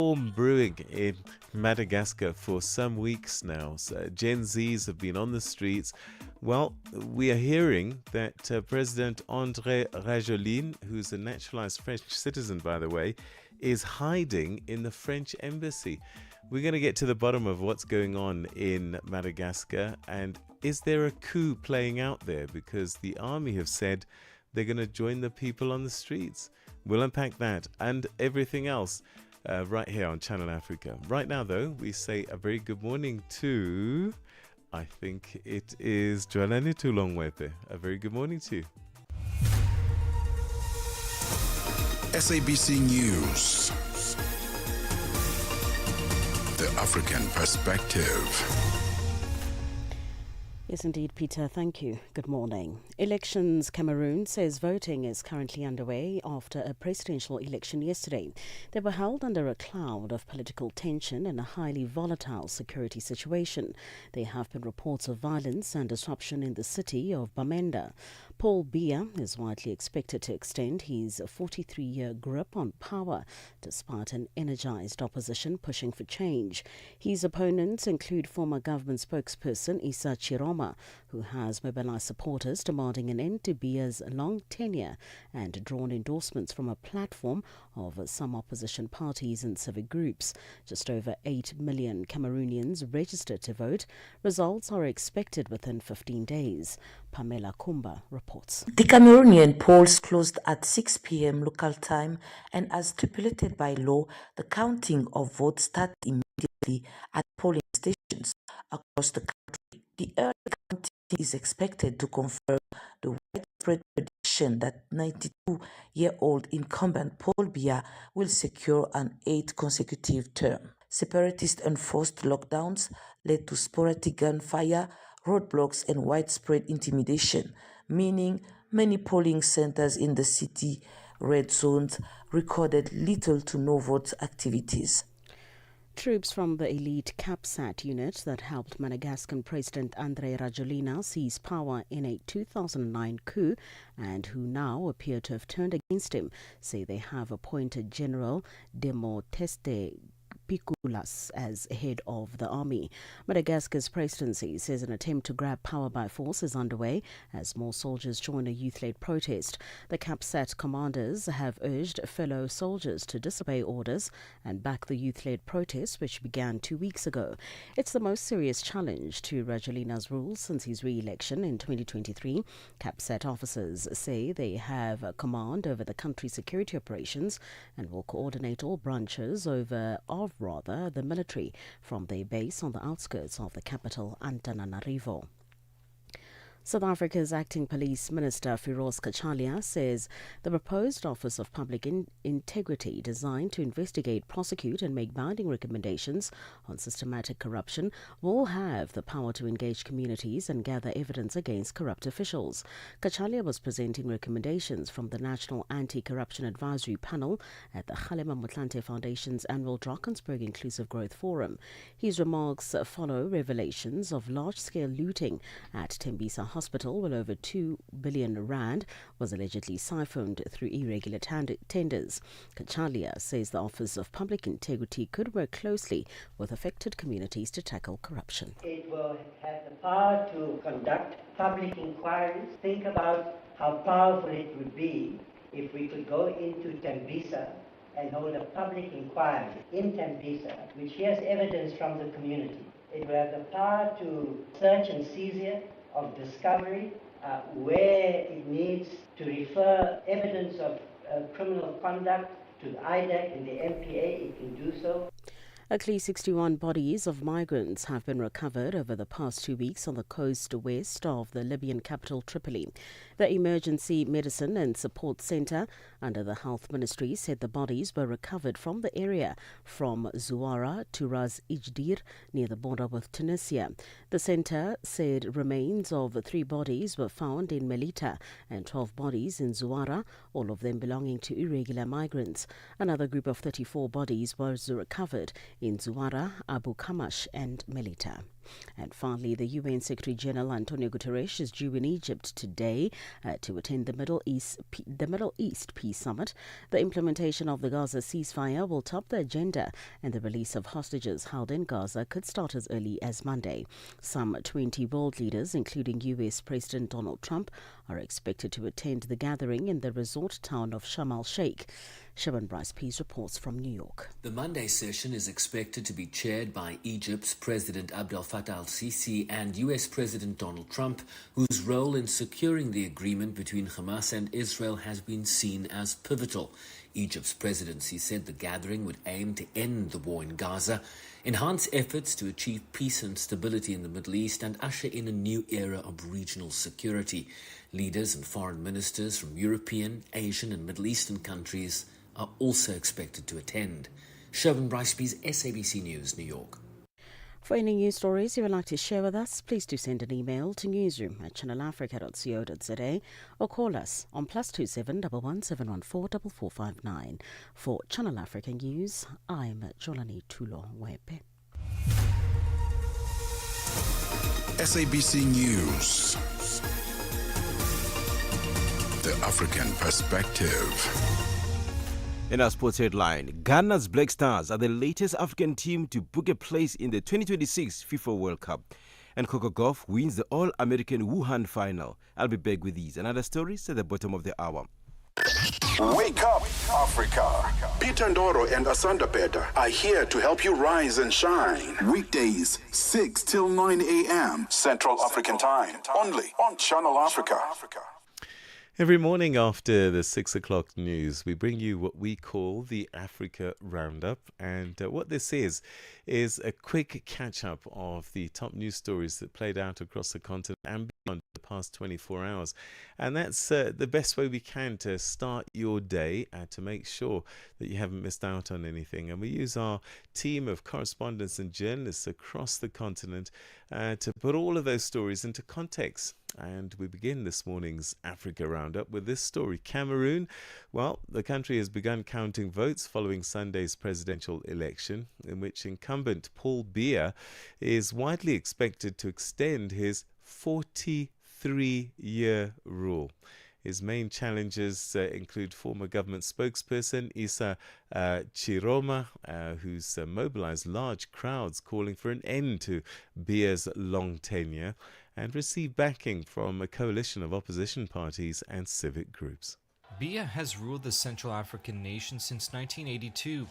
storm brewing in Madagascar for some weeks now. So Gen Zs have been on the streets. Well, we are hearing that President André Rajoelina, who's a naturalized French citizen, by the way, is hiding in the French embassy. We're going to get to the bottom of what's going on in Madagascar, and is there a coup playing out there? Because the army have said they're going to join the people on the streets. We'll unpack that and everything else right here on Channel Africa. Right now, though, we say a very good morning to, I think it is Joanani Tulongwepe. A very good morning to you. SABC News. The African Perspective. Yes, indeed, Peter. Thank you. Good morning. Elections Cameroon says voting is currently underway after a presidential election yesterday. They were held under a cloud of political tension and a highly volatile security situation. There have been reports of violence and disruption in the city of Bamenda. Paul Biya is widely expected to extend his 43-year grip on power despite an energized opposition pushing for change. His opponents include former government spokesperson Issa Chiroma, who has mobilized supporters demanding an end to Biya's long tenure and drawn endorsements from a platform of some opposition parties and civic groups. Just over 8 million Cameroonians registered to vote. Results are expected within 15 days. Pamela Kumba reports. The Cameroonian polls closed at 6 p.m. local time, and as stipulated by law, the counting of votes started immediately at polling stations across the country. The early counting is expected to confirm the widespread prediction that 92-year-old incumbent Paul Biya will secure an 8th consecutive term. Separatist enforced lockdowns led to sporadic gunfire, roadblocks and widespread intimidation, meaning many polling centers in the city red zones recorded little to no vote activities. Troops from the elite CAPSAT unit that helped Madagascan President André Rajoelina seize power in a 2009 coup and who now appear to have turned against him say they have appointed General Demoteste Pikulas as head of the army. Madagascar's presidency says an attempt to grab power by force is underway as more soldiers join a youth-led protest. The CAPSAT commanders have urged fellow soldiers to disobey orders and back the youth-led protest, which began 2 weeks ago. It's the most serious challenge to Rajoelina's rule since his re-election in 2023. CAPSAT officers say they have a command over the country's security operations and will coordinate all branches the military from their base on the outskirts of the capital, Antananarivo. South Africa's acting police minister Firoz Kachalia says the proposed Office of Public Integrity, designed to investigate, prosecute and make binding recommendations on systematic corruption, will have the power to engage communities and gather evidence against corrupt officials. Kachalia was presenting recommendations from the National Anti-Corruption Advisory Panel at the Kgalema Motlanthe Foundation's annual Drakensberg Inclusive Growth Forum. His remarks follow revelations of large-scale looting at Tembisa Hospital, where over 2 billion rand was allegedly siphoned through irregular tenders. Kachalia says the Office of Public Integrity could work closely with affected communities to tackle corruption. It will have the power to conduct public inquiries. Think about how powerful it would be if we could go into Tembisa and hold a public inquiry in Tembisa, which hears evidence from the community. It will have the power to search and seize of discovery, where it needs to refer evidence of criminal conduct to the IDAC and the MPA, it can do so. At least 61 bodies of migrants have been recovered over the past 2 weeks on the coast west of the Libyan capital Tripoli. The Emergency Medicine and Support Centre under the Health Ministry said the bodies were recovered from the area from Zuwara to Ras Ijdir near the border with Tunisia. The centre said remains of 3 bodies were found in Melita and 12 bodies in Zuwara, all of them belonging to irregular migrants. Another group of 34 bodies was recovered in Zuwara, Abu Kamash and Melita. And finally, the UN Secretary General Antonio Guterres is due in Egypt today to attend the Middle East Peace Summit. The implementation of the Gaza ceasefire will top the agenda, and the release of hostages held in Gaza could start as early as Monday. Some 20 world leaders, including US President Donald Trump, are expected to attend the gathering in the resort town of Sharm el-Sheikh. Shaban Bryce Pease reports from New York. The Monday session is expected to be chaired by Egypt's President Abdel Fattah al-Sisi and US President Donald Trump, whose role in securing the agreement between Hamas and Israel has been seen as pivotal. Egypt's presidency said the gathering would aim to end the war in Gaza, enhance efforts to achieve peace and stability in the Middle East, and usher in a new era of regional security. Leaders and foreign ministers from European, Asian, and Middle Eastern countries are also expected to attend. Sherwin Bryceby's SABC News, New York. For any news stories you would like to share with us, please do send an email to newsroom@channelafrica.co.za or call us on +27 11714 4459. For Channel Africa News, I'm Jolani Tulo Wepe. SABC News. The African Perspective. In our sports headline, Ghana's Black Stars are the latest African team to book a place in the 2026 FIFA World Cup. And Coco Gauff wins the All-American Wuhan final. I'll be back with these and other stories at the bottom of the hour. Wake up, Africa. Peter Ndoro and Asanda Peta are here to help you rise and shine. Weekdays, 6 till 9 a.m. Central African Time. Only on Channel Africa. Every morning after the 6 o'clock news, we bring you what we call the Africa Roundup. And what this is a quick catch-up of the top news stories that played out across the continent and beyond the past 24 hours. And that's the best way we can to start your day and to make sure that you haven't missed out on anything. And we use our team of correspondents and journalists across the continent to put all of those stories into context. And we begin this morning's Africa Roundup with this story. Cameroon, well, the country has begun counting votes following Sunday's presidential election, in which incumbent Paul Biya is widely expected to extend his 43-year rule. His main challengers include former government spokesperson Issa Chiroma, who's mobilized large crowds calling for an end to Biya's long tenure, and received backing from a coalition of opposition parties and civic groups. Biya has ruled the Central African nation since 1982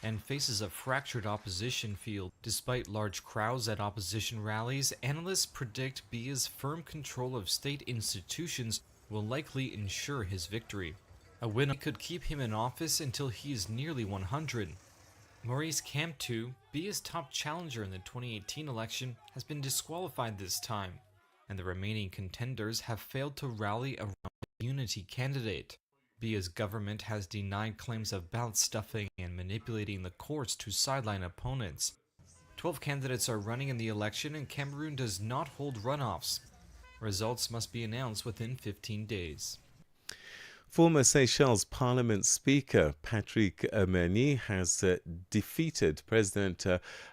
and faces a fractured opposition field. Despite large crowds at opposition rallies, analysts predict Biya's firm control of state institutions will likely ensure his victory. A win could keep him in office until he is nearly 100. Maurice Kamto, Biya's top challenger in the 2018 election, has been disqualified this time, and the remaining contenders have failed to rally around a unity candidate. Biya's government has denied claims of ballot stuffing and manipulating the courts to sideline opponents. 12 candidates are running in the election, and Cameroon does not hold runoffs. Results must be announced within 15 days. Former Seychelles Parliament Speaker Patrick Meni has defeated President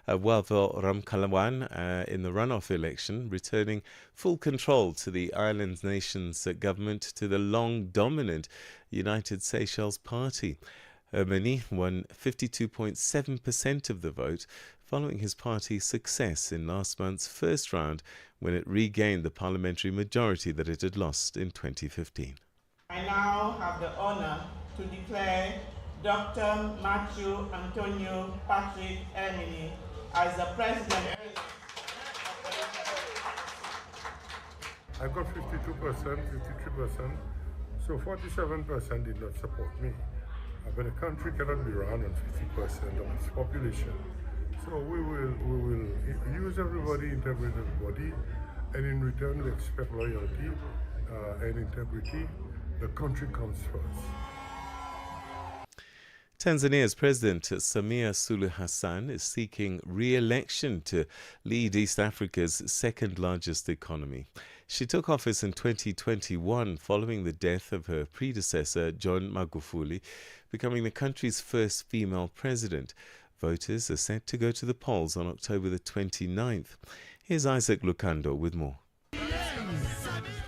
Walvo Ramkalawan in the runoff election, returning full control to the island nation's government to the long dominant United Seychelles Party. Meni won 52.7% of the vote, following his party's success in last month's first round when it regained the parliamentary majority that it had lost in 2015. I now have the honor to declare Dr. Matthew Antonio Patrick Emini as the president. I got 52%, 53%, so 47% did not support me. But a country cannot be run on 50% of its population. So we will use everybody, integrate everybody, and in return we expect loyalty and integrity. The country comes first. Tanzania's President Samia Suluhu Hassan is seeking re-election to lead East Africa's second largest economy. She took office in 2021 following the death of her predecessor, John Magufuli, becoming the country's first female president. Voters are set to go to the polls on October the 29th. Here's Isaac Lukando with more.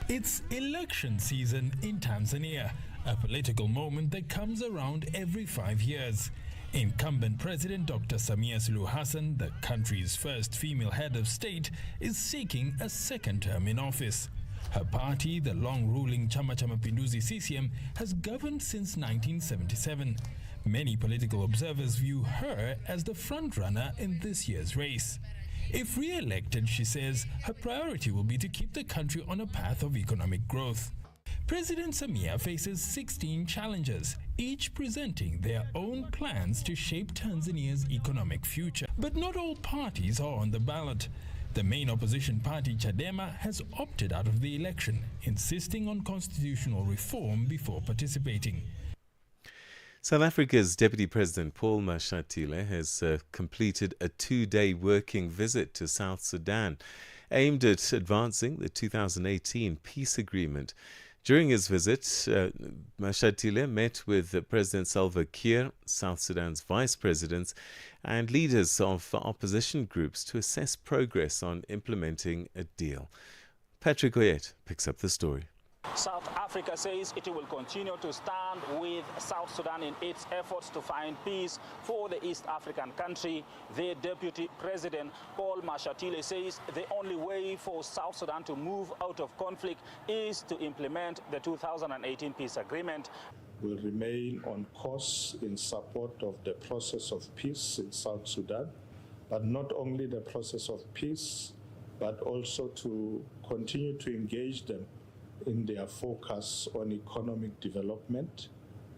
It's election season in Tanzania, a political moment that comes around every 5 years. Incumbent President Dr. Samia Suluhu Hassan, the country's first female head of state, is seeking a second term in office. Her party, the long-ruling Chama cha Mapinduzi CCM, has governed since 1977. Many political observers view her as the front-runner in this year's race. If re-elected, she says, her priority will be to keep the country on a path of economic growth. President Samia faces 16 challengers, each presenting their own plans to shape Tanzania's economic future. But not all parties are on the ballot. The main opposition party, Chadema, has opted out of the election, insisting on constitutional reform before participating. South Africa's Deputy President Paul Mashatile has completed a 2-day working visit to South Sudan, aimed at advancing the 2018 peace agreement. During his visit, Mashatile met with President Salva Kiir, South Sudan's vice president, and leaders of opposition groups to assess progress on implementing a deal. Patrick Oyet picks up the story. South Africa says it will continue to stand with South Sudan in its efforts to find peace for the East African country. The Deputy President, Paul Mashatile, says the only way for South Sudan to move out of conflict is to implement the 2018 peace agreement. Will remain on course in support of the process of peace in South Sudan, but not only the process of peace, but also to continue to engage them in their focus on economic development,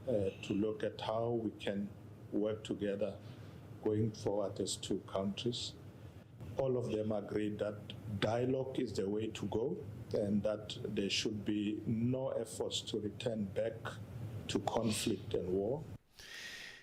to look at how we can work together going forward as two countries. All of them agreed that dialogue is the way to go and that there should be no efforts to return back to conflict and war.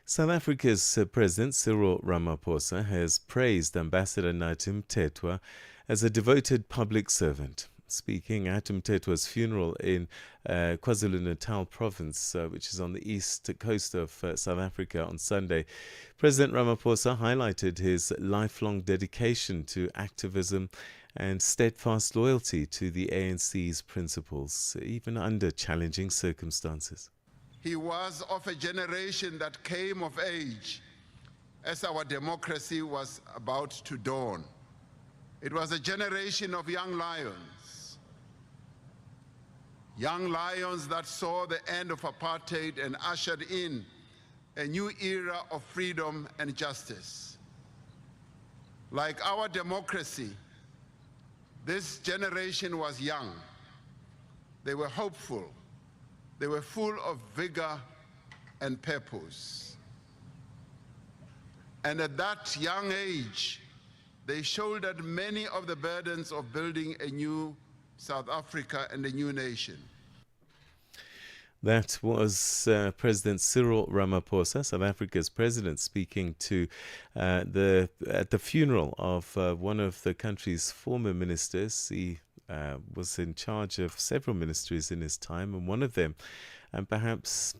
South Africa's President Cyril Ramaphosa has praised Ambassador Nathi Mthethwa as a devoted public servant. Speaking at Mthethwa's funeral in KwaZulu-Natal province, which is on the east coast of South Africa on Sunday, President Ramaphosa highlighted his lifelong dedication to activism and steadfast loyalty to the ANC's principles, even under challenging circumstances. He was of a generation that came of age as our democracy was about to dawn. It was a generation of young lions that saw the end of apartheid and ushered in a new era of freedom and justice. Like our democracy, this generation was young. They were hopeful. They were full of vigor and purpose. And at that young age, they shouldered many of the burdens of building a new South Africa and a new nation. That was President Cyril Ramaphosa, South Africa's president, speaking to at the funeral of one of the country's former ministers. He was in charge of several ministries in his time, and one of them, and perhaps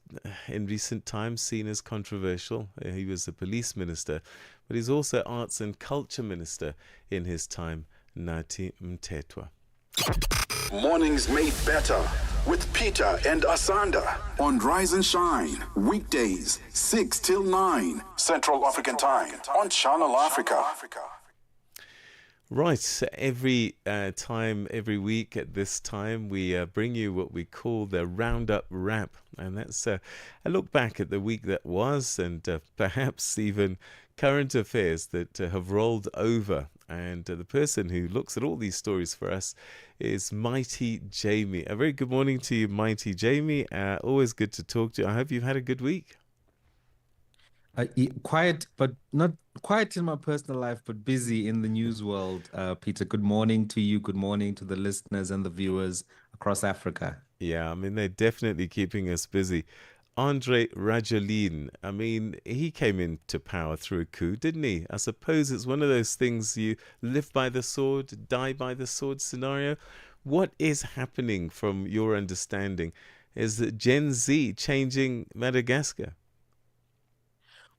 in recent times seen as controversial, he was a police minister, but he's also arts and culture minister in his time, Nathi Mthethwa. Mornings made better with Peter and Asanda on Rise and Shine. Weekdays, 6 till 9 Central African Time on Channel Africa. Right, every every week at this time, we bring you what we call the Roundup Wrap. And that's a look back at the week that was and perhaps even current affairs that have rolled over. And the person who looks at all these stories for us is Mighty Jamie. A very good morning to you, Mighty Jamie. Always good to talk to you. I hope you've had a good week. Quiet, but not quiet in my personal life, but busy in the news world. Peter, good morning to you. Good morning to the listeners and the viewers across Africa. Yeah, I mean, they're definitely keeping us busy. André Rajoelina, I mean, he came into power through a coup, didn't he? I suppose it's one of those things, you live by the sword, die by the sword scenario. What is happening from your understanding? Is that Gen Z changing Madagascar?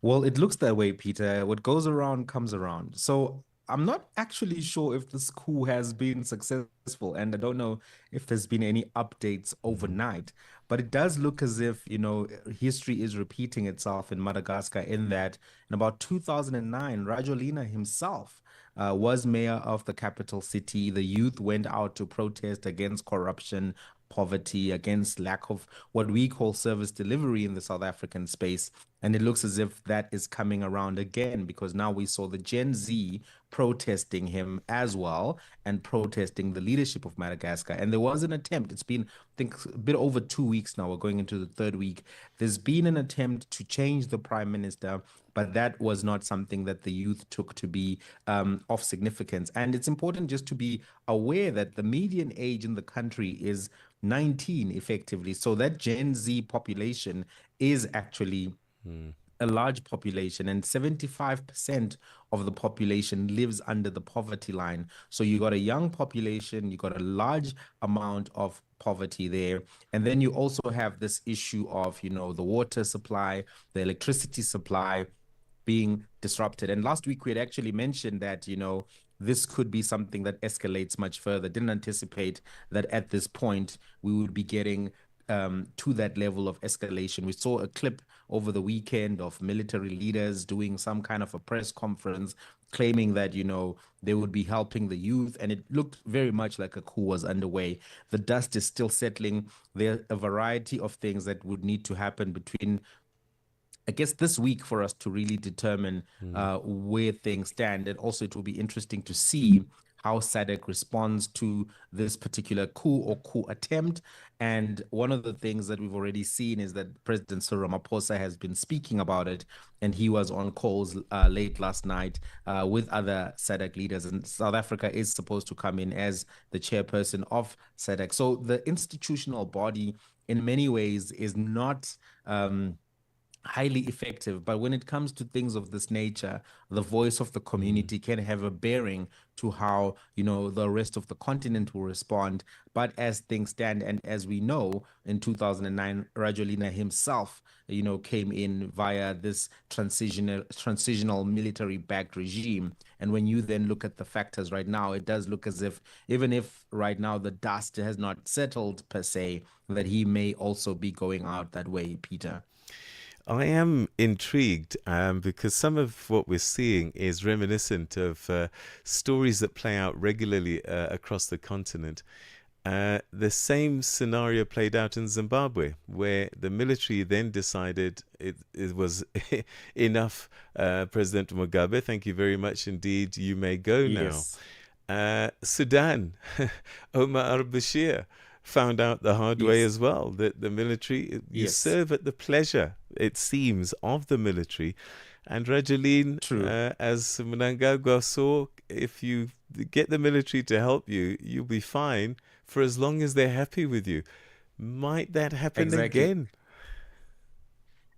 Well, it looks that way, Peter. What goes around comes around. So I'm not actually sure if this coup has been successful, and I don't know if there's been any updates overnight. But it does look as if, history is repeating itself in Madagascar in that in about 2009, Rajolina himself was mayor of the capital city. The youth went out to protest against corruption, poverty, against lack of what we call service delivery in the South African space. And it looks as if that is coming around again because now we saw the Gen Z protesting him as well and protesting the leadership of Madagascar. And there was an attempt. It's been, I think, a bit over 2 weeks now. We're going into the third week. There's been an attempt to change the prime minister, but that was not something that the youth took to be of significance. And it's important just to be aware that the median age in the country is 19 effectively. So that Gen Z population is actually a large population, and 75% of the population lives under the poverty line. So you got a young population, you got a large amount of poverty there. And then you also have this issue of, the water supply, the electricity supply being disrupted. And last week we had actually mentioned that, this could be something that escalates much further. Didn't anticipate that at this point we would be getting to that level of escalation. We saw a clip over the weekend of military leaders doing some kind of a press conference claiming that, they would be helping the youth, and it looked very much like a coup was underway. The dust is still settling. There are a variety of things that would need to happen between, I guess, this week for us to really determine where things stand. And also, it will be interesting to see how SADC responds to this particular coup or coup attempt. And one of the things that we've already seen is that President Cyril Ramaphosa has been speaking about it, and he was on calls late last night with other SADC leaders. And South Africa is supposed to come in as the chairperson of SADC. So the institutional body, in many ways, is not highly effective. But when it comes to things of this nature, the voice of the community can have a bearing to how, the rest of the continent will respond. But as things stand, and as we know, in 2009, Rajolina himself, came in via this transitional military-backed regime. And when you then look at the factors right now, it does look as if, even if right now the dust has not settled per se, that he may also be going out that way, Peter. I am intrigued because some of what we're seeing is reminiscent of stories that play out regularly across the continent. The same scenario played out in Zimbabwe, where the military then decided it was enough. President Mugabe, thank you very much indeed. You may go now. Yes. Sudan, Omar al-Bashir found out the hard way as well, that the military, you serve at the pleasure, it seems, of the military. And Rajoelina, as Mnangagwa saw, if you get the military to help you, you'll be fine for as long as they're happy with you. Might that happen again?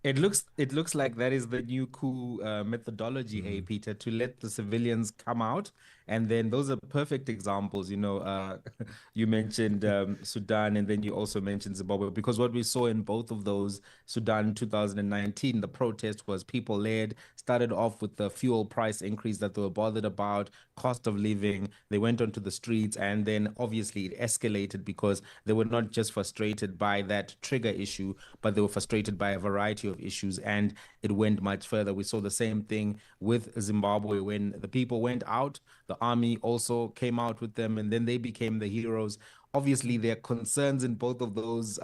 It looks like that is the new coup methodology, hey Peter, to let the civilians come out, and then those are perfect examples. You mentioned Sudan, and then you also mentioned Zimbabwe, because what we saw in both of those, Sudan 2019, the protest was people led. Started off with the fuel price increase that they were bothered about, cost of living. They went onto the streets, and then obviously it escalated because they were not just frustrated by that trigger issue, but they were frustrated by a variety of issues, and it went much further. We saw the same thing with Zimbabwe when the people went out, the army also came out with them, and then they became the heroes. Obviously, there are concerns in both of those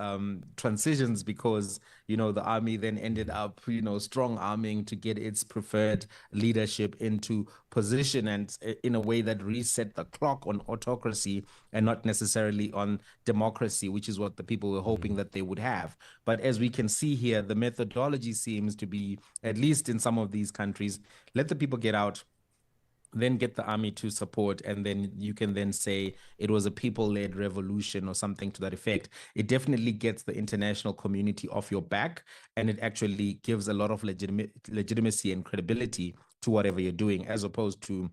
transitions because, the army then ended up, strong arming to get its preferred leadership into position, and in a way that reset the clock on autocracy and not necessarily on democracy, which is what the people were hoping that they would have. But as we can see here, the methodology seems to be, at least in some of these countries, let the people get out, then get the army to support, and then you can then say it was a people-led revolution or something to that effect. It definitely gets the international community off your back, and it actually gives a lot of legitimacy and credibility to whatever you're doing, as opposed to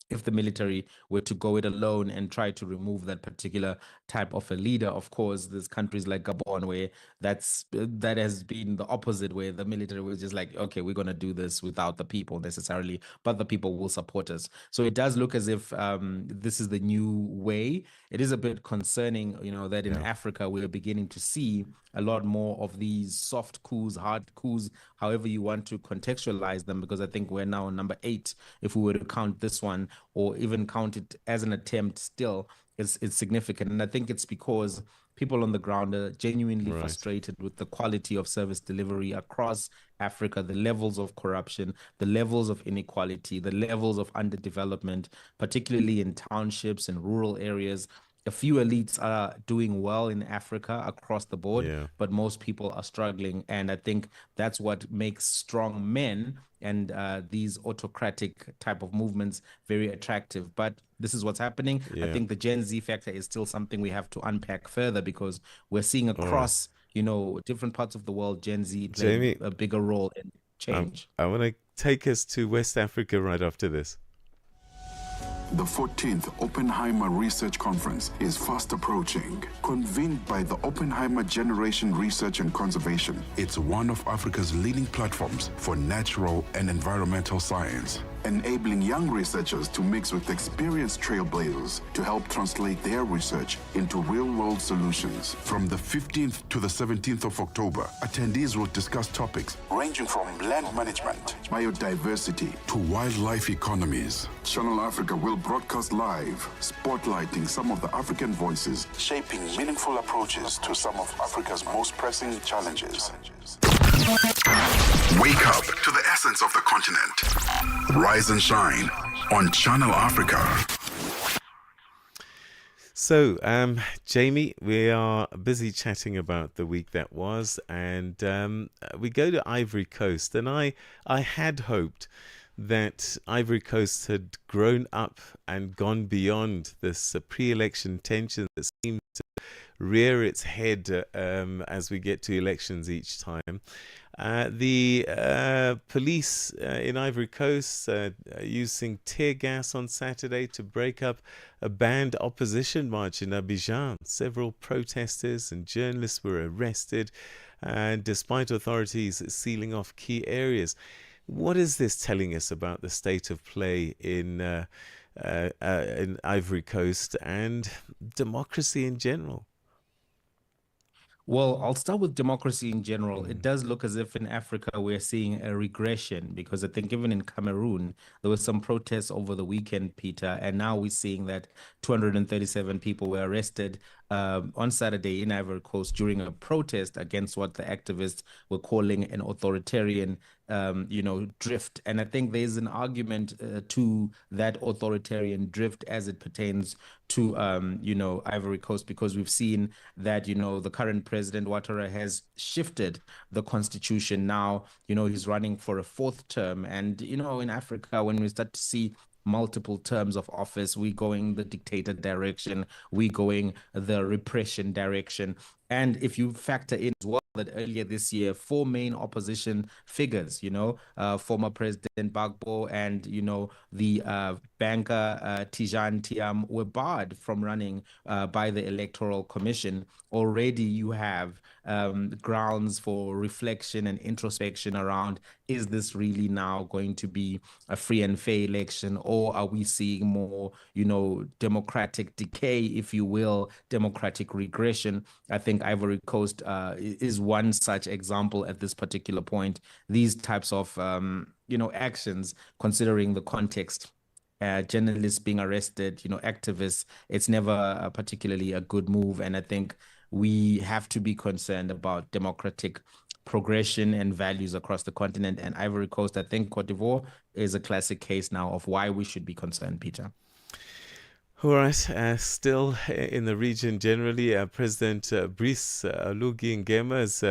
if the military were to go it alone and try to remove that particular type of a leader. Of course, there's countries like Gabon where that has been the opposite, where the military was just like, okay, we're going to do this without the people necessarily, but the people will support us. So it does look as if this is the new way. It is a bit concerning, that in Africa we're beginning to see a lot more of these soft coups, hard coups, however you want to contextualize them, because I think we're now on number 8 if we were to count this one, or even count it as an attempt. Still, it's significant. And I think it's because people on the ground are genuinely frustrated with the quality of service delivery across Africa, the levels of corruption, the levels of inequality, the levels of underdevelopment, particularly in townships and rural areas. A few elites are doing well in Africa across the board, but most people are struggling. And I think that's what makes strong men and these autocratic type of movements very attractive. But this is what's happening. I think the Gen Z factor is still something we have to unpack further, because we're seeing across, different parts of the world, Gen Z playing a bigger role in change. I want to take us to West Africa right after this. The 14th Oppenheimer Research Conference is fast approaching. Convened by the Oppenheimer Generation Research and Conservation, it's one of Africa's leading platforms for natural and environmental science, enabling young researchers to mix with experienced trailblazers to help translate their research into real-world solutions. From the 15th to the 17th of October, attendees will discuss topics ranging from land management, biodiversity, to wildlife economies. Channel Africa will broadcast live, spotlighting some of the African voices, shaping meaningful approaches to some of Africa's most pressing challenges. Wake up to the essence of the continent. Rise and shine on Channel Africa. So, Jamie, we are busy chatting about the week that was, and we go to Ivory Coast, and I had hoped that Ivory Coast had grown up and gone beyond this pre-election tension that seems to rear its head as we get to elections each time. The police in Ivory Coast using tear gas on Saturday to break up a banned opposition march in Abidjan. Several protesters and journalists were arrested, despite authorities sealing off key areas. What is this telling us about the state of play in Ivory Coast and democracy in general? Well, I'll start with democracy in general. It does look as if in Africa we're seeing a regression, because I think even in Cameroon, there was some protests over the weekend, Peter, and now we're seeing that 237 people were arrested on Saturday in Ivory Coast during a protest against what the activists were calling an authoritarian drift. And I think there's an argument to that authoritarian drift as it pertains to, Ivory Coast, because we've seen that, the current president, Ouattara, has shifted the constitution. Now, he's running for a 4th term. And, in Africa, when we start to see multiple terms of office, we going the dictator direction, we going the repression direction. And if you factor in as well that earlier this year, 4 main opposition figures, former President Gbagbo and, the banker Tijan Tiam were barred from running by the Electoral Commission. Already you have grounds for reflection and introspection around, is this really now going to be a free and fair election, or are we seeing more, democratic decay, if you will, democratic regression? I think Ivory Coast is one such example at this particular point. These types of, actions, considering the context, journalists being arrested, activists, it's never particularly a good move. And I think we have to be concerned about democratic progression and values across the continent. And Ivory Coast, I think Cote d'Ivoire is a classic case now of why we should be concerned, Peter. All right, still in the region generally, President Brice Oligui Nguema's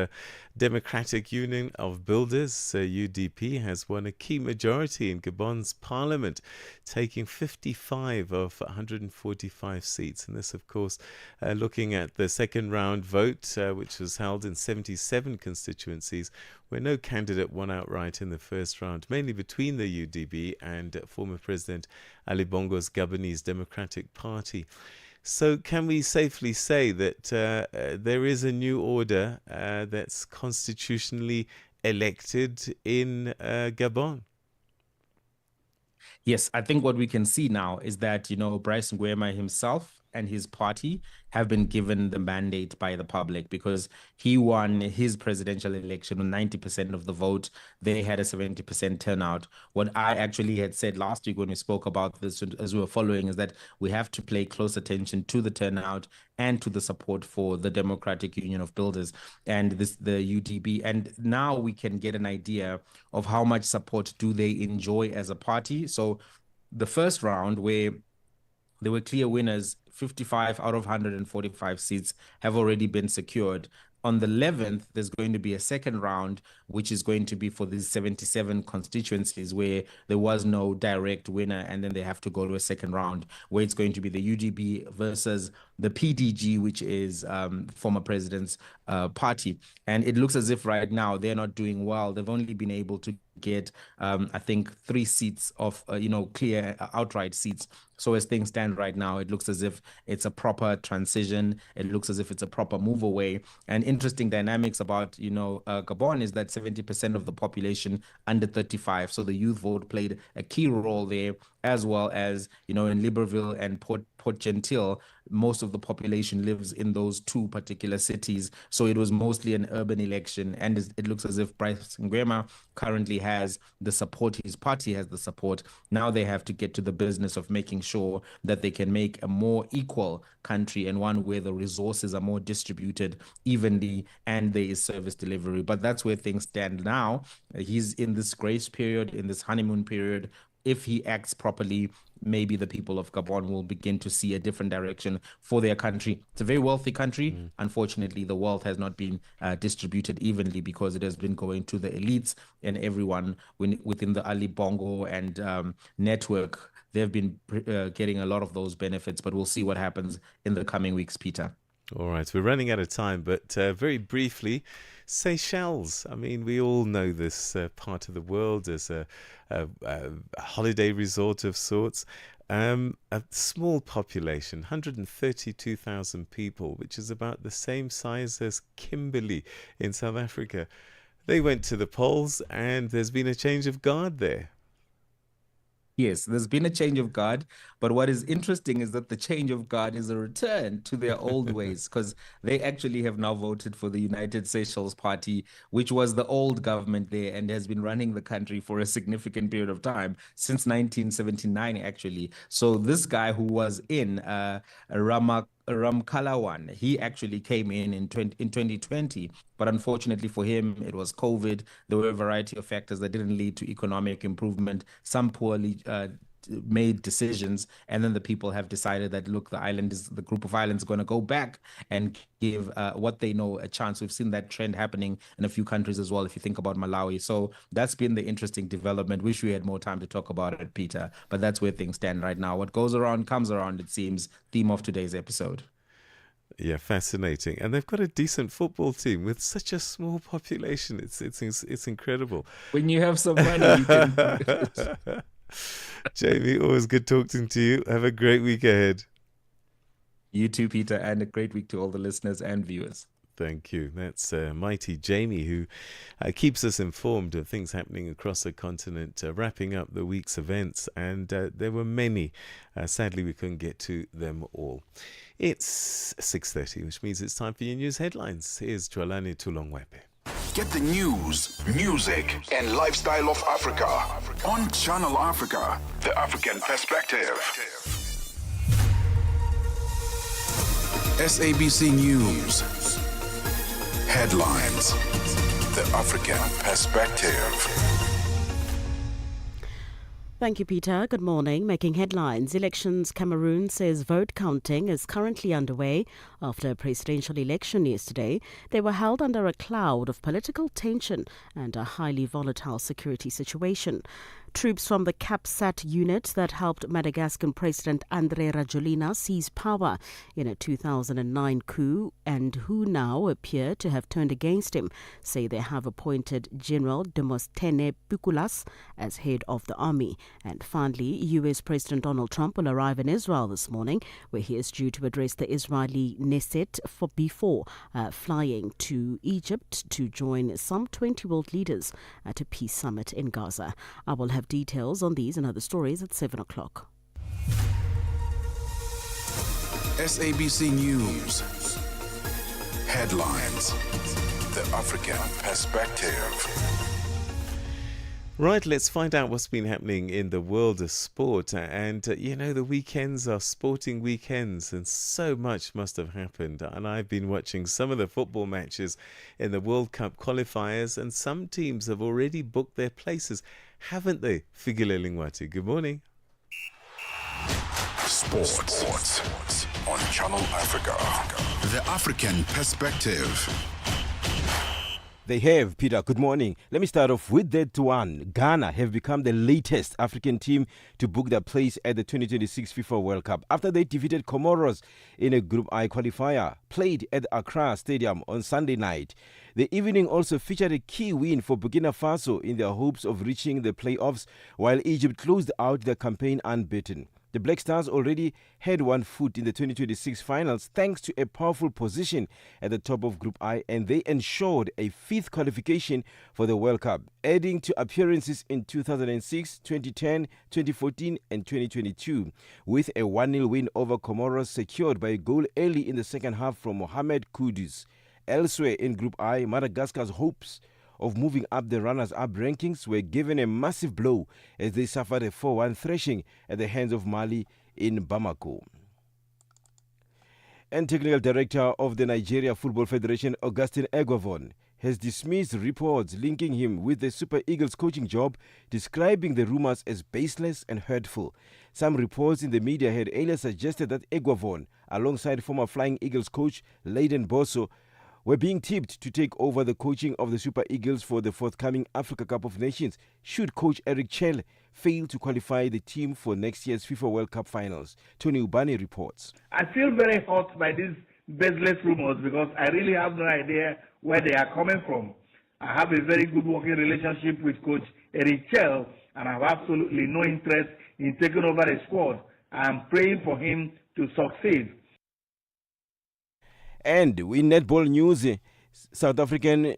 Democratic Union of Builders, UDP, has won a key majority in Gabon's parliament, taking 55 of 145 seats. And this, of course, looking at the second round vote, which was held in 77 constituencies, where no candidate won outright in the first round, mainly between the UDP and former President Ali Bongo's Gabonese Democratic Party. So can we safely say that there is a new order that's constitutionally elected in Gabon? Yes, I think what we can see now is that, Brice Nguema himself and his party have been given the mandate by the public because he won his presidential election with 90% of the vote. They had a 70% turnout. What I actually had said last week when we spoke about this as we were following is that we have to pay close attention to the turnout and to the support for the Democratic Union of Builders and the UDP. And now we can get an idea of how much support do they enjoy as a party. So the first round, where there were clear winners, 55 out of 145 seats have already been secured. On the 11th, there's going to be a second round, which is going to be for these 77 constituencies where there was no direct winner, and then they have to go to a second round where it's going to be the UDP versus the PDG, which is former president's party. And it looks as if right now they're not doing well. They've only been able to get, I think, 3 seats of, clear outright seats. So as things stand right now, it looks as if it's a proper transition. It looks as if it's a proper move away. And interesting dynamics about, Gabon is that 70% of the population under 35. So the youth vote played a key role there, as well as, in Libreville and Port-Gentil, most of the population lives in those 2 particular cities. So it was mostly an urban election. And it looks as if Brice Nguema currently has the support. His party has the support. Now they have to get to the business of making sure that they can make a more equal country and one where the resources are more distributed evenly and there is service delivery. But that's where things stand now. He's in this grace period, in this honeymoon period. If he acts properly, maybe the people of Gabon will begin to see a different direction for their country. It's a very wealthy country. Unfortunately, the wealth has not been distributed evenly because it has been going to the elites and everyone within the Ali Bongo and network. They've been getting a lot of those benefits, but we'll see what happens in the coming weeks, Peter. All right, we're running out of time, but very briefly, Seychelles. I mean, we all know this part of the world as a holiday resort of sorts. A small population, 132,000 people, which is about the same size as Kimberley in South Africa. They went to the polls and there's been a change of guard there. Yes, there's been a change of guard, but what is interesting is that the change of guard is a return to their old ways because they actually have now voted for the United Seychelles Party, which was the old government there and has been running the country for a significant period of time, since 1979, actually. So this guy who was in Ramkalawan, he actually came in 2020, but unfortunately for him, it was COVID. There were a variety of factors that didn't lead to economic improvement. Some poorly made decisions, and then the people have decided that, look, the group of islands going to go back and give what they know a chance. We've seen that trend happening in a few countries as well, if you think about Malawi. So that's been the interesting development. Wish we had more time to talk about it, Peter, but that's where things stand right now. What goes around comes around, it seems. Theme of today's episode. Yeah, fascinating. And they've got a decent football team with such a small population. It's incredible. When you have some money, you can... Jamie, always good talking to you. Have a great week ahead. You too, Peter, and a great week to all the listeners and viewers. Thank you. That's mighty Jamie, who keeps us informed of things happening across the continent, wrapping up the week's events. And there were many. Sadly, we couldn't get to them all. It's 6:30, which means it's time for your news headlines. Here's Jwalani Tulongwepe. Get the news, music, and lifestyle of Africa on Channel Africa, the African perspective. SABC News. Headlines. The African perspective. Thank you, Peter. Good morning. Making headlines, Elections Cameroon says vote counting is currently underway after a presidential election yesterday. They were held under a cloud of political tension and a highly volatile security situation. Troops from the CAPSAT unit that helped Madagascan President André Rajoelina seize power in a 2009 coup and who now appear to have turned against him say they have appointed General Demosthene Pukulas as head of the army. And finally, US President Donald Trump will arrive in Israel this morning, where he is due to address the Israeli Knesset before flying to Egypt to join some 20 world leaders at a peace summit in Gaza. I will have details on these and other stories at 7 o'clock. SABC News. Headlines. The African Perspective. Right, let's find out what's been happening in the world of sport. And, the weekends are sporting weekends and so much must have happened. And I've been watching some of the football matches in the World Cup qualifiers and some teams have already booked their places, haven't they? Figile Lingwati, good morning. Sports on Channel Africa. The African Perspective. They have, Peter. Good morning. Let me start off with that one. Ghana have become the latest African team to book their place at the 2026 FIFA World Cup after they defeated Comoros in a Group I qualifier played at the Accra Stadium on Sunday night. The evening also featured a key win for Burkina Faso in their hopes of reaching the playoffs, while Egypt closed out their campaign unbeaten. The Black Stars already had one foot in the 2026 finals thanks to a powerful position at the top of Group I, and they ensured a fifth qualification for the World Cup, adding to appearances in 2006, 2010, 2014 and 2022, with a 1-0 win over Comoros secured by a goal early in the second half from Mohamed Kudus. Elsewhere in Group I, Madagascar's hopes of moving up the runners-up rankings were given a massive blow as they suffered a 4-1 thrashing at the hands of Mali in Bamako. And Technical Director of the Nigeria Football Federation, Augustine Egwavon, has dismissed reports linking him with the Super Eagles coaching job, describing the rumors as baseless and hurtful. Some reports in the media had earlier suggested that Egwavon, alongside former Flying Eagles coach Leiden Bosso, were being tipped to take over the coaching of the Super Eagles for the forthcoming Africa Cup of Nations should coach Eric Chelle fail to qualify the team for next year's FIFA World Cup finals. Tony Ubani reports. I feel very hurt by these baseless rumors because I really have no idea where they are coming from. I have a very good working relationship with Coach Eric Chelle and I have absolutely no interest in taking over a squad. I am praying for him to succeed. And in netball news, South Africa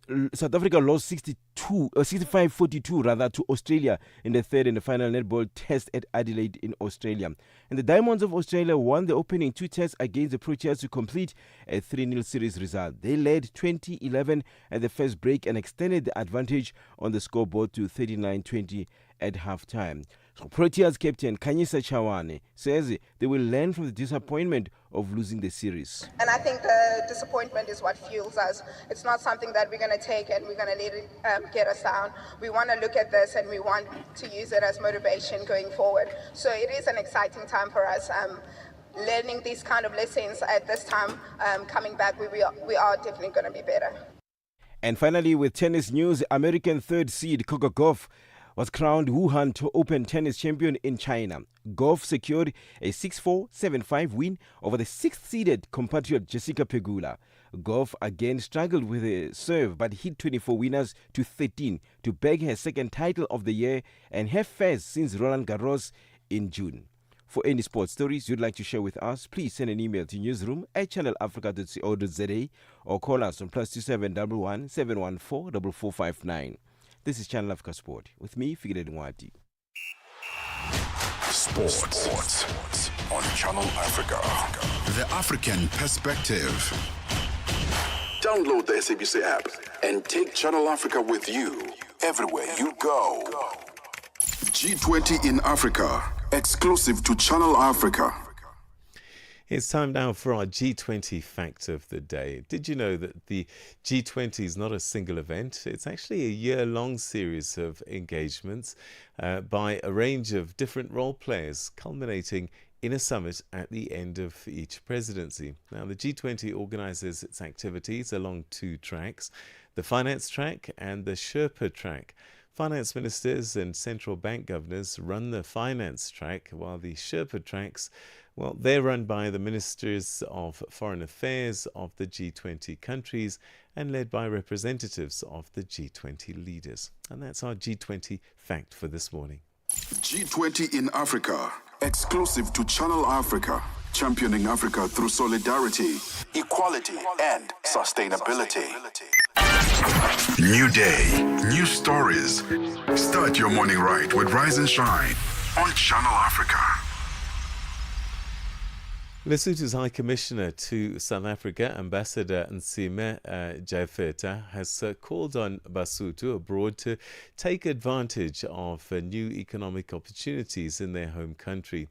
lost 65-42 to Australia in the third and the final netball test at Adelaide in Australia. And the Diamonds of Australia won the opening two tests against the Proteas to complete a 3-0 series result. They led 20-11 at the first break and extended the advantage on the scoreboard to 39-20 at halftime. So Proteas captain Kanyisa Chawane says they will learn from the disappointment of losing the series. And I think the disappointment is what fuels us. It's not something that we're going to take and we're going to let it get us down. We want to look at this and we want to use it as motivation going forward. So it is an exciting time for us. Learning these kind of lessons at this time, coming back, we are definitely going to be better. And finally, with tennis news, American third seed Coco Gauff was crowned Wuhan Open tennis champion in China. Gauff secured a 6-4, 7-5 win over the sixth-seeded compatriot Jessica Pegula. Gauff again struggled with a serve but hit 24 winners to 13 to bag her second title of the year and her first since Roland Garros in June. For any sports stories you'd like to share with us, please send an email to newsroom@channelafrica.co.za or call us on +2711 714 4459. This is Channel Africa Sport with me, Figile Ndoro. Sports on Channel Africa. The African Perspective. Download the SABC app and take Channel Africa with you everywhere you go. G20 in Africa, exclusive to Channel Africa. It's time now for our G20 fact of the day. Did you know that the G20 is not a single event? It's actually a year-long series of engagements by a range of different role players, culminating in a summit at the end of each presidency. Now, the G20 organizes its activities along two tracks, the finance track and the Sherpa track. Finance ministers and central bank governors run the finance track, while the Sherpa tracks, well, they're run by the ministers of foreign affairs of the G20 countries and led by representatives of the G20 leaders. And that's our G20 fact for this morning. G20 in Africa, exclusive to Channel Africa, championing Africa through solidarity, equality, and sustainability. New day, new stories. Start your morning right with Rise and Shine on Channel Africa. Lesotho's High Commissioner to South Africa, Ambassador Nsime Jafeta, has called on Basotho abroad to take advantage of new economic opportunities in their home country.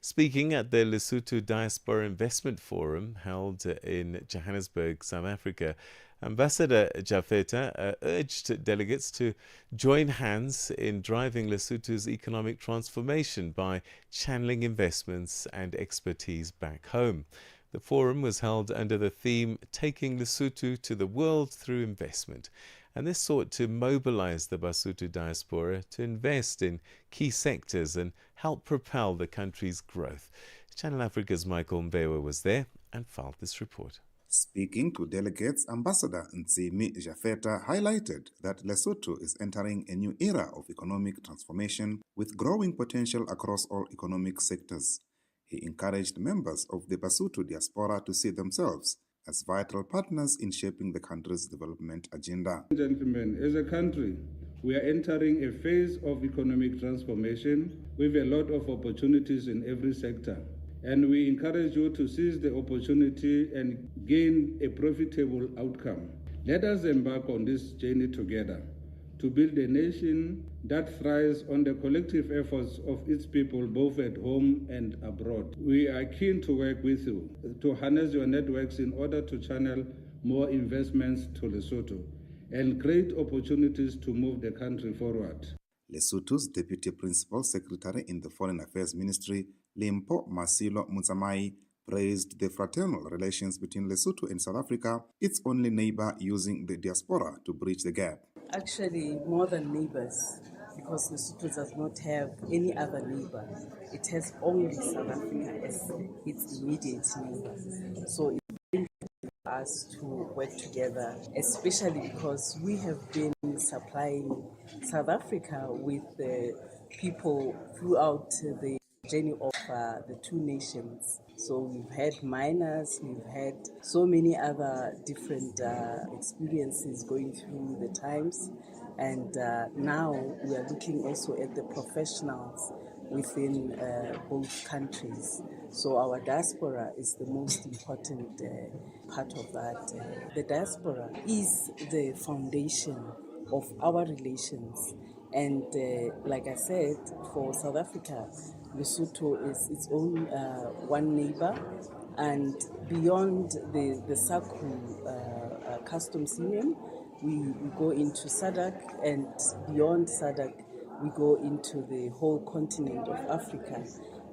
Speaking at the Lesotho Diaspora Investment Forum held in Johannesburg, South Africa, Ambassador Jafeta urged delegates to join hands in driving Lesotho's economic transformation by channeling investments and expertise back home. The forum was held under the theme Taking Lesotho to the World Through Investment, and this sought to mobilize the Basotho diaspora to invest in key sectors and help propel the country's growth. Channel Africa's Michael Mbewe was there and filed this report. Speaking to delegates, Ambassador Nsime Jafeta highlighted that Lesotho is entering a new era of economic transformation with growing potential across all economic sectors. He encouraged members of the Basotho diaspora to see themselves as vital partners in shaping the country's development agenda. Gentlemen, as a country, we are entering a phase of economic transformation with a lot of opportunities in every sector. And we encourage you to seize the opportunity and gain a profitable outcome. Let us embark on this journey together to build a nation that thrives on the collective efforts of its people both at home and abroad. We are keen to work with you to harness your networks in order to channel more investments to Lesotho and create opportunities to move the country forward. Lesotho's Deputy Principal Secretary in the Foreign Affairs Ministry, Limpo Masilo Mutsamai, praised the fraternal relations between Lesotho and South Africa, its only neighbor, using the diaspora to bridge the gap. Actually, more than neighbors, because Lesotho does not have any other neighbor. It has only South Africa as its immediate neighbor. So it's very important for us to work together, especially because we have been supplying South Africa with people throughout the journey of the two nations. So we've had miners, we've had so many other different experiences going through the times, and now we are looking also at the professionals within both countries. So our diaspora is the most important part of that. The diaspora is the foundation of our relations. And like I said, for South Africa, Lesotho is its own one neighbor, and beyond the SACU customs union, we go into SADC, and beyond SADC, we go into the whole continent of Africa.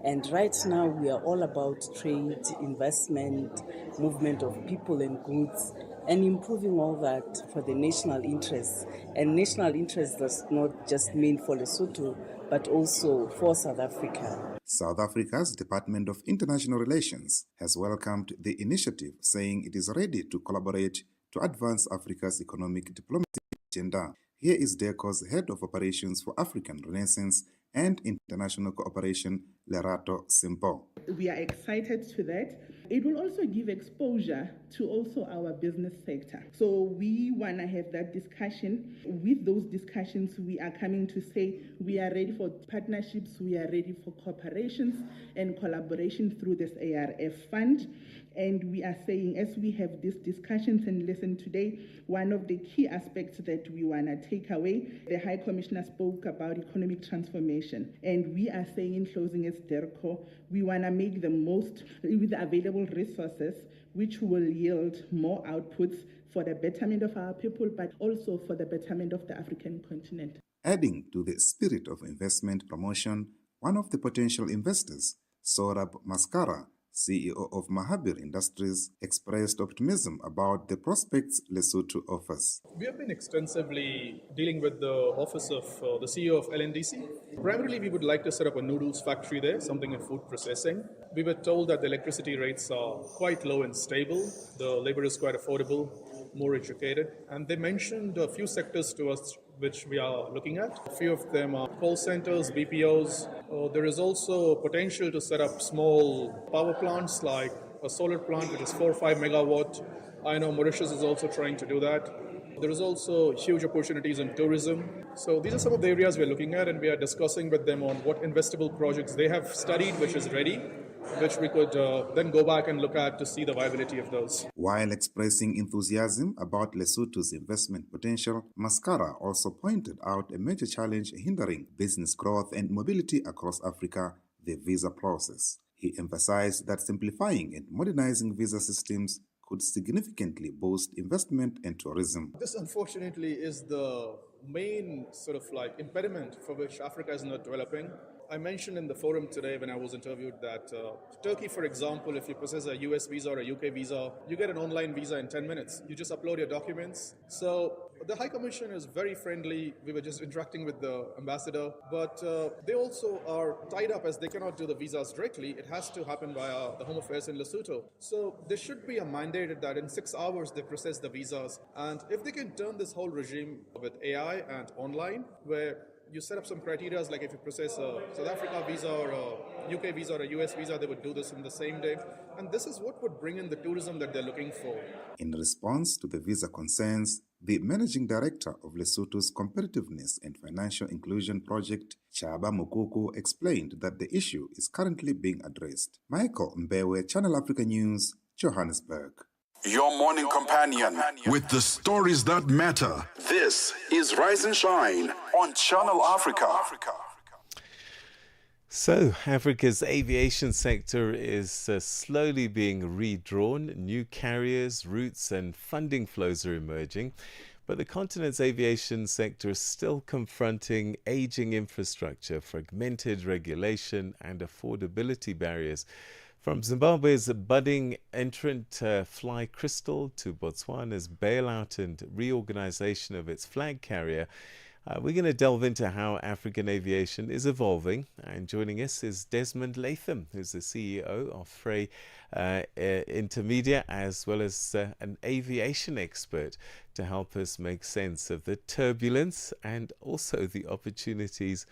And right now, we are all about trade, investment, movement of people and goods, and improving all that for the national interests. And national interest does not just mean for Lesotho, but also for South Africa. South Africa's Department of International Relations has welcomed the initiative, saying it is ready to collaborate to advance Africa's economic diplomacy agenda. Here is DECO's Head of Operations for African Renaissance and International Cooperation, Lerato Simpo. We are excited to that. It will also give exposure to also our business sector. So we want to have that discussion. With those discussions, we are coming to say we are ready for partnerships, we are ready for cooperations and collaboration through this ARF fund. And we are saying, as we have these discussions and listen today, one of the key aspects that we want to take away, the High Commissioner spoke about economic transformation. And we are saying in closing, as DIRCO. We want to make the most with the available resources, which will yield more outputs for the betterment of our people, but also for the betterment of the African continent. Adding to the spirit of investment promotion, one of the potential investors, Sorab Maskara, CEO of Mahabir Industries, expressed optimism about the prospects Lesotho offers. We have been extensively dealing with the office of the CEO of LNDC. Primarily, we would like to set up a noodles factory there, something in food processing. We were told that the electricity rates are quite low and stable. The labor is quite affordable, more educated. And they mentioned a few sectors to us which we are looking at. A few of them are call centers, BPOs. There is also potential to set up small power plants like a solar plant which is 4 or 5 megawatt. I know Mauritius is also trying to do that. There is also huge opportunities in tourism. So these are some of the areas we're looking at, and we are discussing with them on what investable projects they have studied which is ready, which we could then go back and look at to see the viability of those. While expressing enthusiasm about Lesotho's investment potential, Maskara also pointed out a major challenge hindering business growth and mobility across Africa, the visa process. He emphasized that simplifying and modernizing visa systems could significantly boost investment and tourism. This, unfortunately, is the main sort of like impediment for which Africa is not developing. I mentioned in the forum today when I was interviewed that Turkey, for example, if you process a US visa or a UK visa, you get an online visa in 10 minutes. You just upload your documents. So the High Commission is very friendly. We were just interacting with the ambassador, but they also are tied up as they cannot do the visas directly. It has to happen via the Home Affairs in Lesotho. So there should be a mandate that in 6 hours they process the visas. And if they can turn this whole regime with AI and online, where you set up some criteria, like if you process a South Africa visa or a UK visa or a US visa, they would do this in the same day. And this is what would bring in the tourism that they're looking for. In response to the visa concerns, the managing director of Lesotho's Competitiveness and Financial Inclusion Project, Chaba Mokoko, explained that the issue is currently being addressed. Michael Mbewe, Channel Africa News, Johannesburg. Your morning companion with the stories that matter. This is Rise and Shine on Channel Africa. So, Africa's aviation sector is slowly being redrawn. New carriers, routes and funding flows are emerging. But the continent's aviation sector is still confronting aging infrastructure, fragmented regulation and affordability barriers. From Zimbabwe's budding entrant Fly Crystal to Botswana's bailout and reorganization of its flag carrier, we're going to delve into how African aviation is evolving. And joining us is Desmond Latham, who's the CEO of Frey Intermedia, as well as an aviation expert, to help us make sense of the turbulence and also the opportunities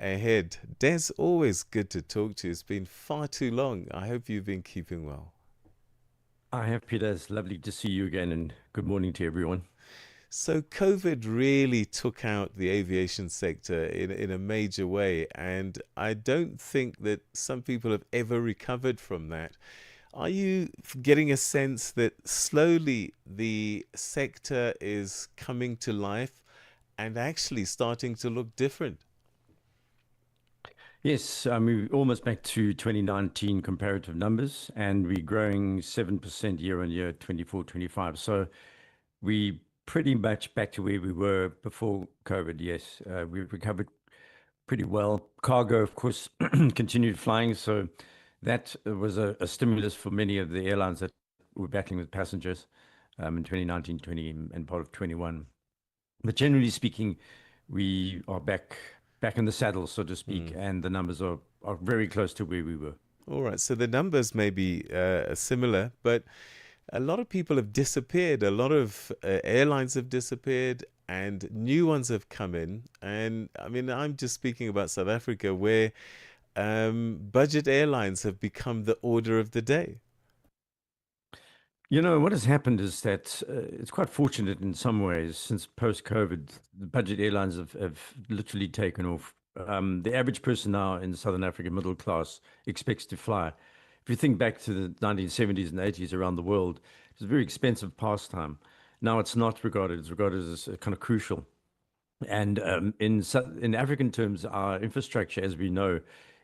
ahead. Des, always good to talk to you. It's been far too long. I hope you've been keeping well. I have, Peter. It's lovely to see you again, and good morning to everyone. So COVID really took out the aviation sector in a major way, and I don't think that some people have ever recovered from that. Are you getting a sense that slowly the sector is coming to life and actually starting to look different? Yes, we're almost back to 2019 comparative numbers, and we're growing 7% year on year, 24-25. So we pretty much back to where we were before COVID, yes. We've recovered pretty well. Cargo, of course, continued flying, so that was a stimulus for many of the airlines that were battling with passengers in 2019, 20, and part of 21. But generally speaking, we are back in the saddle, so to speak, and the numbers are very close to where we were. All right, so the numbers may be similar, but a lot of people have disappeared. A lot of airlines have disappeared and new ones have come in. And I mean, I'm just speaking about South Africa, where budget airlines have become the order of the day. You know, what has happened is that it's quite fortunate in some ways. Since post-COVID, the budget airlines have literally taken off. The average person now in Southern Africa, middle class, expects to fly. If you think back to the 1970s and 80s around the world, it was a very expensive pastime. Now it's not regarded. It's regarded as kind of crucial. And in African terms, our infrastructure, as we know,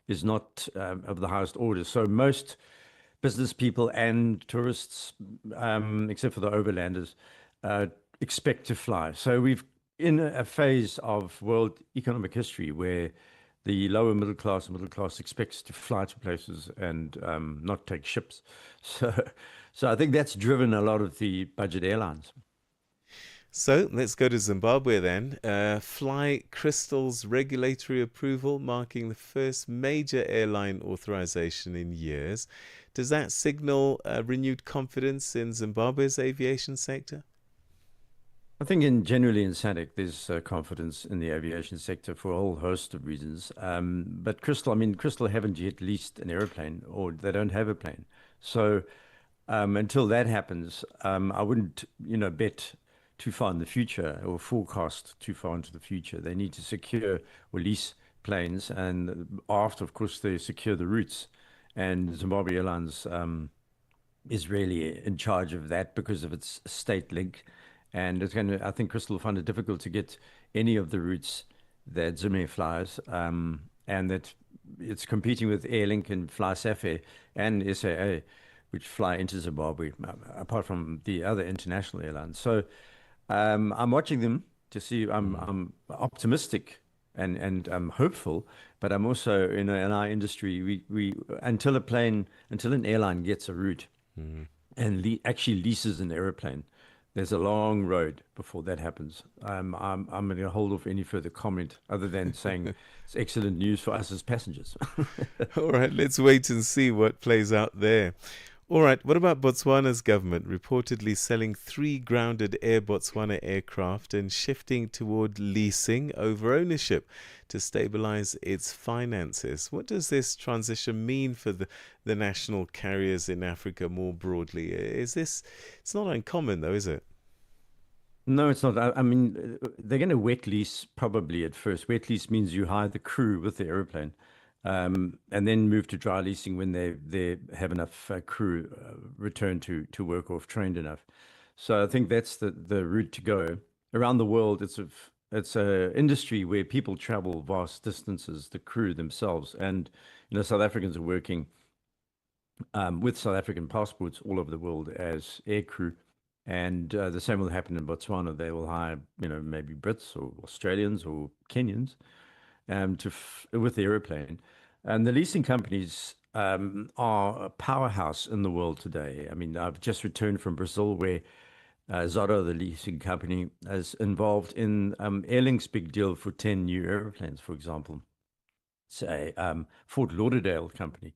is not of the highest order. So most business people and tourists, except for the overlanders, expect to fly. So we've in a phase of world economic history where the lower middle class expects to fly to places and not take ships. So I think that's driven a lot of the budget airlines. So let's go to Zimbabwe then. Fly Crystal's regulatory approval, marking the first major airline authorization in years. Does that signal renewed confidence in Zimbabwe's aviation sector? I think generally in SADC, there's confidence in the aviation sector for a whole host of reasons. But Crystal haven't yet leased an aeroplane, or they don't have a plane. So until that happens, I wouldn't, bet too far in the future or forecast too far into the future. They need to secure or lease planes, and after, of course, they secure the routes. And Zimbabwe Airlines is really in charge of that because of its state link. And I think Crystal will find it difficult to get any of the routes that Zime flies, and that it's competing with Airlink and FlySafair and SAA, which fly into Zimbabwe, apart from the other international airlines. So I'm watching them to see. I'm optimistic and I'm hopeful, but I'm also in our industry. We until an airline gets a route and actually leases an aeroplane, there's a long road before that happens. I'm going to hold off any further comment other than saying it's excellent news for us as passengers. All right, let's wait and see what plays out there. All right, what about Botswana's government reportedly selling 3 grounded Air Botswana aircraft and shifting toward leasing over ownership to stabilize its finances? What does this transition mean for the national carriers in Africa more broadly? It's not uncommon though, is it? No, it's not. I mean, they're going to wet lease probably at first. Wet lease means you hire the crew with the aeroplane. And then move to dry leasing when they have enough crew return to work or trained enough. So I think that's the route to go. Around the world, it's a industry where people travel vast distances, the crew themselves, and South Africans are working with South African passports all over the world as air crew. And the same will happen in Botswana. They will hire, maybe Brits or Australians or Kenyans with the aeroplane. And the leasing companies are a powerhouse in the world today. I mean, I've just returned from Brazil where Zoro, the leasing company, is involved in Airlink's big deal for 10 new airplanes, for example. It's a Fort Lauderdale company.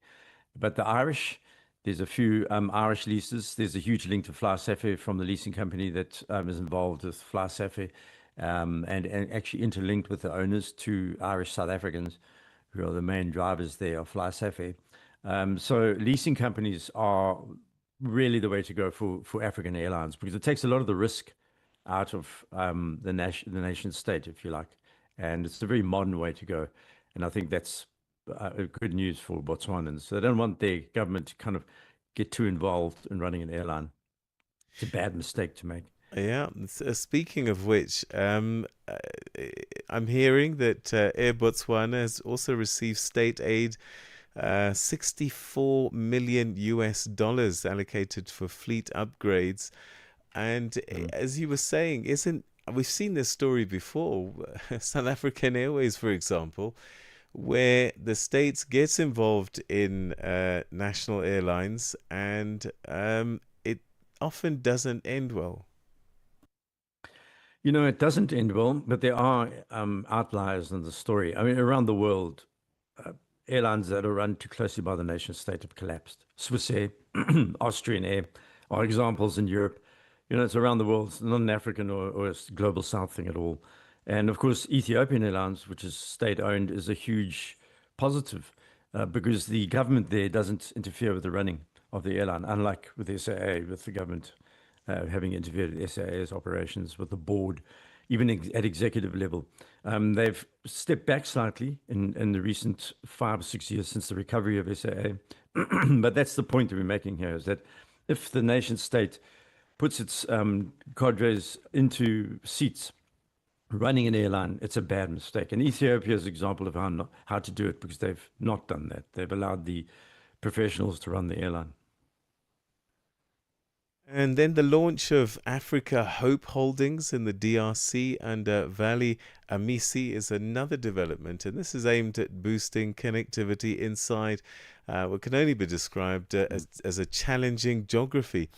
But the Irish, there's a few Irish leases. There's a huge link to FlySafair from the leasing company that is involved with FlySafair and actually interlinked with the owners, to Irish South Africans, who are the main drivers there of FlySafair. So leasing companies are really the way to go for African airlines, because it takes a lot of the risk out of the nation state, if you like. And it's a very modern way to go. And I think that's good news for Botswanans. So they don't want their government to kind of get too involved in running an airline. It's a bad mistake to make. Yeah. Speaking of which, I'm hearing that Air Botswana has also received state aid, $64 million allocated for fleet upgrades. And as you were saying, we've seen this story before, South African Airways, for example, where the states gets involved in national airlines, and it often doesn't end well. It doesn't end well, but there are outliers in the story. I mean, around the world, airlines that are run too closely by the nation state have collapsed. Swiss Air, Austrian Air are examples in Europe. It's around the world. It's not an African or a global South thing at all. And of course, Ethiopian Airlines, which is state-owned, is a huge positive because the government there doesn't interfere with the running of the airline, unlike with SAA, with the government having interfered with SAA's operations, with the board, even at executive level. They've stepped back slightly in the recent 5 or 6 years since the recovery of SAA. But that's the point that we're making here, is that if the nation state puts its cadres into seats running an airline, it's a bad mistake. And Ethiopia is an example of how to do it, because they've not done that. They've allowed the professionals to run the airline. And then the launch of Africa Hope Holdings in the DRC under Valley Amisi is another development, and this is aimed at boosting connectivity inside what can only be described as a challenging geography.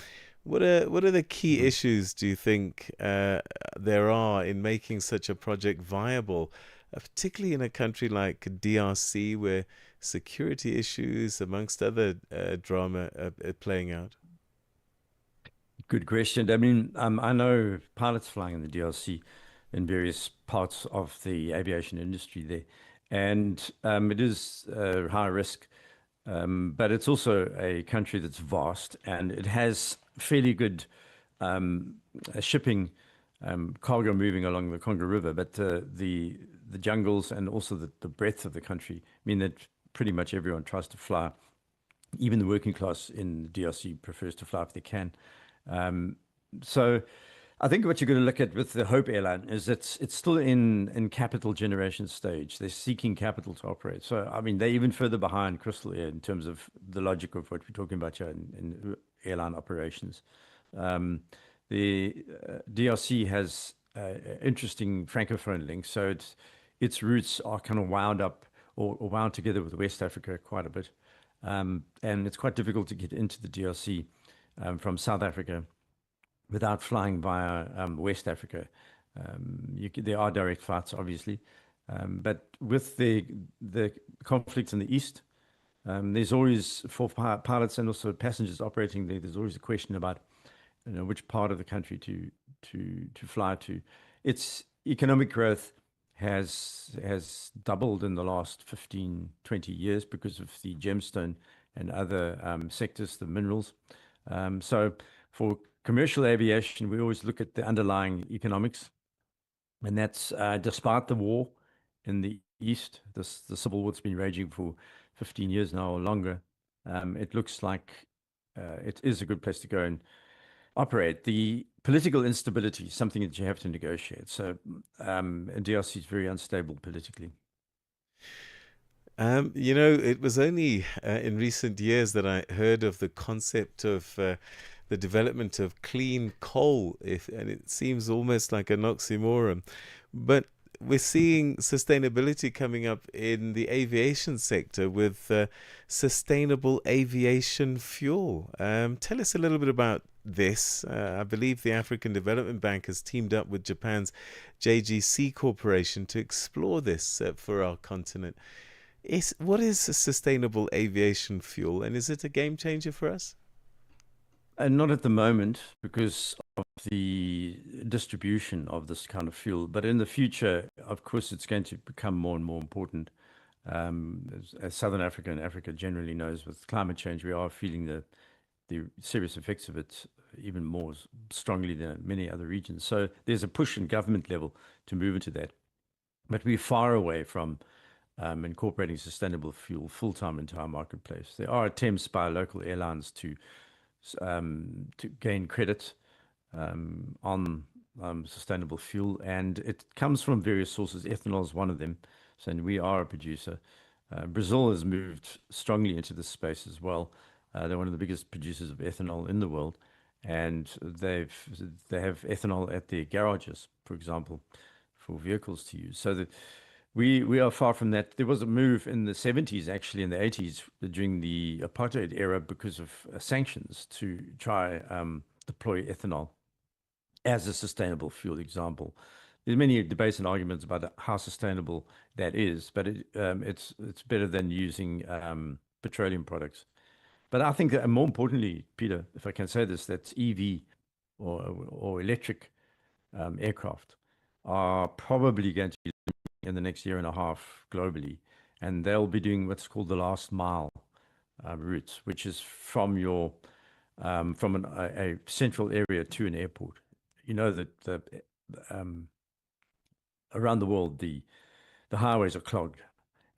What are the key issues, do you think, there are in making such a project viable, particularly in a country like DRC, where security issues, amongst other drama, are playing out? Good question. I mean, I know pilots flying in the DRC in various parts of the aviation industry there, and it is high risk, but it's also a country that's vast, and it has fairly good shipping, cargo moving along the Congo River, but the jungles and also the breadth of the country mean that pretty much everyone tries to fly. Even the working class in the DRC prefers to fly if they can. So I think what you're going to look at with the Hope Airline is it's still in capital generation stage. They're seeking capital to operate. So, I mean, they're even further behind Crystal Air in terms of the logic of what we're talking about here in airline operations. The DRC has interesting francophone links, so its routes are kind of wound up or wound together with West Africa quite a bit. And it's quite difficult to get into the DRC from South Africa without flying via West Africa. There are direct flights, obviously, but with the conflicts in the east, there's always, for pilots and also passengers operating there, there's always a question about which part of the country to fly to. Its economic growth has doubled in the last 15, 20 years because of the gemstone and other sectors, the minerals. So for commercial aviation, we always look at the underlying economics, and that's despite the war in the east, the civil war that's been raging for 15 years now or longer. It looks like it is a good place to go and operate. The political instability is something that you have to negotiate. So DRC is very unstable politically. It was only in recent years that I heard of the concept of the development of clean coal, and it seems almost like an oxymoron. But we're seeing sustainability coming up in the aviation sector with sustainable aviation fuel. Tell us a little bit about this. I believe the African Development Bank has teamed up with Japan's JGC Corporation to explore this for our continent. What is a sustainable aviation fuel, and is it a game changer for us? Not at the moment because of the distribution of this kind of fuel, but in the future, of course, it's going to become more and more important. As Southern Africa and Africa generally knows, with climate change, we are feeling the serious effects of it even more strongly than many other regions. So there's a push in government level to move into that, but we're far away from incorporating sustainable fuel full-time into our marketplace. There are attempts by local airlines to gain credit on sustainable fuel, and it comes from various sources. Ethanol is one of them, so we are a producer. Brazil has moved strongly into this space as well. They're one of the biggest producers of ethanol in the world, and they have ethanol at their garages, for example, for vehicles to use. So we are far from that. There was a move in the 70s, actually in the 80s, during the apartheid era, because of sanctions to try deploy ethanol as a sustainable fuel example. There's many debates and arguments about how sustainable that is, but it's better than using petroleum products. But I think that more importantly, Peter, if I can say this, that EV or electric aircraft are probably going to be in the next year and a half globally, and they'll be doing what's called the last mile routes, which is from a central area to an airport. You know that around the world the highways are clogged,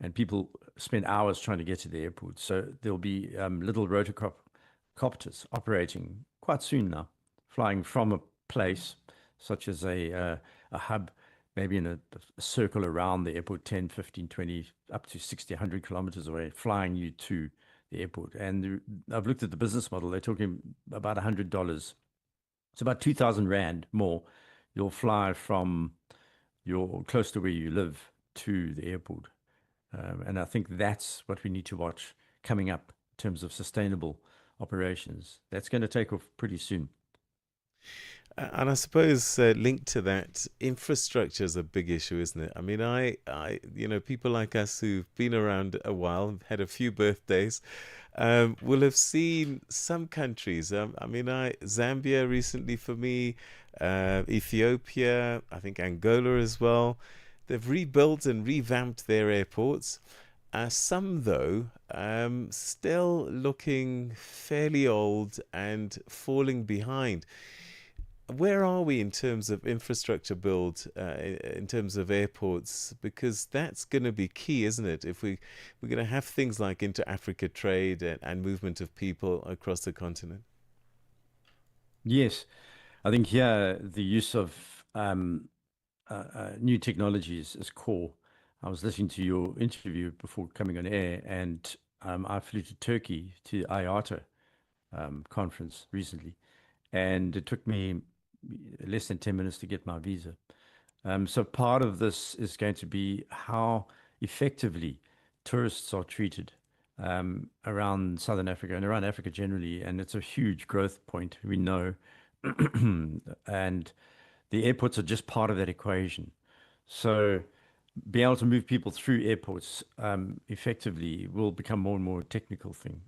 and people spend hours trying to get to the airport. So there'll be little rotocopters operating quite soon now, flying from a place such as a hub maybe in a circle around the airport, 10, 15, 20, up to 60, 100 kilometers away, flying you to the airport. And I've looked at the business model. They're talking about $100. It's about 2,000 Rand more. You'll fly from close to where you live to the airport. And I think that's what we need to watch coming up in terms of sustainable operations. That's going to take off pretty soon. And I suppose linked to that, infrastructure is a big issue, isn't it? I mean, people like us who've been around a while, had a few birthdays, will have seen some countries. Zambia recently for me, Ethiopia, I think Angola as well. They've rebuilt and revamped their airports. Some, though, still looking fairly old and falling behind. Where are we in terms of infrastructure build, in terms of airports? Because that's going to be key, isn't it? If we're going to have things like inter-Africa trade and movement of people across the continent. Yes, I think here the use of new technologies is core. I was listening to your interview before coming on air, and I flew to Turkey to the IATA conference recently, and it took me less than 10 minutes to get my visa. So part of this is going to be how effectively tourists are treated around Southern Africa and around Africa generally, and it's a huge growth point, we know. And the airports are just part of that equation. So being able to move people through airports effectively will become more and more a technical thing.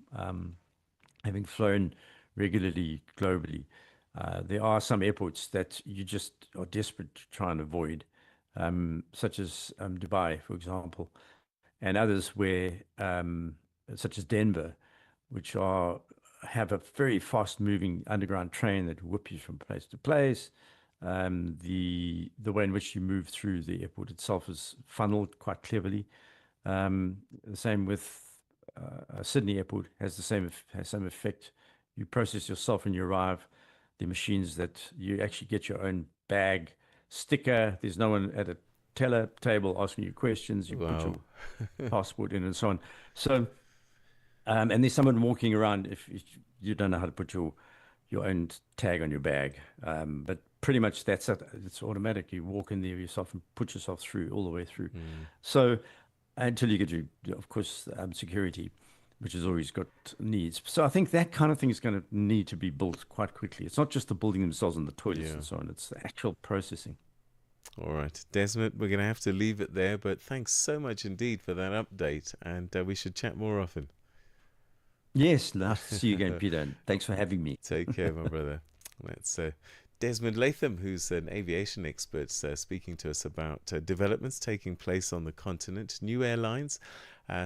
Having flown regularly globally, there are some airports that you just are desperate to try and avoid, such as Dubai, for example, and others where, such as Denver, which have a very fast-moving underground train that whips you from place to place. The way in which you move through the airport itself is funneled quite cleverly. The same with Sydney Airport has the same effect. You process yourself when you arrive. The machines that you actually get your own bag sticker. There's no one at a teller table asking you questions. You put your passport in and so on. So, and there's someone walking around if you don't know how to put your own tag on your bag. But pretty much that's it. It's automatic. You walk in there yourself and put yourself through all the way through. So until you get to, of course, security, which has always got needs. So I think that kind of thing is going to need to be built quite quickly. It's not just the building themselves and the toilets and so on. It's the actual processing. All right, Desmond, we're going to have to leave it there, but thanks so much indeed for that update, and we should chat more often. Yes, nice to see you again, Peter, and thanks for having me. Take care, my brother. That's Desmond Latham, who's an aviation expert, speaking to us about developments taking place on the continent, new airlines.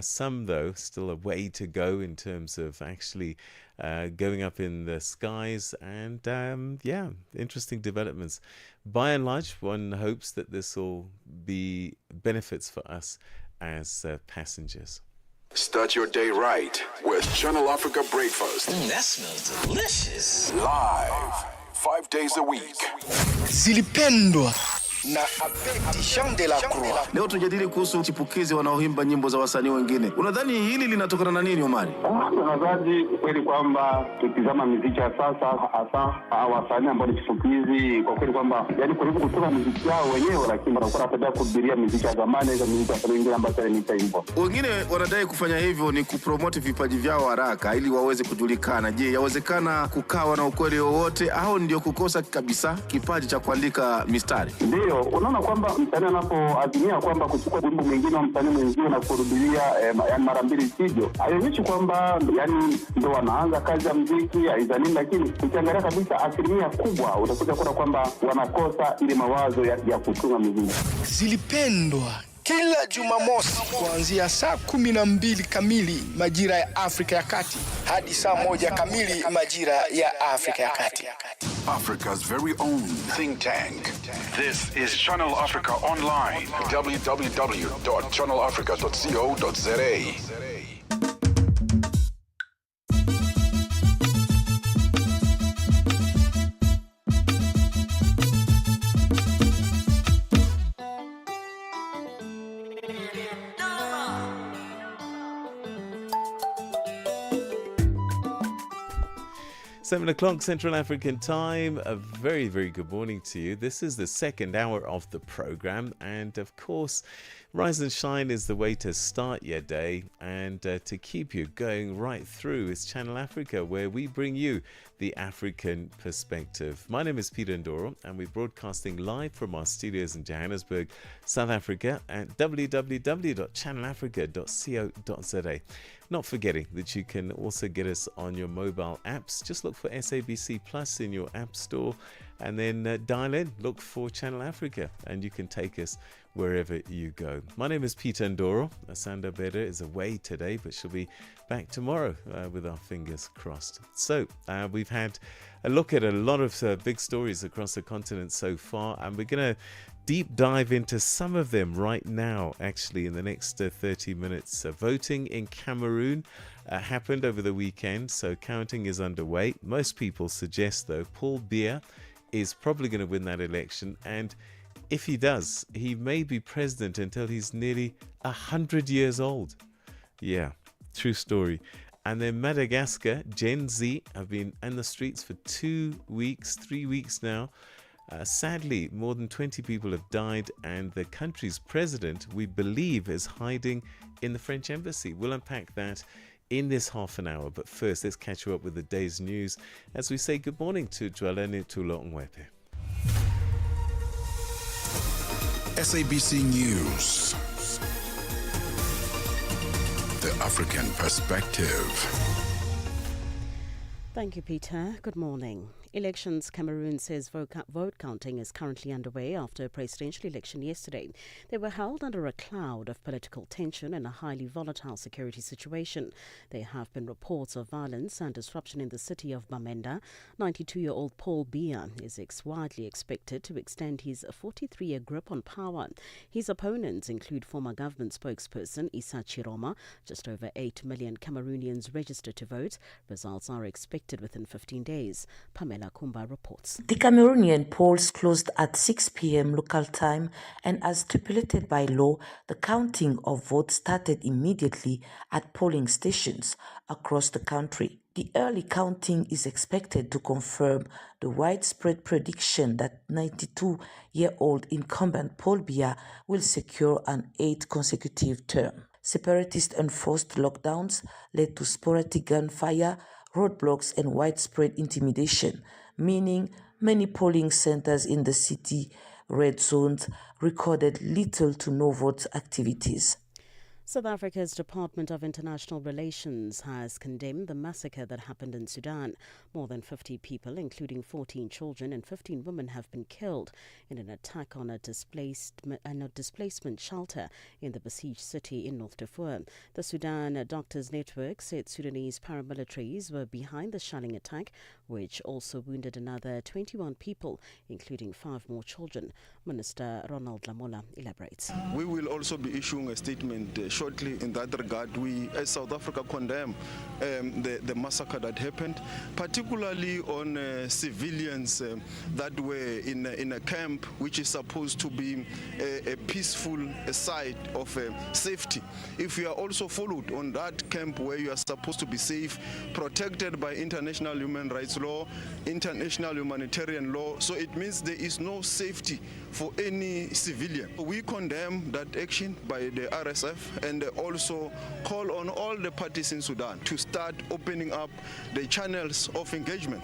Some, though, still a way to go in terms of actually going up in the skies and, interesting developments. By and large, one hopes that this will be benefits for us as passengers. Start your day right with Channel Africa Breakfast. That smells delicious. Live, 5 days a week. Zilipendwa na Abedi Jean de la Croix. Leo tujadili kuhusu chipukizi wanaoimba nyimbo za wasanii wengine. Unadhani hili linatokana na nini, Omari? Nadhani kweli kwamba tukizama muziki ya sasa, hasa wasanii ambao ni chipukizi, kwa kweli kwamba yani karibu kutoka muziki wao wenyewe, lakini wanakuwa wanapenda kuhubiria muziki ya zamani, hizo muziki ya wengine ambao ni taimbo. Wengine wanadai kufanya hivyo ni kupromote vipaji vyao haraka ili waweze kujulikana. Je, yawezekana kukawa na ukweli wowote au ndio kukosa kabisa kipaji cha kuandika mistari? Ndio, unaona kwamba msanii anapoazimia kwamba kuchukua wimbo mwingine wa msanii mwingine na kurudilia mara mbili studio, haionyeshi kwamba yani ndio wanaanza kazi ya muziki aizalini, lakini ukiangalia kabisa asilimia kubwa utakuja kuona kwamba wanakosa ile mawazo ya kutunga muziki. Zilipendwa kila Jumamosi kuanzia saa 12 kamili majira ya Afrika ya Kati hadi saa 1 kamili majira ya Afrika ya Kati. Africa's very own think tank. This is Channel Africa Online. www.channelafrica.co.za. 7 o'clock Central African time. A very, very good morning to you. This is the second hour of the program, and of course, Rise and Shine is the way to start your day and to keep you going right through is Channel Africa, where we bring you the African perspective. My name is Peter Ndoro, and we're broadcasting live from our studios in Johannesburg, South Africa at www.channelafrica.co.za. Not forgetting that you can also get us on your mobile apps. Just look for SABC Plus in your app store and then dial in, look for Channel Africa, and you can take us wherever you go. My name is Peter Ndoro. Asanda Beda is away today, but she'll be back tomorrow with our fingers crossed. So we've had a look at a lot of big stories across the continent so far, and we're going to deep dive into some of them right now, actually, in the next 30 minutes. Voting in Cameroon happened over the weekend, so counting is underway. Most people suggest, though, Paul Biya is probably going to win that election, and if he does, he may be president until he's nearly 100 years old. Yeah, true story. And then Madagascar, Gen Z have been in the streets for 3 weeks now. Sadly, more than 20 people have died, and the country's president, we believe, is hiding in the French embassy. We'll unpack that in this half an hour. But first, let's catch you up with the day's news as we say good morning to Dwaleni Tulongwepe. SABC News. The African Perspective. Thank you, Peter. Good morning. Elections Cameroon says vote counting is currently underway after a presidential election yesterday. They were held under a cloud of political tension and a highly volatile security situation. There have been reports of violence and disruption in the city of Bamenda. 92-year-old Paul Biya is widely expected to extend his 43-year grip on power. His opponents include former government spokesperson Issa Chiroma. Just over 8 million Cameroonians registered to vote. Results are expected within 15 days. Pamela Kumba reports. The Cameroonian polls closed at 6 p.m. local time, and as stipulated by law, the counting of votes started immediately at polling stations across the country. The early counting is expected to confirm the widespread prediction that 92-year-old incumbent Paul Biya will secure an 8th consecutive term. Separatist enforced lockdowns led to sporadic gunfire, roadblocks and widespread intimidation, meaning many polling centers in the city red zones recorded little to no vote activities. South Africa's Department of International Relations has condemned the massacre that happened in Sudan. More than 50 people, including 14 children and 15 women, have been killed in an attack on a displacement shelter in the besieged city in North Darfur. The Sudan Doctors Network said Sudanese paramilitaries were behind the shelling attack, which also wounded another 21 people, including 5 more children. Minister Ronald Lamola elaborates. We will also be issuing a statement shortly in that regard. We, as South Africa, condemn the massacre that happened, particularly on civilians that were in a camp which is supposed to be a peaceful site of safety. If you are also followed on that camp where you are supposed to be safe, protected by international human rights law, international humanitarian law, so it means there is no safety for any civilian. We condemn that action by the RSF and also call on all the parties in Sudan to start opening up the channels of engagement.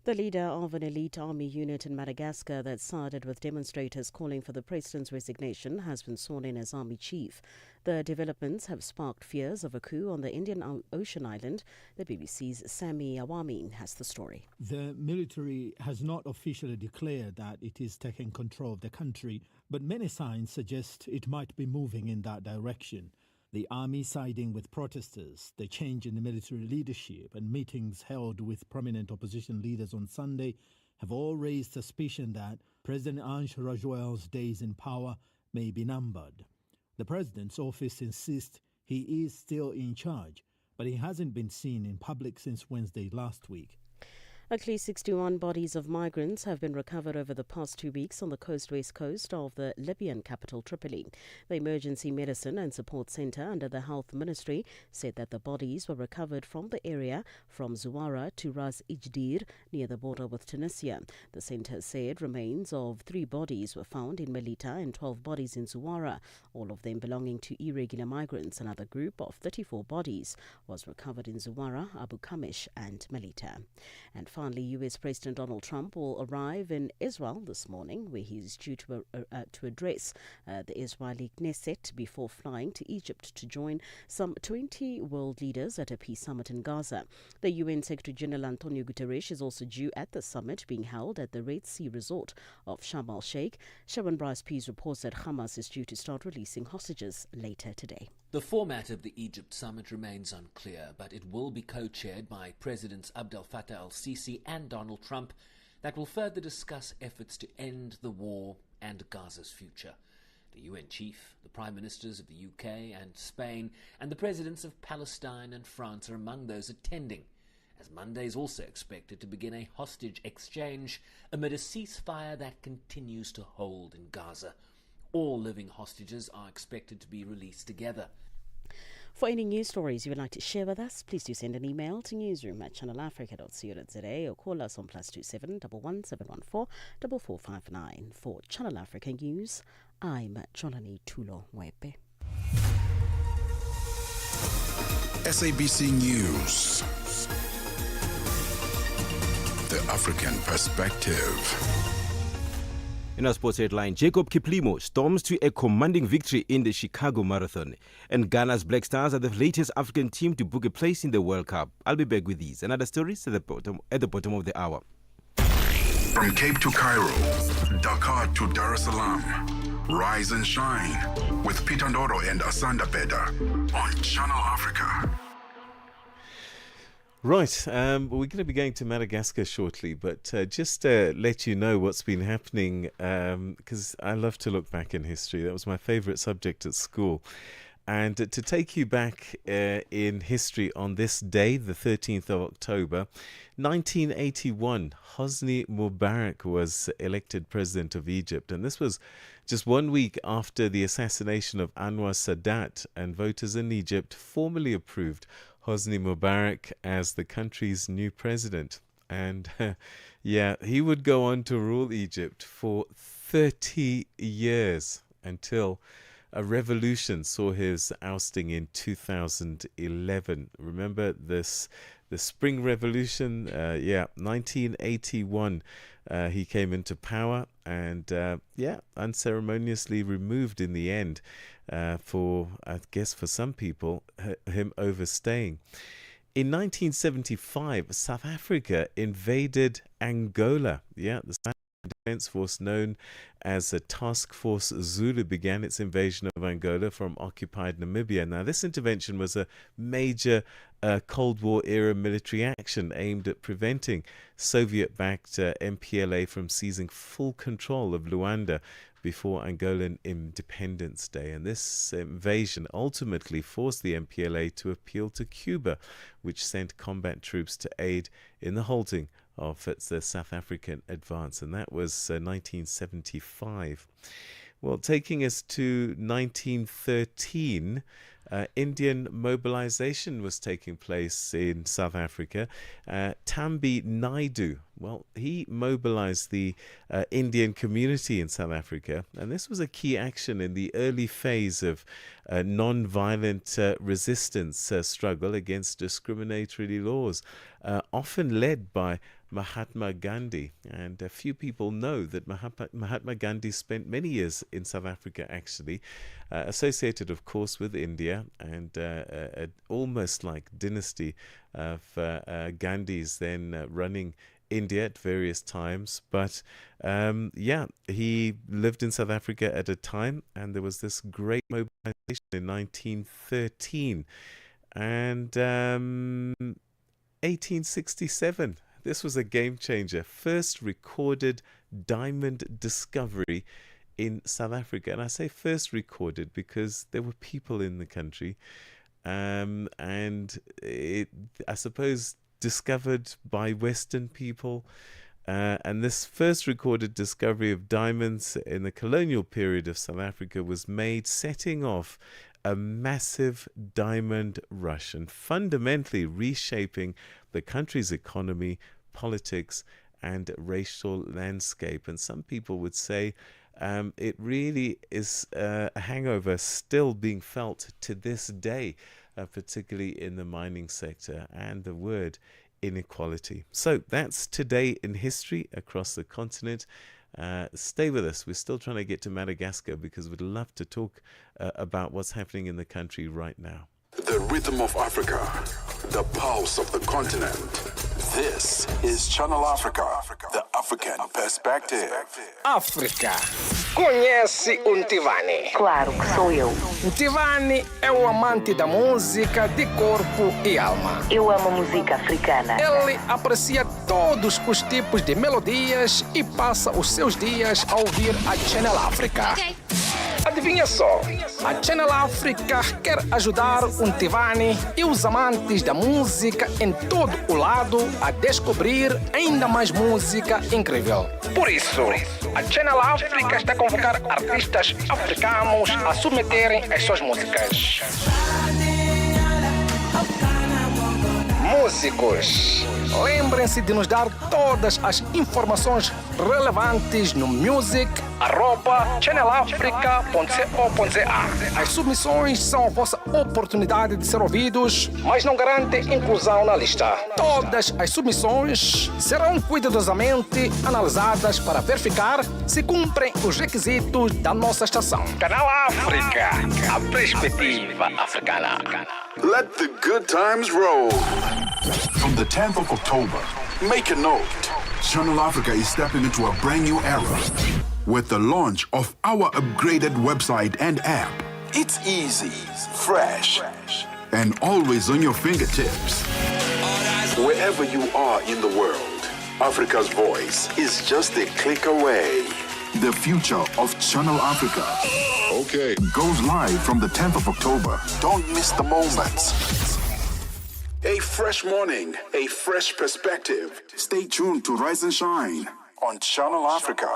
The leader of an elite army unit in Madagascar that sided with demonstrators calling for the president's resignation has been sworn in as army chief. The developments have sparked fears of a coup on the Indian Ocean island. The BBC's Sami Awami has the story. The military has not officially declared that it is taking control of the country, but many signs suggest it might be moving in that direction. The army siding with protesters, the change in the military leadership, and meetings held with prominent opposition leaders on Sunday have all raised suspicion that President Ange Rajouel's days in power may be numbered. The president's office insists he is still in charge, but he hasn't been seen in public since Wednesday last week. At least 61 bodies of migrants have been recovered over the past 2 weeks on the west coast of the Libyan capital Tripoli. The Emergency Medicine and Support Center under the Health Ministry said that the bodies were recovered from the area from Zuwara to Ras Ijdir near the border with Tunisia. The center said remains of 3 bodies were found in Melita and 12 bodies in Zuwara, all of them belonging to irregular migrants. Another group of 34 bodies was recovered in Zuwara, Abu Kamish and Melita. And finally, U.S. President Donald Trump will arrive in Israel this morning, where he is due to address the Israeli Knesset before flying to Egypt to join some 20 world leaders at a peace summit in Gaza. The UN Secretary General Antonio Guterres is also due at the summit being held at the Red Sea resort of Sharm el-Sheikh. Sharon Bryce Pease reports that Hamas is due to start releasing hostages later today. The format of the Egypt summit remains unclear, but it will be co-chaired by Presidents Abdel Fattah el-Sisi and Donald Trump that will further discuss efforts to end the war and Gaza's future. The UN chief, the prime ministers of the UK and Spain, and the presidents of Palestine and France are among those attending, as Monday is also expected to begin a hostage exchange amid a ceasefire that continues to hold in Gaza. All living hostages are expected to be released together. For any news stories you would like to share with us, please do send an email to newsroom@channelafrica.co.za or call us on +27 11714 4459. For Channel Africa News, I'm Cholani Tulo Wepe. SABC News. The African Perspective. In our sports headline, Jacob Kiplimo storms to a commanding victory in the Chicago Marathon. And Ghana's Black Stars are the latest African team to book a place in the World Cup. I'll be back with these and other stories at the bottom of the hour. From Cape to Cairo, Dakar to Dar es Salaam, rise and shine with Peter Ndoro and Asanda Peda on Channel Africa. Right, we're going to be going to Madagascar shortly, but just to let you know what's been happening, because I love to look back in history. That was my favourite subject at school. And to take you back in history on this day, the 13th of October, 1981, Hosni Mubarak was elected president of Egypt. And this was just 1 week after the assassination of Anwar Sadat, and voters in Egypt formally approved Hosni Mubarak as the country's new president. And yeah, he would go on to rule Egypt for 30 years until a revolution saw his ousting in 2011. Remember this, the Spring Revolution? 1981. He came into power and, unceremoniously removed in the end for, I guess, for some people, him overstaying. In 1975, South Africa invaded Angola. Yeah, the South Defense Force, known as Task Force Zulu, began its invasion of Angola from occupied Namibia. Now, this intervention was a major Cold War era military action aimed at preventing Soviet-backed MPLA from seizing full control of Luanda before Angolan Independence Day. And this invasion ultimately forced the MPLA to appeal to Cuba, which sent combat troops to aid in the halting of the South African advance, and that was 1975. Well, taking us to 1913, Indian mobilization was taking place in South Africa. Tambi Naidu, well, he mobilized the Indian community in South Africa, and this was a key action in the early phase of non-violent resistance struggle against discriminatory laws, often led by Mahatma Gandhi. And a few people know that Mahatma Gandhi spent many years in South Africa, actually, associated, of course, with India, and almost like dynasty of Gandhis then running India at various times. But he lived in South Africa at a time, and there was this great mobilization in 1913 and 1867. This was a game changer. First recorded diamond discovery in South Africa. And I say first recorded because there were people in the country. And I suppose discovered by Western people. And this first recorded discovery of diamonds in the colonial period of South Africa was made setting off a massive diamond rush and fundamentally reshaping the country's economy, politics, and racial landscape. And some people would say it really is a hangover still being felt to this day, particularly in the mining sector, and the word inequality. So that's today in history across the continent. Stay with us. We're still trying to get to Madagascar because we'd love to talk about what's happening in the country right now. The rhythm of Africa, the pulse of the continent. This is Channel Africa, the African perspective. África. Conhece o Ntivani? Claro que sou eu. Ntivani é o amante da música de corpo e alma. Eu amo música africana. Ele aprecia todos os tipos de melodias e passa os seus dias a ouvir a Channel Africa. Adivinha só, a Channel Africa quer ajudar o Ntivani e os amantes da música em todo o lado a descobrir ainda mais música incrível. Por isso, a Channel Africa está a convocar artistas africanos a submeterem as suas músicas. Músicos, lembrem-se de nos dar todas as informações relevantes no music@channelafrica.co.za. As submissões são a vossa oportunidade de ser ouvidos, mas não garantem inclusão na lista. Todas as submissões serão cuidadosamente analisadas para verificar se cumprem os requisitos da nossa estação. Canal África, a perspectiva africana. Let the good times roll. From the 10th of October, make a note. Channel Africa is stepping into a brand new era with the launch of our upgraded website and app. It's easy, fresh, and always on your fingertips. Wherever you are in the world, Africa's voice is just a click away. The future of Channel Africa goes live from the 10th of October. Don't miss the moments. A fresh morning, a fresh perspective. Stay tuned to Rise and Shine on Channel Africa.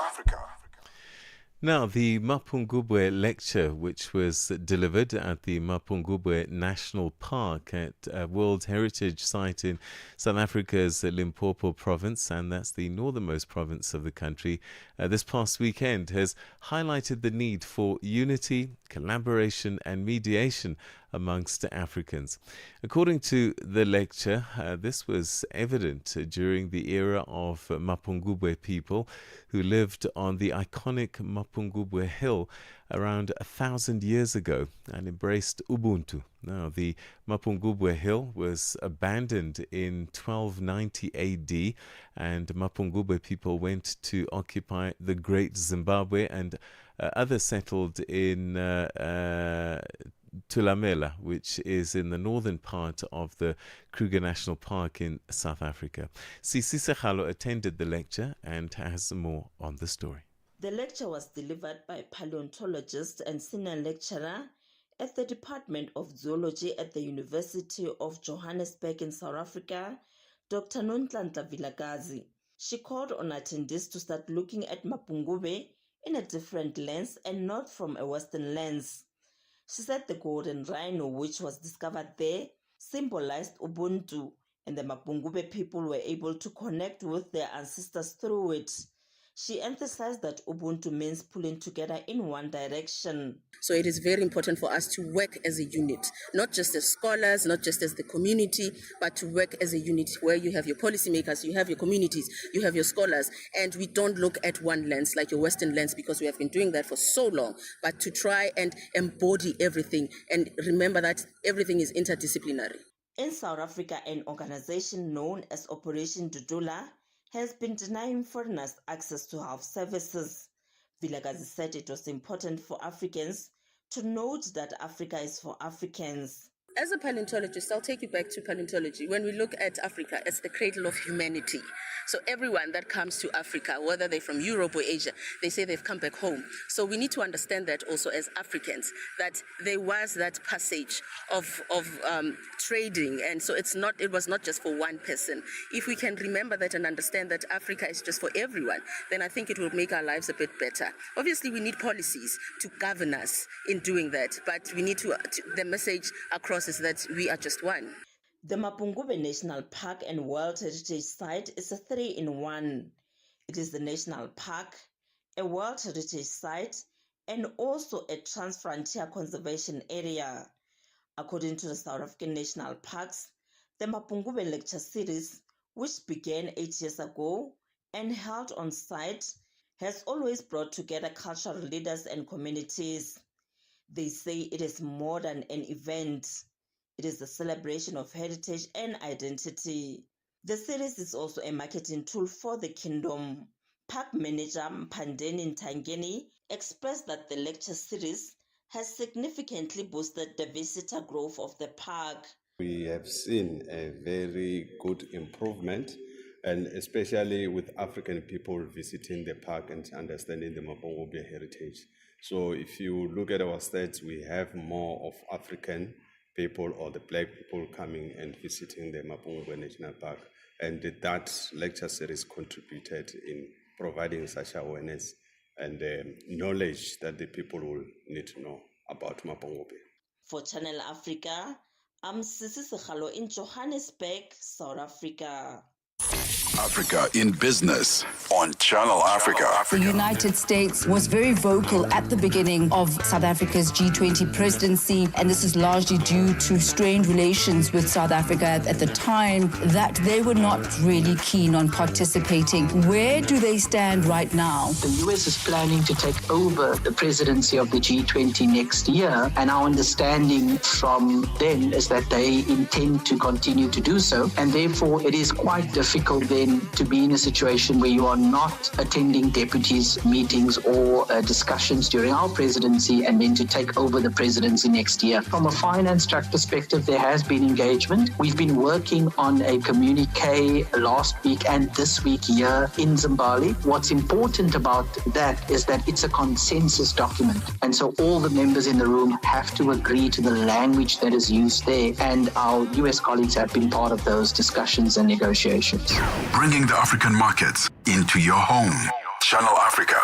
Now, the Mapungubwe lecture, which was delivered at the Mapungubwe National Park at a World Heritage Site in South Africa's Limpopo province, and that's the northernmost province of the country, this past weekend has highlighted the need for unity, collaboration and mediation amongst Africans. According to the lecture, this was evident during the era of Mapungubwe people who lived on the iconic Mapungubwe Hill around 1,000 years ago and embraced Ubuntu. Now, the Mapungubwe Hill was abandoned in 1290 AD, and Mapungubwe people went to occupy the Great Zimbabwe, and others settled in Tulamela, which is in the northern part of the Kruger National Park in South Africa. Sisi Sekhalo attended the lecture and has more on the story. The lecture was delivered by paleontologist and senior lecturer at the Department of Zoology at the University of Johannesburg in South Africa, Dr. Nonhlanhla Vilakazi. She called on attendees to start looking at Mapungubwe in a different lens and not from a Western lens. She said the golden rhino, which was discovered there, symbolized Ubuntu, and the Mapungubwe people were able to connect with their ancestors through it. She emphasized that Ubuntu means pulling together in one direction. So it is very important for us to work as a unit, not just as scholars, not just as the community, but to work as a unit where you have your policymakers, you have your communities, you have your scholars, and we don't look at one lens like your Western lens because we have been doing that for so long, but to try and embody everything and remember that everything is interdisciplinary. In South Africa, an organization known as Operation Dudula has been denying foreigners access to health services. Vilakazi said it was important for Africans to note that Africa is for Africans. As a paleontologist, I'll take you back to paleontology. When we look at Africa as the cradle of humanity, so everyone that comes to Africa, whether they're from Europe or Asia, they say they've come back home. So we need to understand that also as Africans, that there was that passage of trading, and so it was not just for one person. If we can remember that and understand that Africa is just for everyone, then I think it will make our lives a bit better. Obviously, we need policies to govern us in doing that, but we need to the message across is that we are just one. The Mapungubwe National Park and World Heritage Site is a 3-in-1. It is the national park, a World Heritage Site, and also a Transfrontier Conservation Area. According to the South African National Parks, the Mapungubwe Lecture Series, which began 8 years ago and held on site, has always brought together cultural leaders and communities. They say it is more than an event. It is a celebration of heritage and identity. The series is also a marketing tool for the kingdom. Park manager Mphandeni Ntangeni expressed that the lecture series has significantly boosted the visitor growth of the park. We have seen a very good improvement, and especially with African people visiting the park and understanding the Mapungubwe heritage. So if you look at our stats, we have more of African people or the black people coming and visiting the Mapungubwe National Park. And that lecture series contributed in providing such awareness and knowledge that the people will need to know about Mapungubwe. For Channel Africa, I'm Sisi Sekhalo in Johannesburg, South Africa. Africa in Business on Channel Africa. The United States was very vocal at the beginning of South Africa's G20 presidency, and this is largely due to strained relations with South Africa at the time, that they were not really keen on participating. Where do they stand right now? The U.S. is planning to take over the presidency of the G20 next year, and our understanding from them is that they intend to continue to do so, and therefore it is quite difficult then to be in a situation where you are not attending deputies' meetings or discussions during our presidency and then to take over the presidency next year. From a finance track perspective, there has been engagement. We've been working on a communique last week and this week here in Zimbabwe. What's important about that is that it's a consensus document. And so all the members in the room have to agree to the language that is used there. And our US colleagues have been part of those discussions and negotiations. Bringing the African markets into your home. Channel Africa,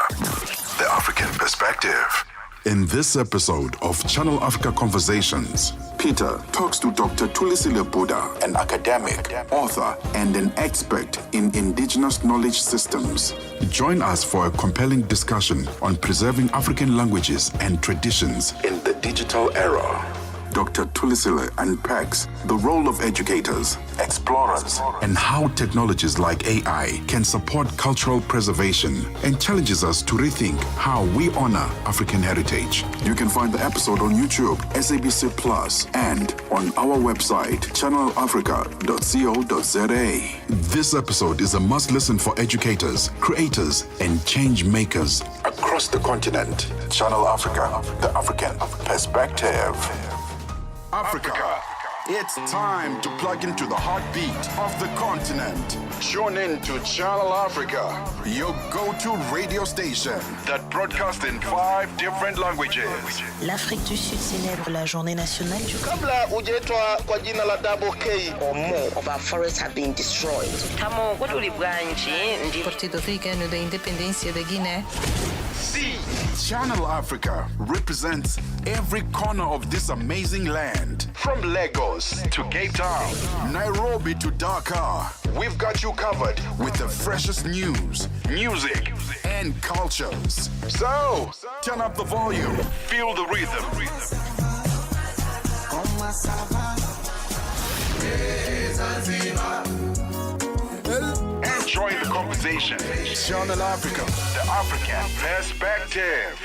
the African perspective. In this episode of Channel Africa Conversations, Peter talks to Dr. Tulisile Buddha, an academic, author, and an expert in indigenous knowledge systems. Join us for a compelling discussion on preserving African languages and traditions in the digital era. Dr. Tulisile unpacks the role of educators, explorers, and how technologies like AI can support cultural preservation, and challenges us to rethink how we honor African heritage. You can find the episode on YouTube, SABC Plus, and on our website, channelafrica.co.za. This episode is a must-listen for educators, creators, and change makers across the continent. Channel Africa, the African perspective. Africa. It's time to plug into the heartbeat of the continent. Tune in to Channel Africa, your go-to radio station that broadcasts in 5 different languages. L'Afrique du Sud célèbre la journée nationale du Kabla hujaitwa kwa jina la Double K or more of our forests have been destroyed. Tamo Partido Africano da Independência da Guiné. See, Channel Africa represents every corner of this amazing land. From Lagos to Cape Town, Nairobi to Dakar, we've got you covered with the freshest news, music, and cultures. So, turn up the volume, feel the rhythm. And join the conversation. Channel Africa, the African perspective.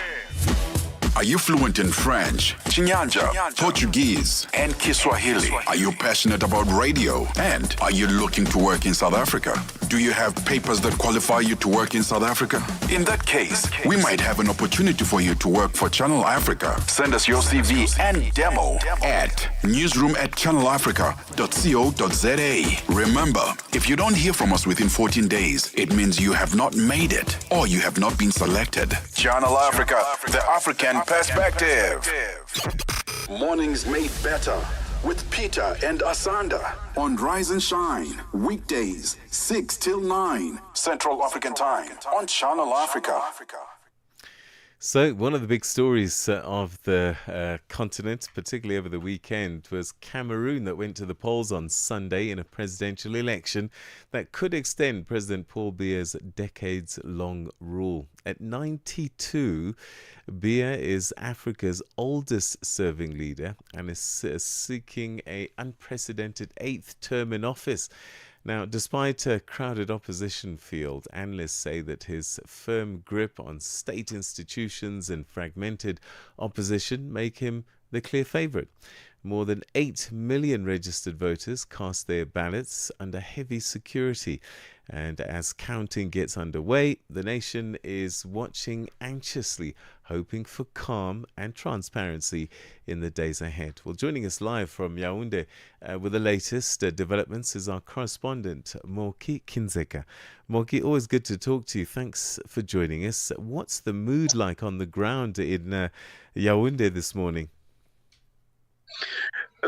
Are you fluent in French, Chinyanja, Portuguese, and Kiswahili? Are you passionate about radio? And are you looking to work in South Africa? Do you have papers that qualify you to work in South Africa? In that case, we might have an opportunity for you to work for Channel Africa. Send us your CV and demo at newsroom@channelafrica.co.za. Remember, if you don't hear from us within 14 days, it means you have not made it or you have not been selected. Channel Africa, the African perspective. Mornings made better with Peter and Asanda on Rise and Shine. Weekdays, 6 till 9 Central African Time on Channel Africa. So, one of the big stories of the continent, particularly over the weekend, was Cameroon that went to the polls on Sunday in a presidential election that could extend President Paul Biya's decades-long rule. At 92, Biya is Africa's oldest serving leader and is seeking an unprecedented 8th term in office. Now, despite a crowded opposition field, analysts say that his firm grip on state institutions and fragmented opposition make him the clear favourite. More than 8 million registered voters cast their ballots under heavy security. And as counting gets underway, the nation is watching anxiously, hoping for calm and transparency in the days ahead. Well, joining us live from Yaoundé with the latest developments is our correspondent, Moki Kinzeka. Moki, always good to talk to you. Thanks for joining us. What's the mood like on the ground in Yaoundé this morning?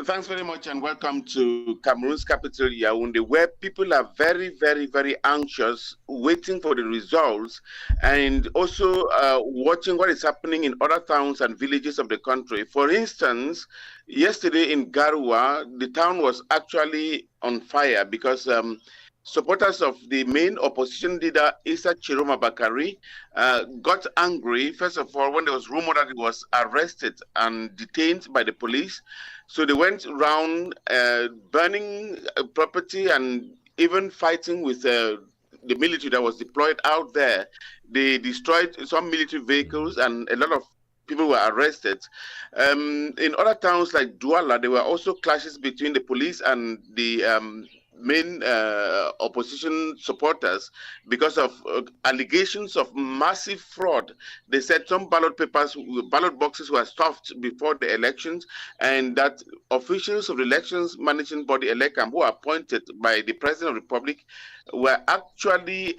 Thanks very much and welcome to Cameroon's capital, Yaoundé, where people are very, very, very anxious, waiting for the results and also watching what is happening in other towns and villages of the country. For instance, yesterday in Garoua, the town was actually on fire because supporters of the main opposition leader, Issa Chiroma Bakari, got angry, first of all, when there was rumor that he was arrested and detained by the police. So they went around burning property and even fighting with the military that was deployed out there. They destroyed some military vehicles and a lot of people were arrested. In other towns like Douala, there were also clashes between the police and the main opposition supporters because of allegations of massive fraud. They said some ballot boxes were stuffed before the elections, and that officials of the elections managing body ELECAM, who are appointed by the President of the Republic, were actually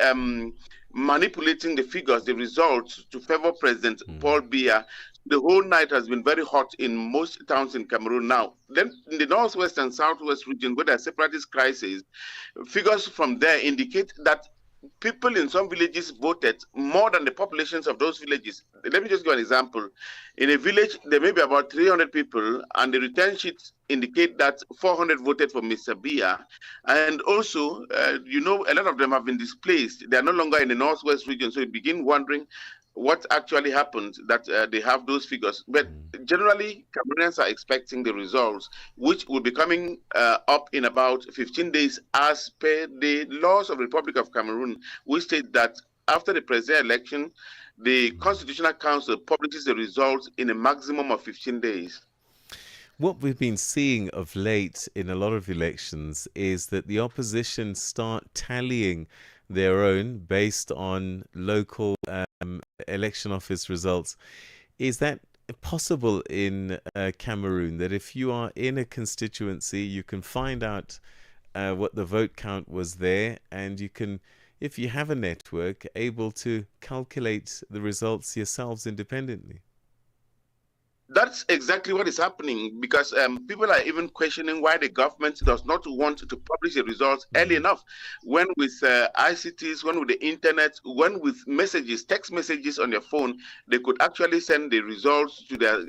manipulating the figures, the results, to favor President Paul Biya. The whole night has been very hot in most towns in Cameroon now. Then in the northwest and southwest region, where there are separatist crises, figures from there indicate that people in some villages voted more than the populations of those villages. Let me just give an example. In a village, there may be about 300 people, and the return sheets indicate that 400 voted for Mr. Biya. And also, a lot of them have been displaced. They are no longer in the northwest region, so you begin wondering what actually happened that they have those figures. But generally, Cameroonians are expecting the results, which will be coming up in about 15 days as per the laws of the Republic of Cameroon, which state that after the presidential election, the Constitutional Council publishes the results in a maximum of 15 days. What we've been seeing of late in a lot of elections is that the opposition start tallying their own based on local election office results. Is that possible in Cameroon, that if you are in a constituency, you can find out what the vote count was there, and you can, if you have a network, able to calculate the results yourselves independently? That's exactly what is happening, because people are even questioning why the government does not want to publish the results early enough. When with ICTs, when with the internet, when with messages, text messages on your phone, they could actually send the results to their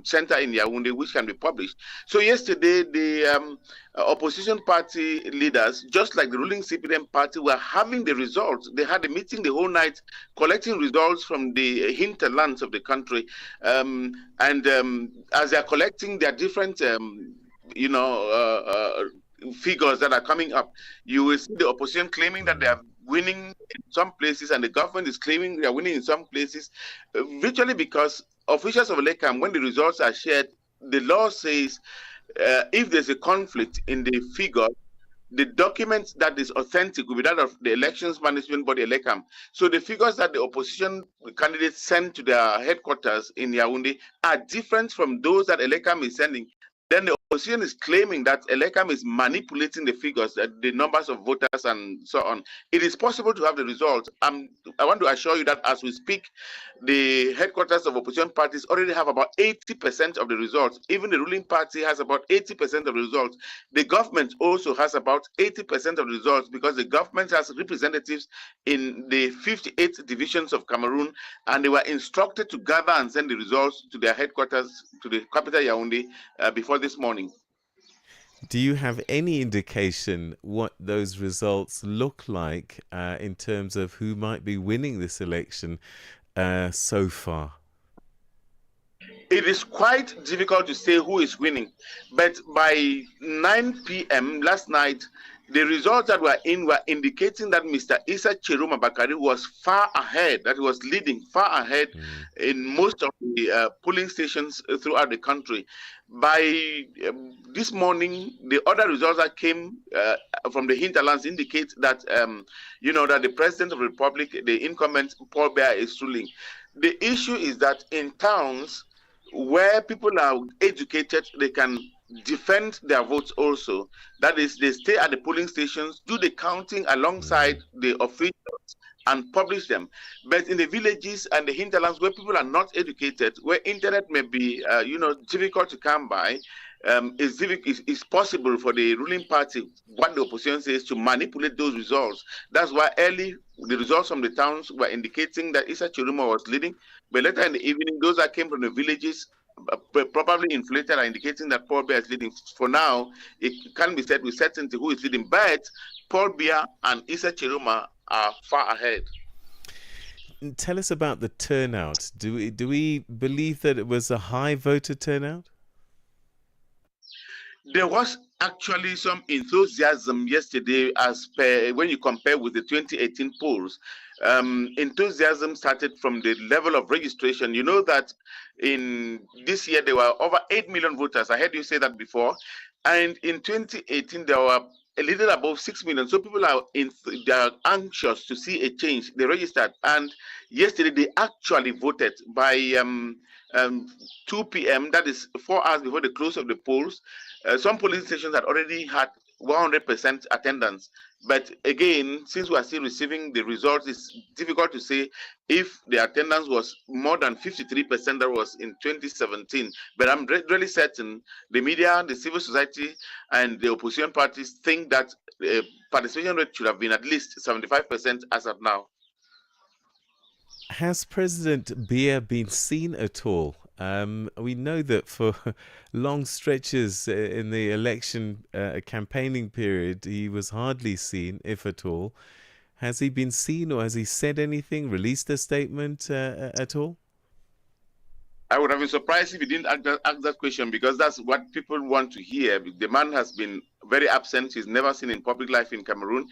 center in Yaoundé, which can be published. So yesterday, the opposition party leaders, just like the ruling CPDM party, were having the results. They had a meeting the whole night, collecting results from the hinterlands of the country. As they're collecting their different, figures that are coming up, you will see the opposition claiming that they are winning in some places, and the government is claiming they are winning in some places, virtually because officials of Elekam, when the results are shared, the law says if there's a conflict in the figure, the document that is authentic will be that of the elections management body, Elekam. So the figures that the opposition candidates send to their headquarters in Yaoundé are different from those that Elekam is sending. Then the opposition is claiming that Elekam is manipulating the figures, the numbers of voters and so on. It is possible to have the results. I want to assure you that as we speak, the headquarters of opposition parties already have about 80% of the results. Even the ruling party has about 80% of the results. The government also has about 80% of the results because the government has representatives in the 58 divisions of Cameroon, and they were instructed to gather and send the results to their headquarters, to the capital Yaoundé, before this morning. Do you have any indication what those results look like in terms of who might be winning this election so far? It is quite difficult to say who is winning, but by 9 p.m. last night, the results that were indicating that Mr. Issa Chiruma Bakari was far ahead, that he was leading far ahead in most of the polling stations throughout the country. By this morning, the other results that came from the hinterlands indicate that, that the President of the Republic, the incumbent Paul Biya, is ruling. The issue is that in towns where people are educated, they can defend their votes also. That is, they stay at the polling stations, do the counting alongside the officials and publish them. But in the villages and the hinterlands where people are not educated, where internet may be, difficult to come by, it's possible for the ruling party, what the opposition says, to manipulate those results. That's why early the results from the towns were indicating that Issa Chiruma was leading, but later in the evening, those that came from the villages, probably inflated, are indicating that Paul Biya is leading. For now, it can't be said with certainty who is leading, but Paul Biya and Issa Chiruma are far ahead. Tell us about the turnout. Do we believe that it was a high voter turnout? There was actually some enthusiasm yesterday when you compare with the 2018 polls. Enthusiasm started from the level of registration. You know that in this year there were over 8 million voters. I heard you say that before. And in 2018 there were a little above 6 million. So people they are anxious to see a change. They registered. And yesterday they actually voted by 2 p.m. That is 4 hours before the close of the polls. Some polling stations had already had 100% attendance. But again, since we are still receiving the results, it's difficult to say if the attendance was more than 53% that was in 2017. But I'm really certain the media, the civil society, and the opposition parties think that the participation rate should have been at least 75% as of now. Has President Biya been seen at all? We know that for long stretches in the election campaigning period, he was hardly seen, if at all. Has he been seen, or has he said anything, released a statement at all? I would have been surprised if he didn't ask that question, because that's what people want to hear. The man has been very absent. He's never seen in public life in Cameroon,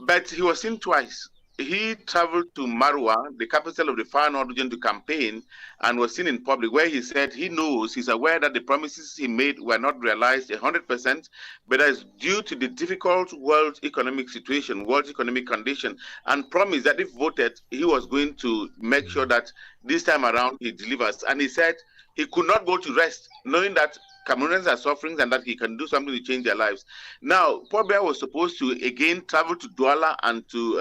but he was seen twice. He traveled to Marwa, the capital of the Far North region, to campaign, and was seen in public, where he said he's aware that the promises he made were not realized 100%, but that is due to the difficult world economic situation, world economic condition, and promised that if voted, he was going to make sure that this time around he delivers. And he said he could not go to rest, knowing that Cameroonians are suffering and that he can do something to change their lives. Now, Paul Biya was supposed to again travel to Douala and to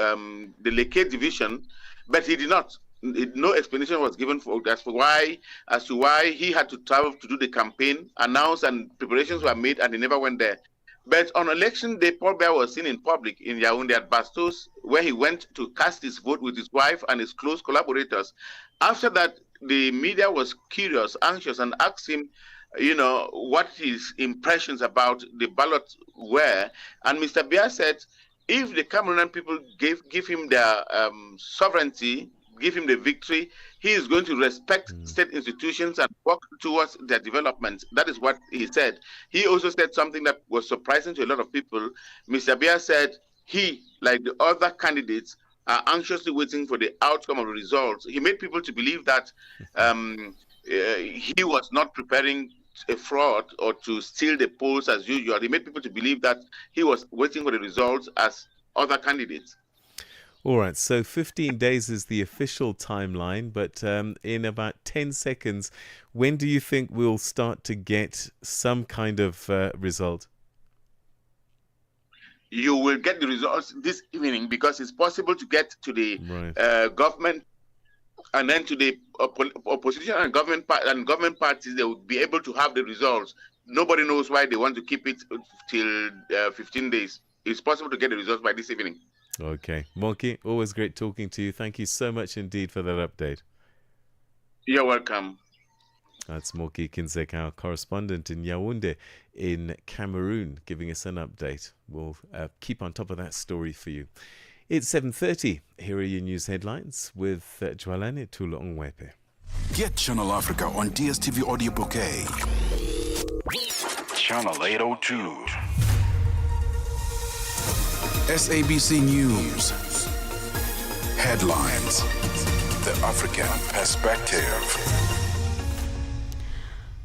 the Leke division, but he did not. No explanation was given as to why he had to travel to do the campaign, announced, and preparations were made, and he never went there. But on election day, Paul Biya was seen in public in Yaoundé at Bastos, where he went to cast his vote with his wife and his close collaborators. After that, the media was curious, anxious, and asked him, what his impressions about the ballot were. And Mr. Biya said, if the Cameroonian people give him their sovereignty, give him the victory, he is going to respect state institutions and work towards their development. That is what he said. He also said something that was surprising to a lot of people. Mr. Biya said he, like the other candidates, are anxiously waiting for the outcome of the results. He made people to believe that he was not preparing a fraud or to steal the polls as usual. He made people to believe that he was waiting for the results as other candidates. All right, so 15 days is the official timeline, but in about 10 seconds, when do you think we'll start to get some kind of result? You will get the results this evening because it's possible to get to the government and then to the opposition and government parties. They will be able to have the results. Nobody knows why they want to keep it till 15 days. It's possible to get the results by this evening. Okay. Monkey, always great talking to you. Thank you so much indeed for that update. You're welcome. That's Moki Kinsek, our correspondent in Yaoundé in Cameroon, giving us an update. We'll keep on top of that story for you. It's 7:30. Here are your news headlines with Jwalane Tulongwepe. Get Channel Africa on DSTV Audio Bouquet. Channel 802. SABC News. Headlines. The African Perspective.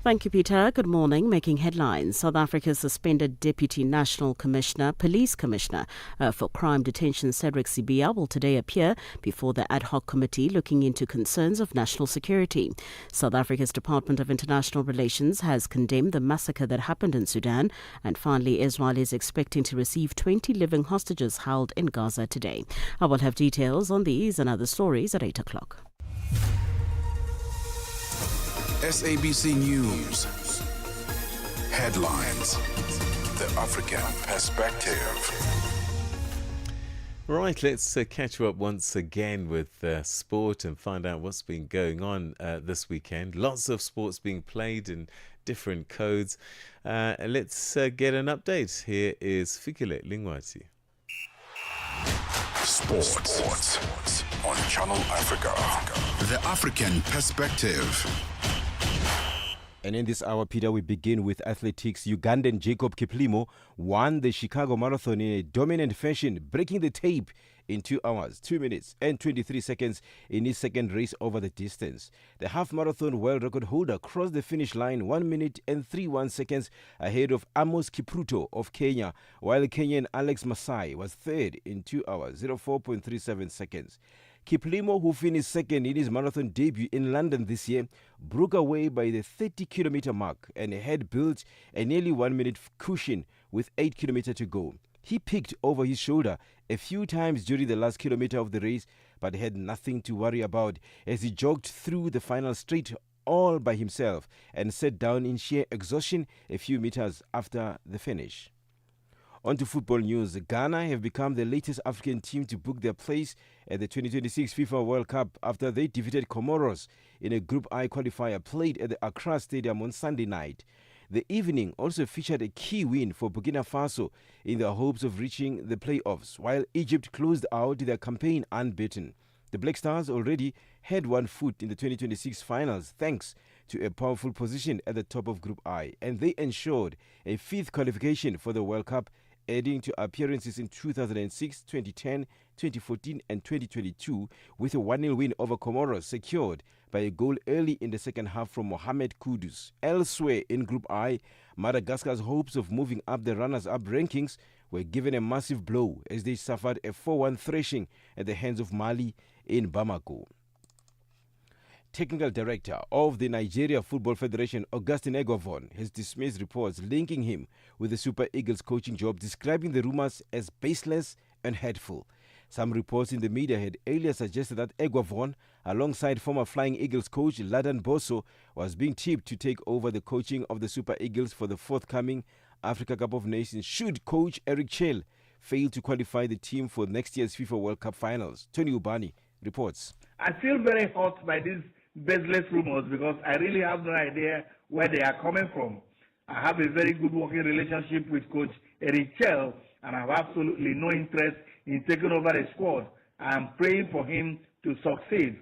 Thank you, Peter. Good morning. Making headlines. South Africa's suspended Deputy National Commissioner, Police Commissioner for Crime Detention, Cedric Sibia, will today appear before the ad hoc committee looking into concerns of national security. South Africa's Department of International Relations has condemned the massacre that happened in Sudan. And finally, Israel is expecting to receive 20 living hostages held in Gaza today. I will have details on these and other stories at 8 o'clock. SABC News. Headlines. The African Perspective. Right, let's catch you up once again with sport and find out what's been going on this weekend. Lots of sports being played in different codes. Let's get an update. Here is Fikile Lingwati. Sports on Channel Africa. The African Perspective. And in this hour, Peter, we begin with athletics. Ugandan Jacob Kiplimo won the Chicago Marathon in a dominant fashion, breaking the tape in 2 hours, 2 minutes and 23 seconds in his second race over the distance. The half-marathon world record holder crossed the finish line 1 minute and 31 seconds ahead of Amos Kipruto of Kenya, while Kenyan Alex Masai was third in 2 hours, 04.37 seconds. Kiplimo, who finished second in his marathon debut in London this year, broke away by the 30-kilometer mark and had built a nearly 1 minute cushion with 8 kilometers to go. He peeked over his shoulder a few times during the last kilometer of the race, but had nothing to worry about as he jogged through the final straight all by himself and sat down in sheer exhaustion a few meters after the finish. On to football news. Ghana have become the latest African team to book their place at the 2026 FIFA World Cup after they defeated Comoros in a Group I qualifier played at the Accra Stadium on Sunday night. The evening also featured a key win for Burkina Faso in their hopes of reaching the playoffs, while Egypt closed out their campaign unbeaten. The Black Stars already had one foot in the 2026 finals thanks to a powerful position at the top of Group I, and they ensured a fifth qualification for the World Cup, adding to appearances in 2006, 2010, 2014 and 2022 with a 1-0 win over Comoros secured by a goal early in the second half from Mohamed Kudus. Elsewhere in Group I, Madagascar's hopes of moving up the runners-up rankings were given a massive blow as they suffered a 4-1 thrashing at the hands of Mali in Bamako. Technical Director of the Nigeria Football Federation, Augustine Eguavoen, has dismissed reports linking him with the Super Eagles coaching job, describing the rumors as baseless and hurtful. Some reports in the media had earlier suggested that Eguavoen, alongside former Flying Eagles coach Ladan Bosso, was being tipped to take over the coaching of the Super Eagles for the forthcoming Africa Cup of Nations should coach Eric Chell fail to qualify the team for next year's FIFA World Cup finals. Tony Ubani reports. I feel very hurt by these baseless rumors because I really have no idea where they are coming from. I have a very good working relationship with Coach Eric Chell, and I have absolutely no interest in taking over a squad. I am praying for him to succeed.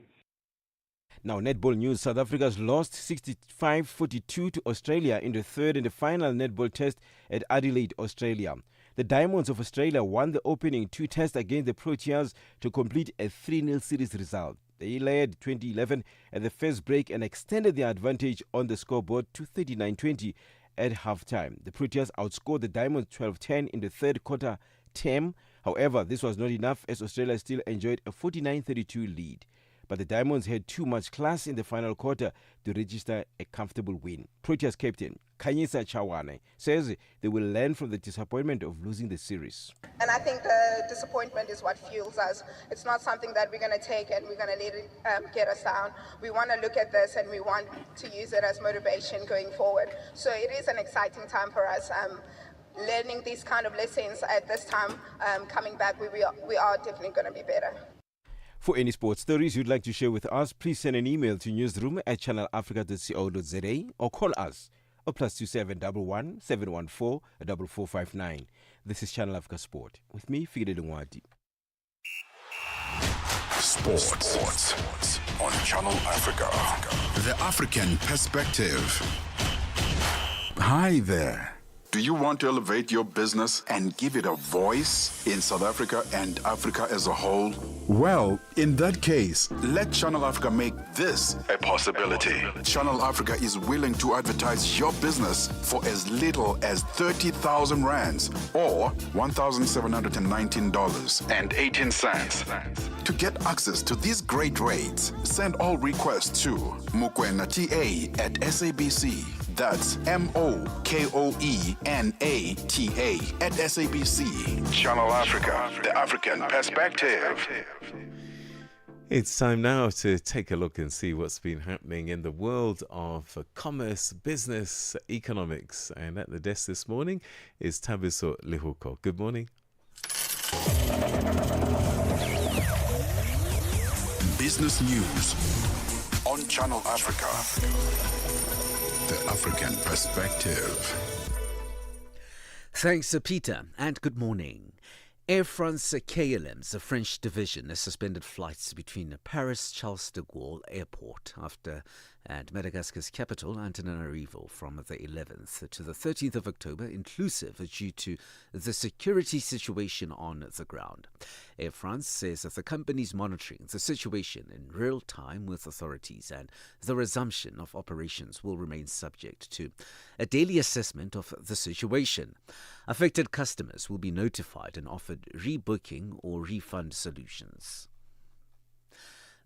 Now, netball news. South Africa's lost 65-42 to Australia in the third and the final netball test at Adelaide, Australia. The Diamonds of Australia won the opening two tests against the Proteas to complete a 3-0 series result. They led 2011 at the first break and extended their advantage on the scoreboard to 39-20 at halftime. The Proteas outscored the Diamonds 12-10 in the third quarter term. However, this was not enough as Australia still enjoyed a 49-32 lead. But the Diamonds had too much class in the final quarter to register a comfortable win. Proteas captain Khanyisa Chawane says they will learn from the disappointment of losing the series. And I think the disappointment is what fuels us. It's not something that we're going to take and we're going to let it get us down. We want to look at this and we want to use it as motivation going forward. So it is an exciting time for us. Learning these kind of lessons at this time, coming back, we are definitely going to be better. For any sports stories you'd like to share with us, please send an email to newsroom@channelafrica.co.za or call us or +2711 714 4459. This is Channel Africa Sport with me, Figile Lungwadi. Sports on Channel Africa. The African perspective. Hi there. Do you want to elevate your business and give it a voice in South Africa and Africa as a whole? Well, in that case, let Channel Africa make this a possibility. Channel Africa is willing to advertise your business for as little as 30,000 rands or $1,719.18. To get access to these great rates, send all requests to mukwenata@SABC. That's MOKOENATA@SABC. Channel Africa, the African perspective. It's time now to take a look and see what's been happening in the world of commerce, business, economics. And at the desk this morning is Tabiso Lihuko. Good morning. Business news on Channel Africa. The African perspective. Thanks, Peter, and good morning. Air France KLM's French division has suspended flights between Paris Charles de Gaulle Airport and Madagascar's capital, Antananarivo, from the 11th to the 13th of October, inclusive, due to the security situation on the ground. Air France says that the company is monitoring the situation in real time with authorities, and the resumption of operations will remain subject to a daily assessment of the situation. Affected customers will be notified and offered rebooking or refund solutions.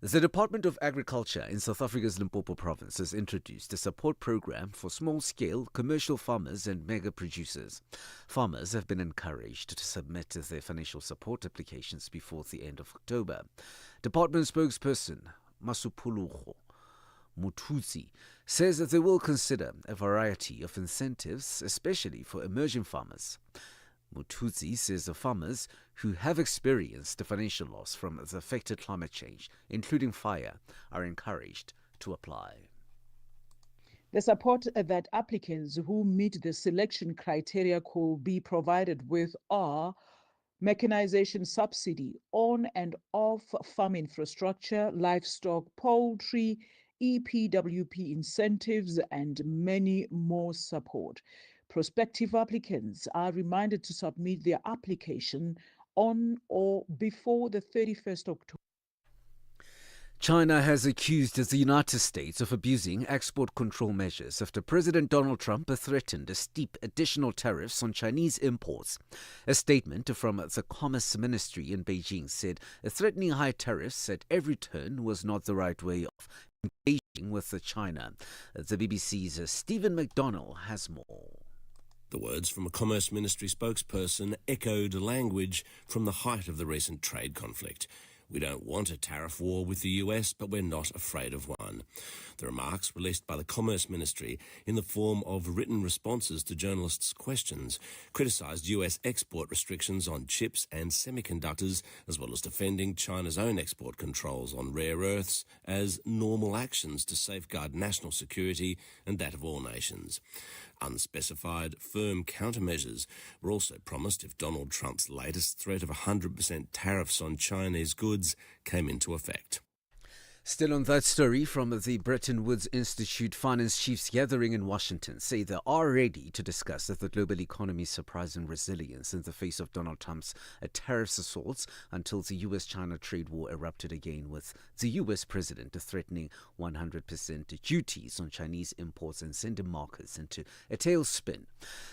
The Department of Agriculture in South Africa's Limpopo province has introduced a support program for small-scale commercial farmers and mega producers. Farmers have been encouraged to submit their financial support applications before the end of October. Department spokesperson Masupulugo Mututsi says that they will consider a variety of incentives, especially for emerging farmers. Mututsi says the farmers who have experienced the financial loss from the affected climate change, including fire, are encouraged to apply. The support that applicants who meet the selection criteria could be provided with are mechanization subsidy on and off farm infrastructure, livestock, poultry, EPWP incentives, and many more support. Prospective applicants are reminded to submit their application on or before the 31st October. China has accused the United States of abusing export control measures after President Donald Trump threatened steep additional tariffs on Chinese imports. A statement from the Commerce Ministry in Beijing said threatening high tariffs at every turn was not the right way of engaging with China. The BBC's Stephen McDonnell has more. The words from a Commerce Ministry spokesperson echoed language from the height of the recent trade conflict. We don't want a tariff war with the US, but we're not afraid of one. The remarks, released by the Commerce Ministry in the form of written responses to journalists' questions, criticised US export restrictions on chips and semiconductors, as well as defending China's own export controls on rare earths as normal actions to safeguard national security and that of all nations. Unspecified, firm countermeasures were also promised if Donald Trump's latest threat of 100% tariffs on Chinese goods came into effect. Still on that story, from the Bretton Woods Institute, finance chiefs gathering in Washington say they are ready to discuss the global economy's surprising resilience in the face of Donald Trump's tariffs assaults until the US-China trade war erupted again, with the US president threatening 100% duties on Chinese imports and sending markets into a tailspin.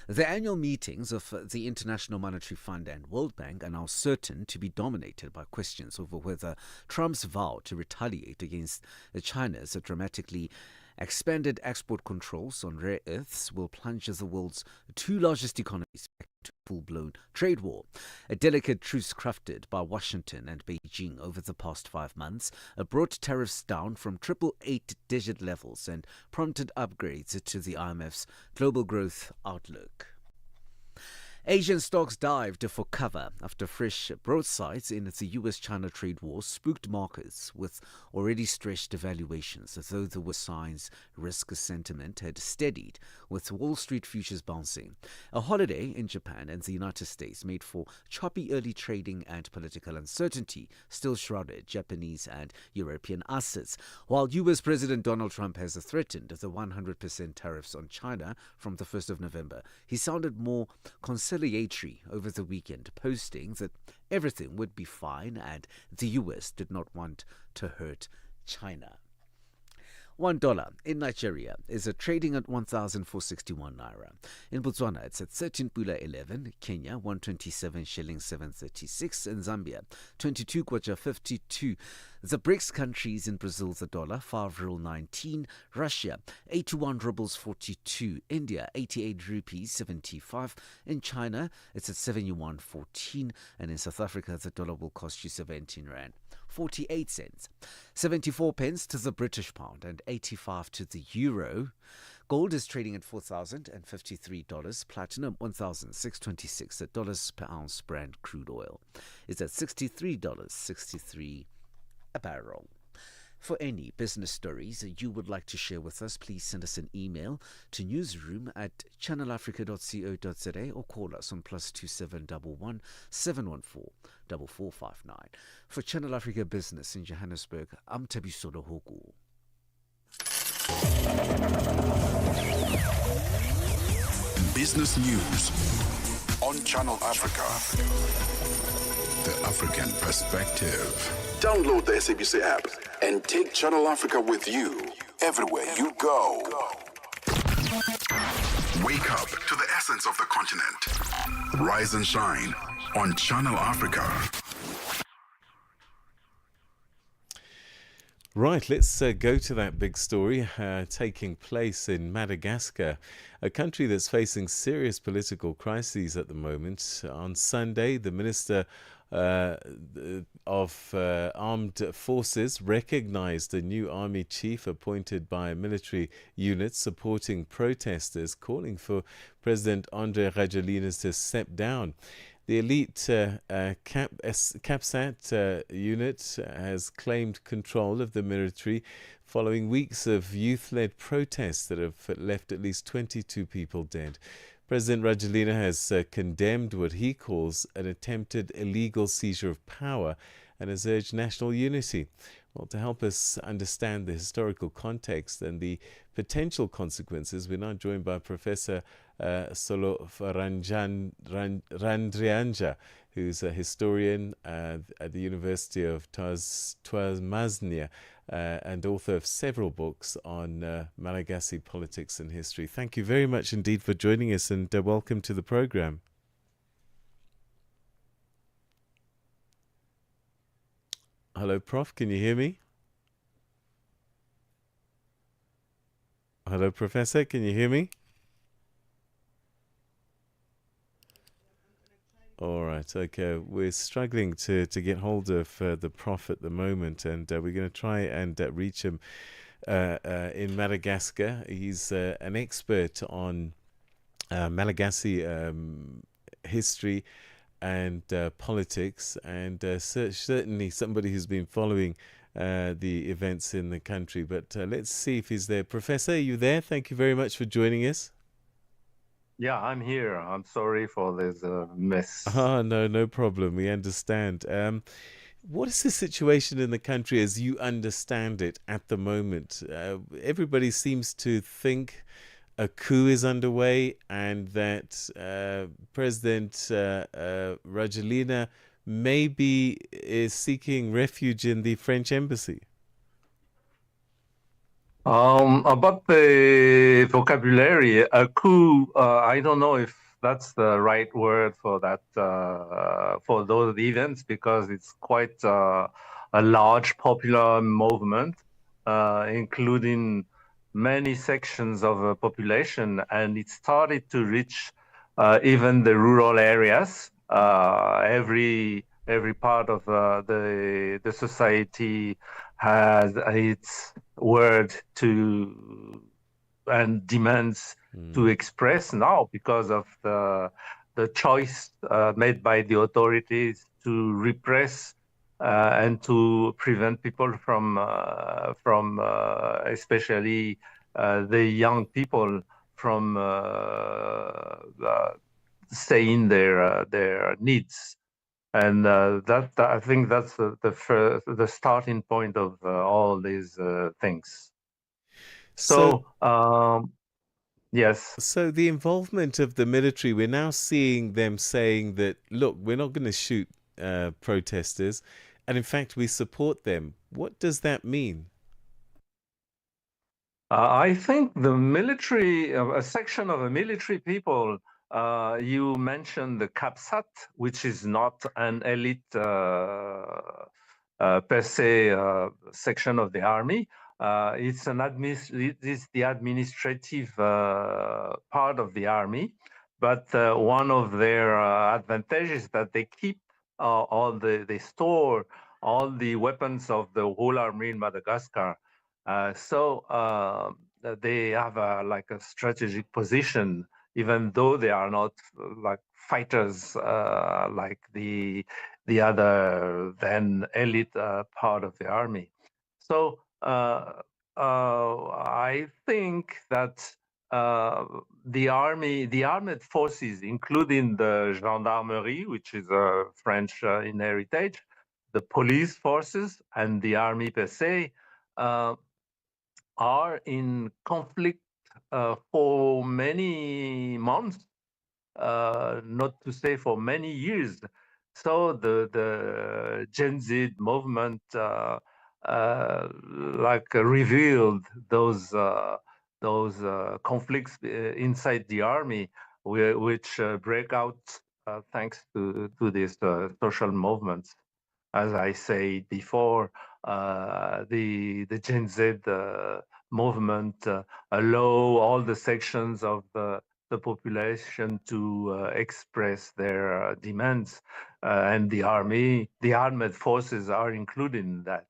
The annual meetings of the International Monetary Fund and World Bank are now certain to be dominated by questions over whether Trump's vow to retaliate against China's dramatically expanded export controls on rare earths will plunge the world's two largest economies back into a full-blown trade war. A delicate truce crafted by Washington and Beijing over the past 5 months brought tariffs down from triple eight-digit levels and prompted upgrades to the IMF's global growth outlook. Asian stocks dived for cover after fresh broadsides in the US-China trade war spooked markets with already stretched valuations, though there were signs risk sentiment had steadied, with Wall Street futures bouncing. A holiday in Japan and the United States made for choppy early trading, and political uncertainty still shrouded Japanese and European assets, while US President Donald Trump has threatened the 100% tariffs on China from the 1st of November. He sounded more conciliatory over the weekend, posting that everything would be fine and the US did not want to hurt China. $1 in Nigeria is trading at 1,461 naira. In Botswana, it's at 13.11. Kenya, 127 shillings 736. In Zambia, 22 kwacha 52. The BRICS countries in Brazil, the dollar, 5.19. Russia, 81 rubles 42. India, 88 rupees 75. In China, it's at 71.14. And in South Africa, the dollar will cost you 17 rand 48 cents. 74 pence to the British pound and 85 to the euro. Gold is trading at $4,053. Platinum, $1,626 per ounce. Brent crude oil is at $63.63 a barrel. For any business stories you would like to share with us, please send us an email to newsroom@channelafrica.co.za or call us on +2711 714 4459. For Channel Africa Business in Johannesburg, I'm Tabisolo Hoku. Business news on Channel Africa. The African perspective. Download the SABC app and take Channel Africa with you everywhere you go. Wake up to the essence of the continent. Rise and shine on Channel Africa. Right, let's go to that big story taking place in Madagascar, a country that's facing serious political crises at the moment. On Sunday, the Minister of Armed Forces recognized a new army chief appointed by military units supporting protesters, calling for President André Rajoelina to step down. The elite CAPSAT unit has claimed control of the military following weeks of youth-led protests that have left at least 22 people dead. President Rajoelina has condemned what he calls an attempted illegal seizure of power and has urged national unity. Well, to help us understand the historical context and the potential consequences, we're now joined by Professor Solo Randrianja, who's a historian at the University of Tasmania and author of several books on Malagasy politics and history. Thank you very much indeed for joining us, and welcome to the program. Hello, Prof. Can you hear me? Hello, Professor. Can you hear me? All right. Okay. We're struggling to get hold of the Prof at the moment, and we're going to try and reach him in Madagascar. He's an expert on Malagasy history and politics, and certainly somebody who's been following the events in the country. But let's see if he's there. Professor, are you there? Thank you very much for joining us. Yeah, I'm here. I'm sorry for this mess. No problem. We understand. What is the situation in the country as you understand it at the moment? Everybody seems to think a coup is underway and that President Rajoelina maybe is seeking refuge in the French embassy. About the vocabulary, a coup, I don't know if that's the right word for that, for those events, because it's quite a large popular movement, including many sections of the population, and it started to reach even the rural areas. Every part of the society has its word to and demands to express now because of the choice made by the authorities to repress and to prevent people from especially the young people from saying their needs. And that I think that's the starting point of all these things. So yes. So the involvement of the military, we're now seeing them saying that, look, we're not going to shoot protesters, and in fact we support them. What does that mean? I think the military, a section of the military people, you mentioned the CAPSAT, which is not an elite per se section of the army. It's the administrative part of the army, but one of their advantages is that they keep they store all the weapons of the whole army in Madagascar. So they have like a strategic position, even though they are not like fighters like the other then elite part of the army. So I think that the armed forces, including the gendarmerie, which is French in heritage, the police forces, and the army per se, are in conflict for many months, not to say for many years. So the Gen Z movement revealed those conflicts inside the army, which break out thanks to these social movements. As I said before, the Gen Z movement allow all the sections of the population to express their demands, and the armed forces are included in that.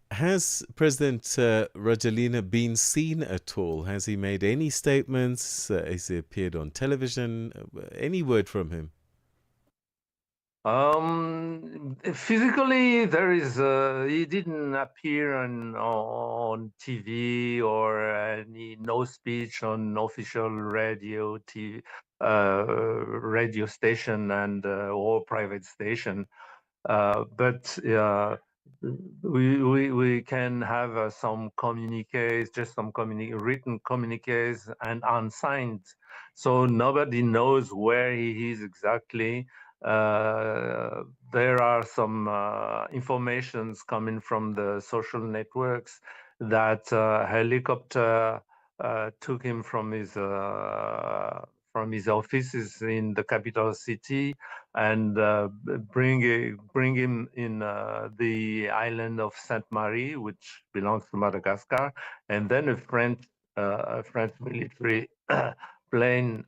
Has President Rajoelina been seen at all? Has he made any statements? Has he appeared on television? Any word from him? Physically, he didn't appear on TV or no speech on official radio, TV, radio station and or private station. But we can have some communiques, just some written communiques and unsigned, so nobody knows where he is exactly. There are some informations coming from the social networks that helicopter took him from his offices in the capital city and bring him in the island of Sainte Marie, which belongs to Madagascar, and then a French military plane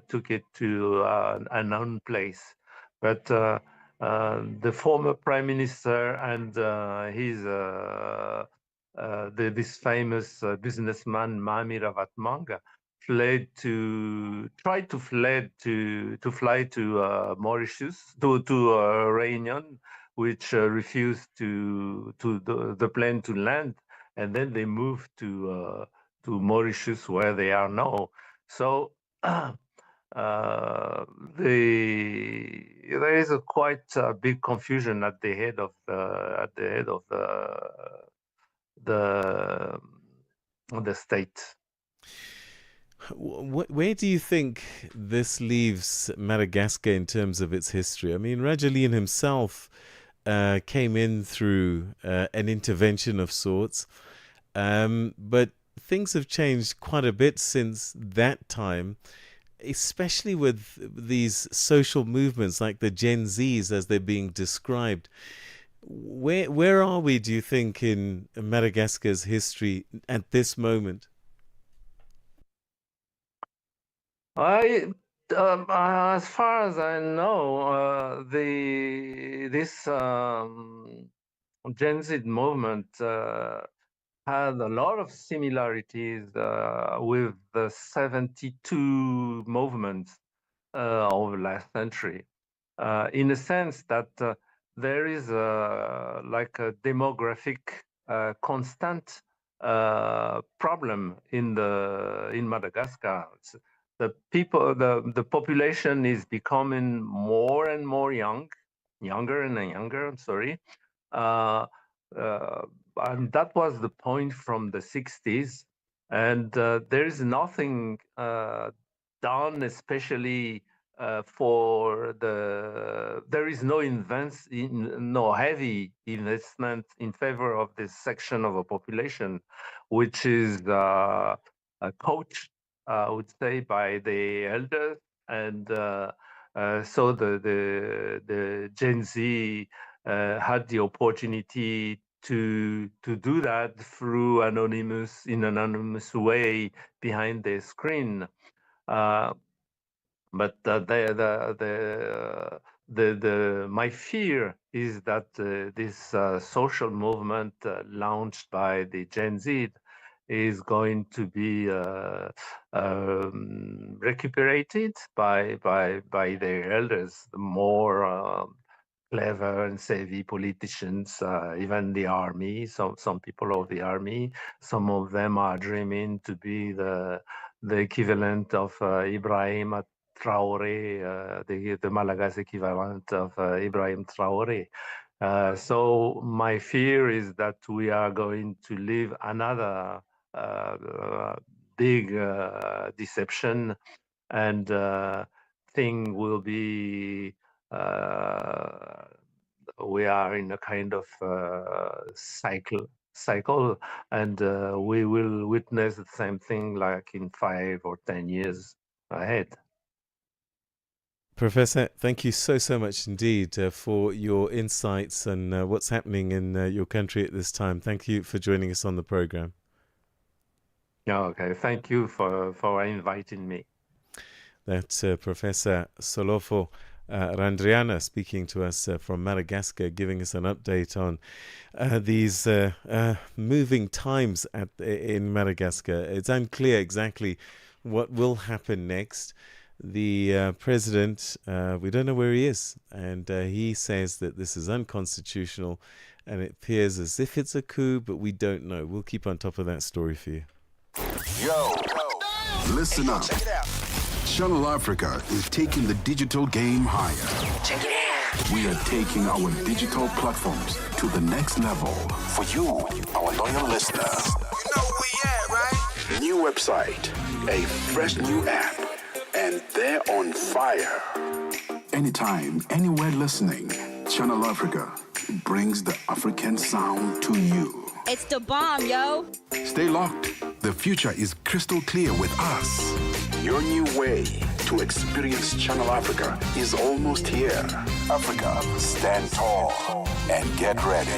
took it to an unknown place. But the former prime minister and this famous businessman Mami Ravatmanga tried to fly to Mauritius, to Réunion, which refused to the plane to land, and then they moved to Mauritius, where they are now. So there is a quite big confusion at the head of the state. Where do you think this leaves Madagascar in terms of its history? I mean, Rajoelina himself came in through an intervention of sorts, but things have changed quite a bit since that time, especially with these social movements like the Gen Zs as they're being described. Where are we, do you think, in Madagascar's history at this moment? As far as I know, this Gen Z movement had a lot of similarities with the 72 movements of last century, in a sense that there is like a demographic constant problem in Madagascar. The population is becoming more and more younger and younger. I'm sorry. And that was the point from the 60s, and there is nothing done, especially there is no heavy investment in favor of this section of a population, which is coached, I would say, by the elders, and so the Gen Z had the opportunity to do that through in an anonymous way behind the screen. But my fear is that this social movement launched by the Gen Z is going to be recuperated by their elders, the more clever and savvy politicians, even the army. Some people of the army, some of them are dreaming to be the equivalent of Ibrahim Traoré, the Malagasy equivalent of Ibrahim Traoré. So my fear is that we are going to live another big deception, and thing will be we are in a kind of cycle, and we will witness the same thing like in 5 or 10 years ahead. Professor, thank you so much indeed for your insights and what's happening in your country at this time. Thank you for joining us on the program. Okay, thank you for inviting me. That's Professor Solofo Randriana speaking to us from Madagascar, giving us an update on these moving times in Madagascar. It's unclear exactly what will happen next. The president, we don't know where he is, and he says that this is unconstitutional, and it appears as if it's a coup, but we don't know. We'll keep on top of that story for you. Yo. Listen up. Check it out. Channel Africa is taking the digital game higher. Check it out. We are taking our digital platforms to the next level. For you, our loyal listeners. You know where we at, right? New website, a fresh new app, and they're on fire. Anytime, anywhere listening, Channel Africa brings the African sound to you. It's the bomb, yo. Stay locked. The future is crystal clear with us. Your new way to experience Channel Africa is almost here. Africa, stand tall and get ready.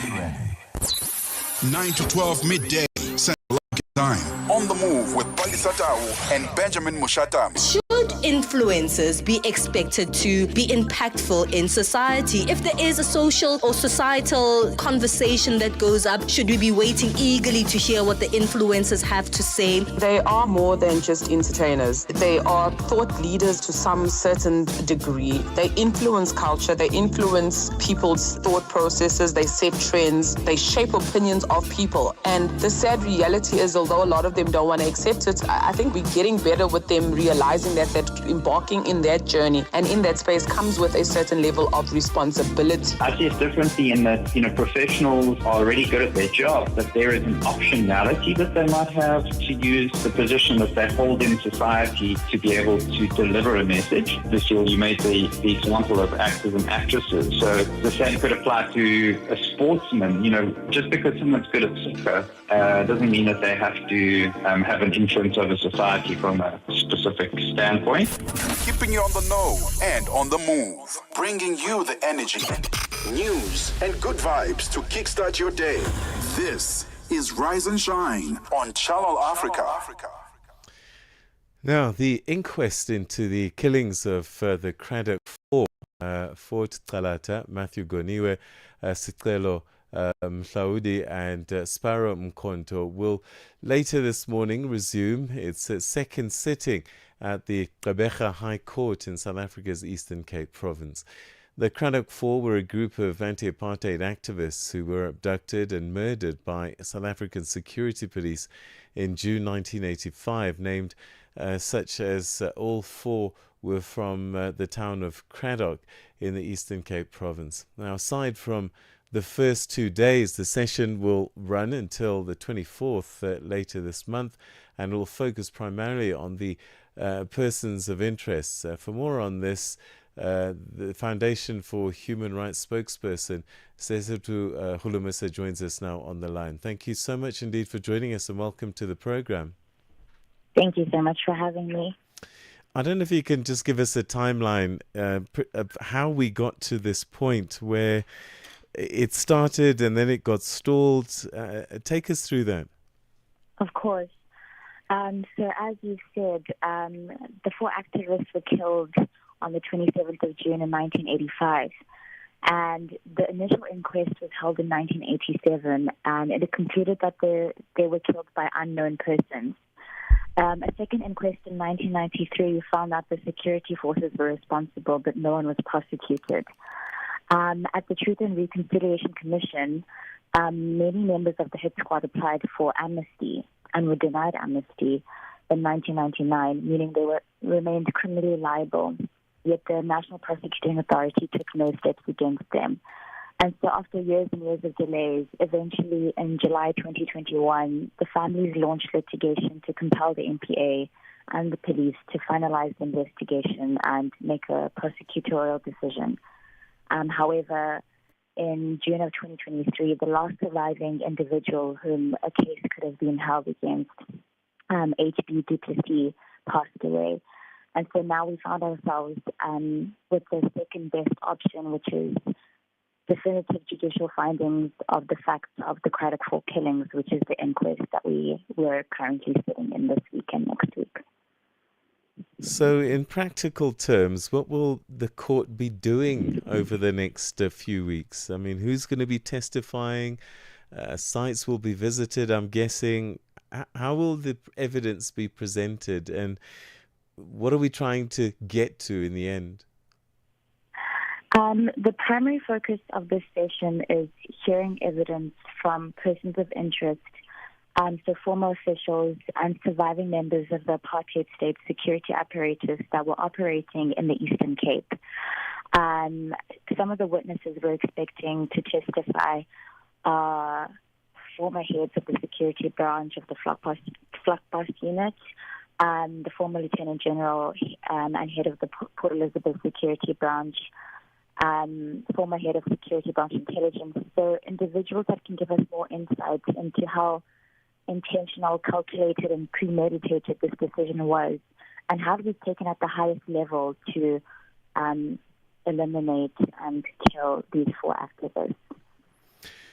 9 to 12 midday, Central African Time. On the move with Palisatau and Benjamin Mushatami. Should influencers be expected to be impactful in society? If there is a social or societal conversation that goes up, should we be waiting eagerly to hear what the influencers have to say? They are more than just entertainers. They are thought leaders to some certain degree. They influence culture, they influence people's thought processes, they set trends, they shape opinions of people. And the sad reality is, although a lot of them don't want to accept it, I think we're getting better with them realizing that embarking in that journey and in that space comes with a certain level of responsibility. I see it differently in that, professionals are already good at their job, but there is an optionality that they might have to use the position that they hold in society to be able to deliver a message. This year you made the example of actors and actresses. So the same could apply to a sportsman. Just because someone's good at soccer doesn't mean that they have to have an influence over society from a specific standpoint. Keeping you on the know and on the move. Bringing you the energy, news, and good vibes to kickstart your day. This is Rise and Shine on Channel Africa. Now, the inquest into the killings of the Cradock Four, Fort Talata, Matthew Goniwe, Sicelo Mhlaudi and Sparrow Mkonto will later this morning resume its second sitting at the Gqeberha High Court in South Africa's Eastern Cape province. The Cradock Four were a group of anti-apartheid activists who were abducted and murdered by South African security police in June 1985, named such as all four were from the town of Cradock in the Eastern Cape province. Now, aside from the first 2 days, the session will run until the 24th later this month and will focus primarily on the persons of interest. For more on this, the Foundation for Human Rights spokesperson Sesotho Hulumisa joins us now on the line. Thank you so much indeed for joining us and welcome to the program. Thank you so much for having me. I don't know if you can just give us a timeline of how we got to this point where it started and then it got stalled. Take us through that. Of course. So as you said, the four activists were killed on the 27th of June in 1985. And the initial inquest was held in 1987, and it concluded that they were killed by unknown persons. A second inquest in 1993 found that the security forces were responsible, but no one was prosecuted. At the Truth and Reconciliation Commission, many members of the hit squad applied for amnesty and were denied amnesty in 1999, meaning they remained criminally liable, yet the National Prosecuting Authority took no steps against them. And so after years and years of delays, eventually in July 2021, the families launched litigation to compel the NPA and the police to finalize the investigation and make a prosecutorial decision. However, in June of 2023, the last surviving individual whom a case could have been held against, H.B. du Plessis, passed away. And so now we found ourselves with the second best option, which is definitive judicial findings of the facts of the Cradock Four killings, which is the inquest that we're currently sitting in this week and next week. So in practical terms, what will the court be doing over the next few weeks? I mean, who's going to be testifying? Sites will be visited, I'm guessing. How will the evidence be presented? And what are we trying to get to in the end? The primary focus of this session is hearing evidence from persons of interest, so former officials and surviving members of the apartheid state security apparatus that were operating in the Eastern Cape. Some of the witnesses we're expecting to testify are former heads of the security branch of the Vlakpost unit, the former Lieutenant General and head of the Port Elizabeth security branch, former head of security branch intelligence. So individuals that can give us more insights into how intentional, calculated, and premeditated this decision was, and how it was taken at the highest level to eliminate and kill these four activists.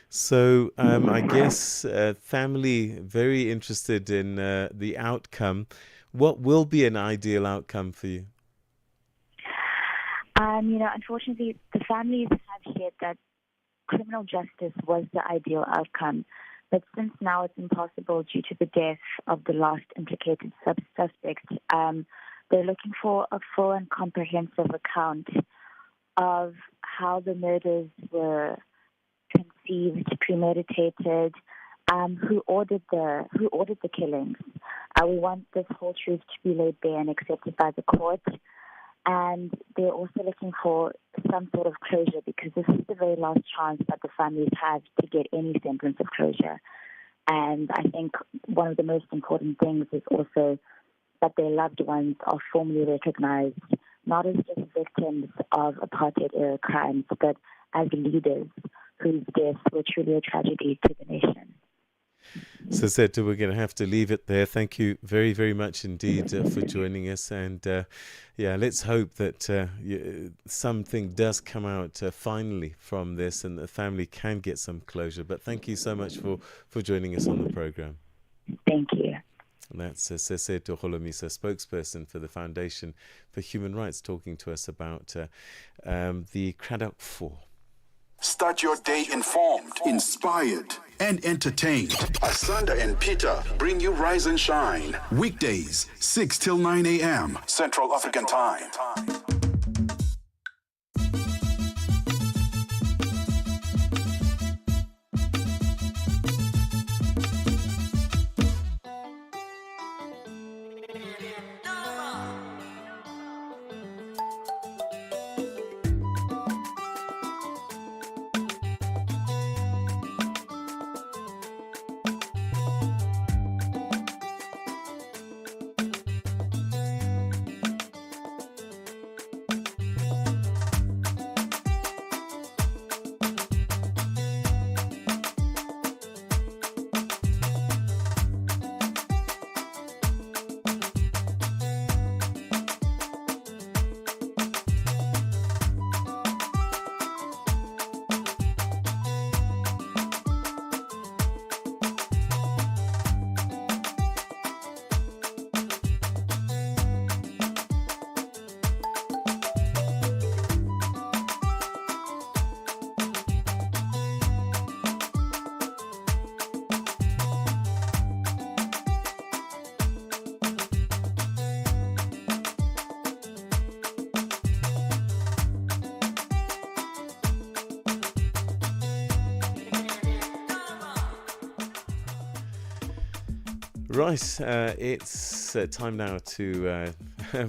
So I guess family very interested in the outcome. What will be an ideal outcome for you? Unfortunately, the families have shared that criminal justice was the ideal outcome. But since now it's impossible due to the death of the last implicated suspect, they're looking for a full and comprehensive account of how the murders were conceived, premeditated, who ordered the killings, We want this whole truth to be laid bare and accepted by the court. And they're also looking for some sort of closure, because this is the very last chance that the families have to get any semblance of closure. And I think one of the most important things is also that their loved ones are formally recognized, not as just victims of apartheid-era crimes, but as leaders whose deaths were truly a tragedy to the nation. So, Seta, we're going to have to leave it there. Thank you very, very much indeed for joining us. And let's hope that something does come out finally from this and the family can get some closure. But thank you so much for joining us on the program. Thank you. And that's Seseto Holomisa, spokesperson for the Foundation for Human Rights, talking to us about the Cradock 4. Start your day informed, inspired, and entertained. Asanda and Peter bring you Rise and Shine. Weekdays, 6 till 9 a.m. Central African Time. Right, it's time now to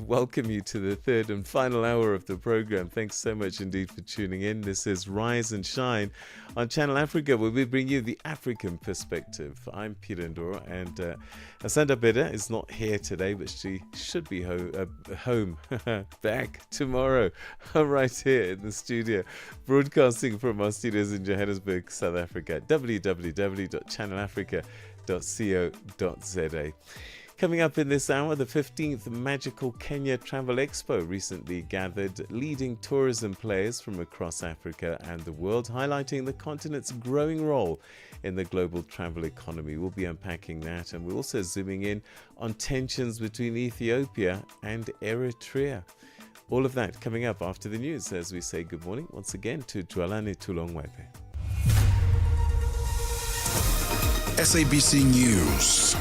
welcome you to the third and final hour of the program. Thanks so much indeed for tuning in. This is Rise and Shine on Channel Africa, where we bring you the African perspective. I'm Peter Ndoro, and Asanda Beda is not here today, but she should be home back tomorrow, right here in the studio, broadcasting from our studios in Johannesburg, South Africa. www.channelafrica.co.za. Coming up in this hour, the 15th Magical Kenya Travel Expo recently gathered leading tourism players from across Africa and the world, highlighting the continent's growing role in the global travel economy. We'll be unpacking that, and we're also zooming in on tensions between Ethiopia and Eritrea. All of that coming up after the news, as we say good morning once again to Dwalane Tulongwepe. SABC News.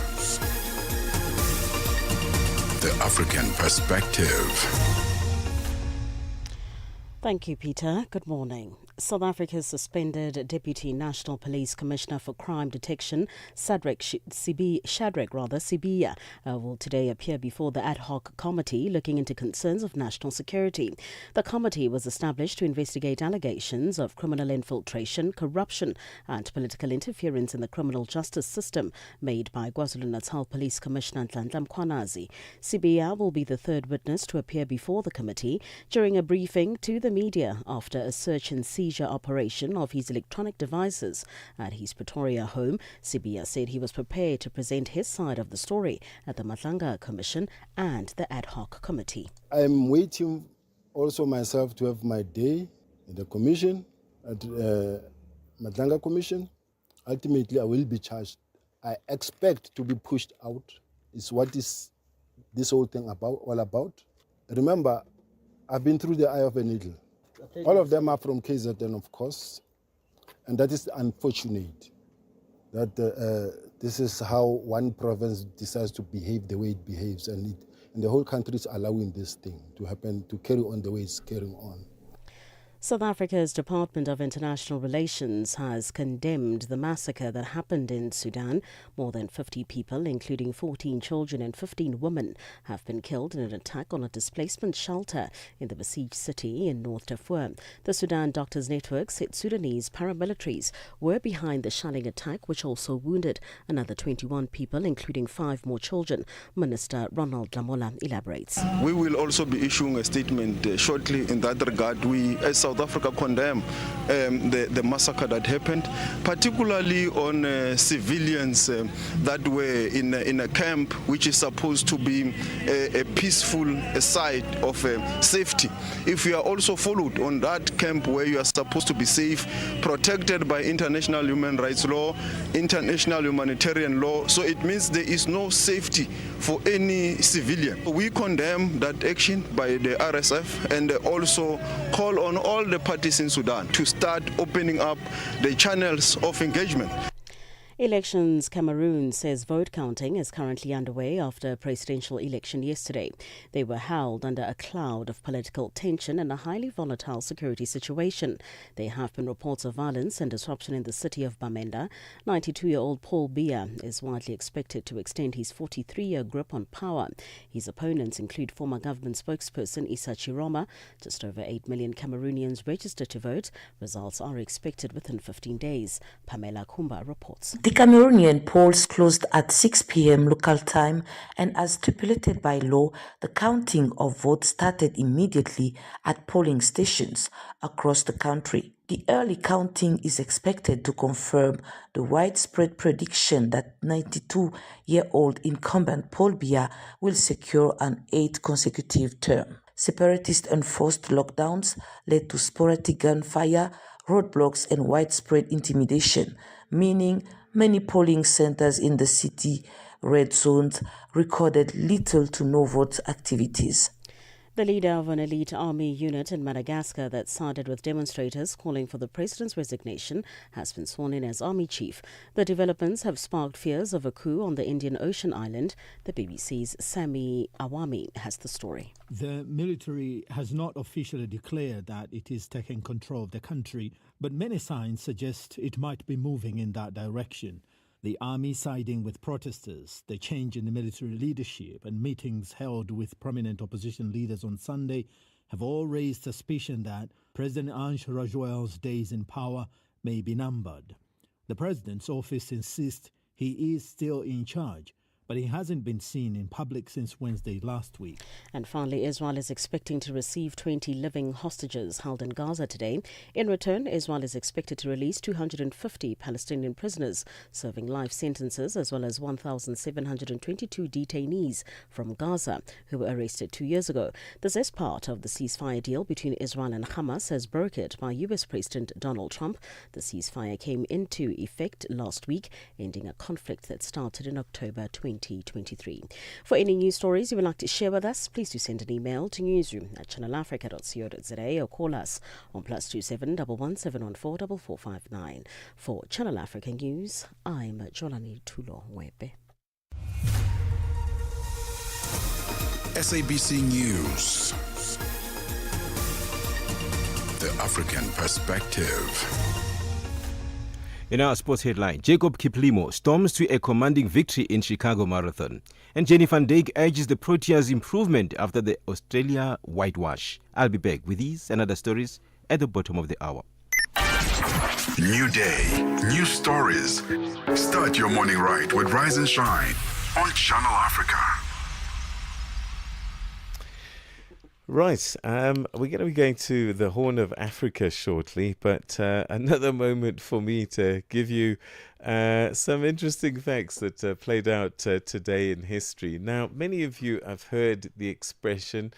The African Perspective. Thank you, Peter. Good morning. South Africa's suspended Deputy National Police Commissioner for Crime Detection, Shadrack Sibiya, will today appear before the ad hoc committee looking into concerns of national security. The committee was established to investigate allegations of criminal infiltration, corruption and political interference in the criminal justice system made by KwaZulu-Natal Police Commissioner Nhlanhla Mkhwanazi. Sibiya will be the third witness to appear before the committee during a briefing to the media after a search and seizure operation of his electronic devices at his Pretoria home. Sibiya said he was prepared to present his side of the story at the Matlanga Commission and the ad hoc committee. I'm waiting also myself to have my day in the commission, at Matlanga Commission. Ultimately, I will be charged. I expect to be pushed out. Is what is this whole thing all about. Remember, I've been through the eye of a needle. All of them are from KZN, of course, and that is unfortunate that this is how one province decides to behave the way it behaves, and the whole country is allowing this thing to happen, to carry on the way it's carrying on. South Africa's Department of International Relations has condemned the massacre that happened in Sudan. More than 50 people, including 14 children and 15 women, have been killed in an attack on a displacement shelter in the besieged city in North Darfur. The Sudan Doctors Network said Sudanese paramilitaries were behind the shelling attack, which also wounded another 21 people, including 5 more children. Minister Ronald Lamola elaborates. We will also be issuing a statement shortly in that regard. We, as South Africa, condemn the massacre that happened, particularly on civilians that were in a camp which is supposed to be a peaceful site of safety. If you are also followed on that camp where you are supposed to be safe, protected by international human rights law, international humanitarian law, so it means there is no safety for any civilian. We condemn that action by the RSF and also call on all the parties in Sudan to start opening up the channels of engagement. Elections Cameroon says vote counting is currently underway after a presidential election yesterday. They were held under a cloud of political tension and a highly volatile security situation. There have been reports of violence and disruption in the city of Bamenda. 92-year-old Paul Biya is widely expected to extend his 43-year grip on power. His opponents include former government spokesperson Issa Chiroma. Just over 8 million Cameroonians registered to vote. Results are expected within 15 days. Pamela Kumba reports. The Cameroonian polls closed at 6 p.m. local time, and as stipulated by law, the counting of votes started immediately at polling stations across the country. The early counting is expected to confirm the widespread prediction that 92-year-old incumbent Paul Biya will secure an 8th consecutive term. Separatist-enforced lockdowns led to sporadic gunfire, roadblocks, and widespread intimidation, meaning many polling centers in the city red zones recorded little to no vote activities. The leader of an elite army unit in Madagascar that sided with demonstrators calling for the president's resignation has been sworn in as army chief. The developments have sparked fears of a coup on the Indian Ocean island. The BBC's Sami Awami has the story. The military has not officially declared that it is taking control of the country, but many signs suggest it might be moving in that direction. The army siding with protesters, the change in the military leadership, and meetings held with prominent opposition leaders on Sunday have all raised suspicion that President Ange Rajouel's days in power may be numbered. The president's office insists he is still in charge, but he hasn't been seen in public since Wednesday last week. And finally, Israel is expecting to receive 20 living hostages held in Gaza today. In return, Israel is expected to release 250 Palestinian prisoners serving life sentences, as well as 1,722 detainees from Gaza who were arrested 2 years ago. This is part of the ceasefire deal between Israel and Hamas as brokered by U.S. President Donald Trump. The ceasefire came into effect last week, ending a conflict that started in October 2023. For any news stories you would like to share with us, please do send an email to newsroom@channelafrica.co.za or call us on +27 11 714 4459. For Channel Africa News, I'm Jolani Tulo Webe. SABC News. The African Perspective. In our sports headline, Jacob Kiplimo storms to a commanding victory in Chicago Marathon. And Jenny van Dijk urges the Proteas' improvement after the Australia whitewash. I'll be back with these and other stories at the bottom of the hour. New day, new stories. Start your morning right with Rise and Shine on Channel Africa. Right, we're going to be going to the Horn of Africa shortly, but another moment for me to give you some interesting facts that played out today in history. Now, many of you have heard the expression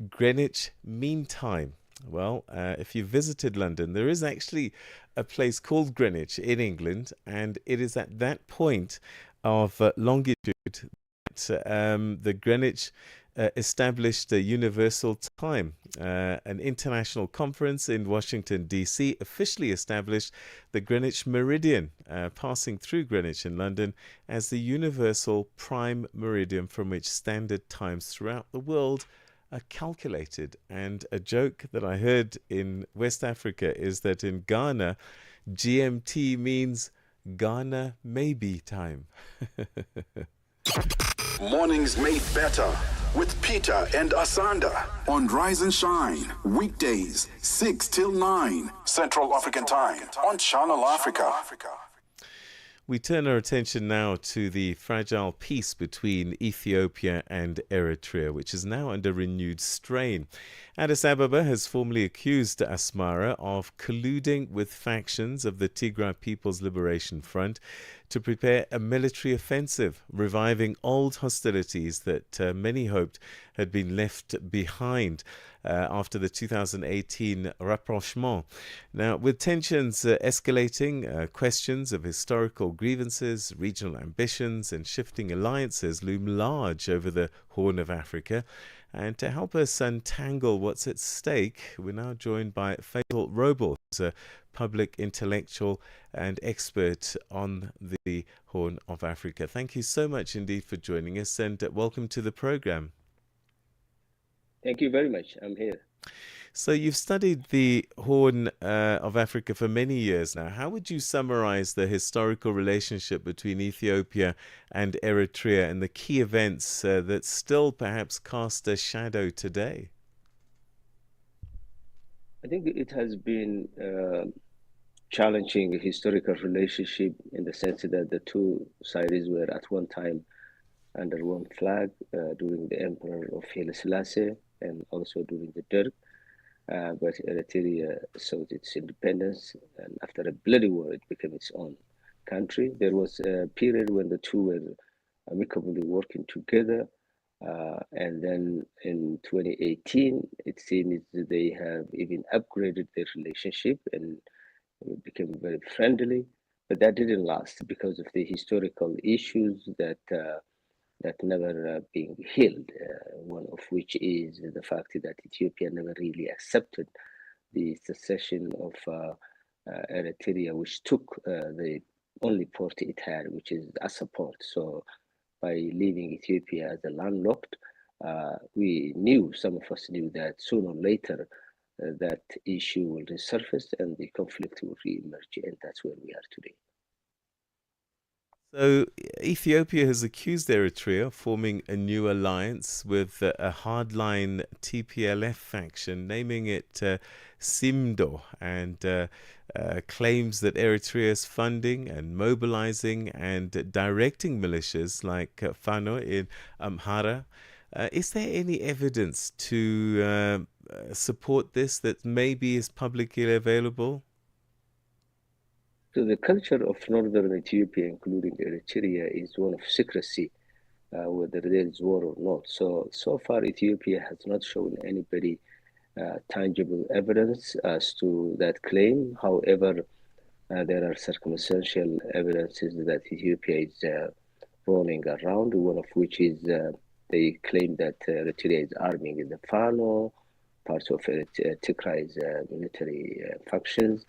Greenwich Mean Time. Well, if you visited London, there is actually a place called Greenwich in England, and it is at that point of longitude that the Greenwich established a universal time. An international conference in Washington, D.C. officially established the Greenwich Meridian, passing through Greenwich in London as the universal prime meridian from which standard times throughout the world are calculated. And a joke that I heard in West Africa is that in Ghana, GMT means Ghana maybe time. Mornings made better with Peter and Asanda on Rise and Shine. Weekdays, 6 till 9 Central African Time on Channel Africa. We turn our attention now to the fragile peace between Ethiopia and Eritrea, which is now under renewed strain. Addis Ababa has formally accused Asmara of colluding with factions of the Tigray People's Liberation Front to prepare a military offensive, reviving old hostilities that many hoped had been left behind after the 2018 rapprochement. Now, with tensions escalating, questions of historical grievances, regional ambitions, and shifting alliances loom large over the Horn of Africa. And to help us untangle what's at stake, we're now joined by Faisal Robel, who's a public intellectual and expert on the Horn of Africa. Thank you so much indeed for joining us, and welcome to the program. Thank you very much. I'm here. So you've studied the Horn of Africa for many years now. How would you summarize the historical relationship between Ethiopia and Eritrea and the key events that still perhaps cast a shadow today? I think it has been challenging historical relationship in the sense that the two sides were at one time under one flag during the Emperor of Haile Selassie and also during the Derg. But Eritrea sought its independence, and after a bloody war, it became its own country. There was a period when the two were amicably working together, and then in 2018, it seems that they have even upgraded their relationship and became very friendly. But that didn't last because of the historical issues that never being healed, one of which is the fact that Ethiopia never really accepted the secession of Eritrea, which took the only port it had, which is Assa port. So by leaving Ethiopia as a landlocked, some of us knew that sooner or later that issue will resurface and the conflict will re-emerge, and that's where we are today. So Ethiopia has accused Eritrea of forming a new alliance with a hardline TPLF faction, naming it Simdo, and claims that Eritrea is funding and mobilizing and directing militias like Fano in Amhara. Is there any evidence to support this that maybe is publicly available? So the culture of northern Ethiopia, including Eritrea, is one of secrecy, whether there is war or not. So far, Ethiopia has not shown anybody tangible evidence as to that claim. However, there are circumstantial evidences that Ethiopia is rolling around, one of which is they claim that Eritrea is arming in the Fano, parts of Tigray's military functions.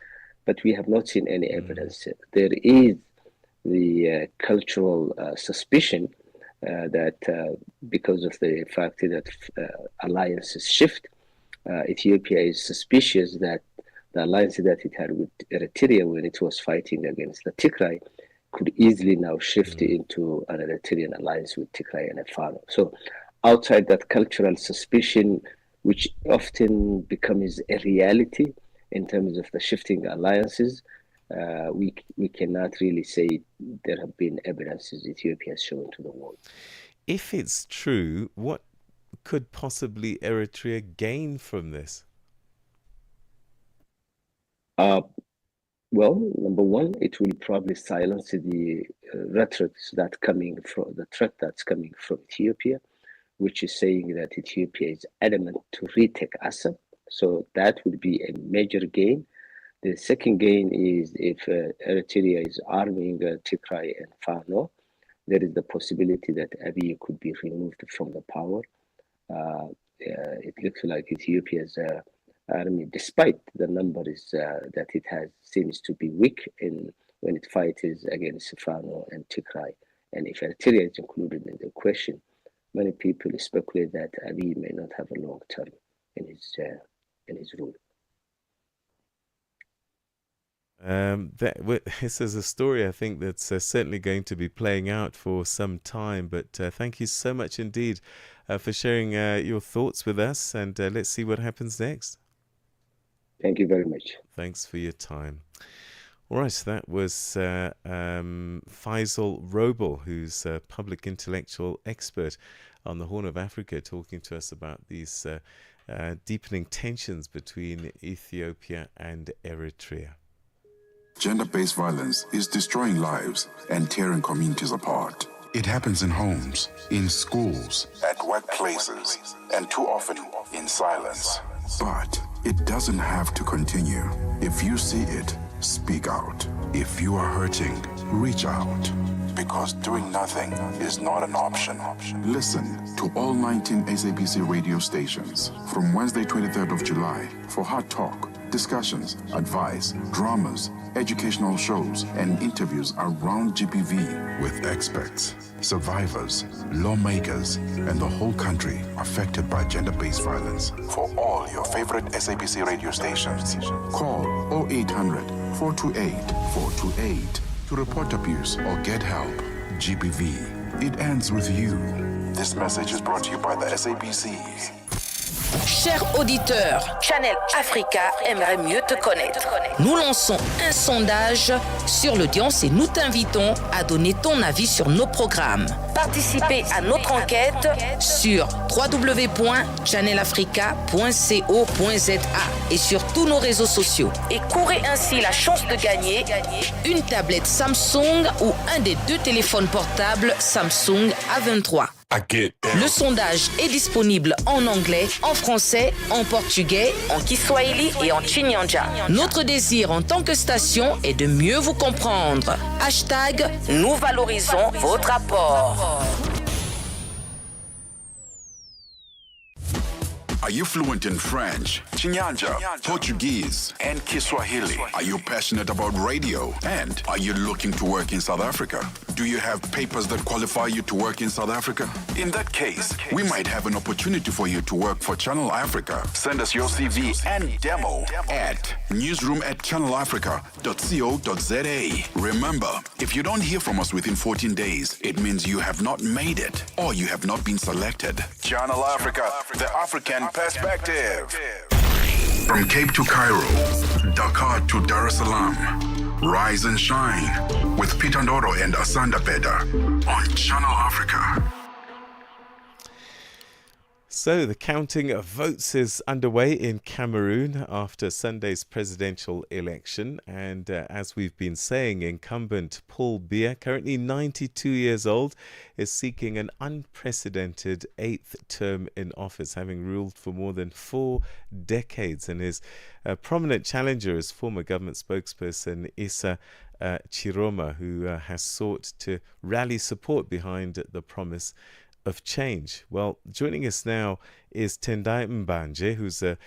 But we have not seen any evidence. There is the cultural suspicion that because of the fact that alliances shift, Ethiopia is suspicious that the alliance that it had with Eritrea when it was fighting against the Tigray could easily now shift into an Eritrean alliance with Tigray and Fano. So outside that cultural suspicion, which often becomes a reality, in terms of the shifting alliances, we cannot really say there have been evidences Ethiopia has shown to the world. If it's true, what could possibly Eritrea gain from this? Well, number one, it will probably silence the rhetoric that's coming from the threat that's coming from Ethiopia, which is saying that Ethiopia is adamant to retake Assa. So that would be a major gain. The second gain is if Eritrea is arming Tigray and Fano, there is the possibility that Abiy could be removed from the power. It looks like Ethiopia's army, despite the numbers that it has, seems to be weak when it fights against Fano and Tigray. And if Eritrea is included in the question, many people speculate that Abiy may not have a long term in his rule. This is a story I think that's certainly going to be playing out for some time. But thank you so much indeed for sharing your thoughts with us, and let's see what happens next. Thank you very much. Thanks for your time. All right, that was Faisal Robel, who's a public intellectual expert on the Horn of Africa, talking to us about these deepening tensions between Ethiopia and Eritrea. Gender-based violence is destroying lives and tearing communities apart. It happens in homes, in schools, at workplaces, and too often in silence. But it doesn't have to continue. If you see it, speak out. If you are hurting, reach out. Because doing nothing is not an option. Listen to all 19 SABC radio stations from Wednesday, 23rd of July for hard talk, discussions, advice, dramas, educational shows, and interviews around GBV with experts, survivors, lawmakers, and the whole country affected by gender-based violence. For all your favorite SABC radio stations, call 0800 428 428 to report abuse or get help. GBV, it ends with you. This message is brought to you by the SABC. Cher auditeur, Channel Africa aimerait mieux te connaître. Nous lançons un sondage sur l'audience et nous t'invitons à donner ton avis sur nos programmes. Participez à notre enquête sur www.channelafrica.co.za et sur tous nos réseaux sociaux. Et courez ainsi la chance de gagner une tablette Samsung ou un des 2 téléphones portables Samsung A23. Le sondage est disponible en anglais, en français, en portugais, en kiswahili et en chinyanja. Notre désir en tant que station est de mieux vous comprendre. Hashtag, nous valorisons votre apport. Are you fluent in French, Chinyanja, Portuguese, and Kiswahili? Are you passionate about radio? And are you looking to work in South Africa? Do you have papers that qualify you to work in South Africa? In that case, we might have an opportunity for you to work for Channel Africa. Send us your CV and demo at newsroom@channelafrica.co.za. Remember, if you don't hear from us within 14 days, it means you have not made it or you have not been selected. Channel Africa, the African perspective. From Cape to Cairo, Dakar to Dar es Salaam, rise and shine with Peter Ndoro and Asanda Beda on Channel Africa. So the counting of votes is underway in Cameroon after Sunday's presidential election. And as we've been saying, incumbent Paul Biya, currently 92 years old, is seeking an unprecedented 8th term in office, having ruled for more than 4 decades. And his prominent challenger is former government spokesperson Issa Chiroma, who has sought to rally support behind the promise of change. Well, joining us now is Tendai Mbanje, who's a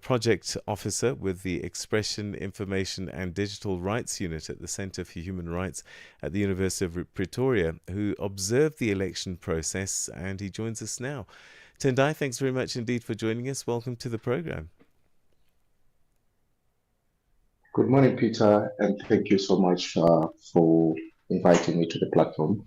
project officer with the Expression, Information and Digital Rights Unit at the Centre for Human Rights at the University of Pretoria, who observed the election process, and he joins us now. Tendai, thanks very much indeed for joining us. Welcome to the program. Good morning, Peter, and thank you so much for inviting me to the platform.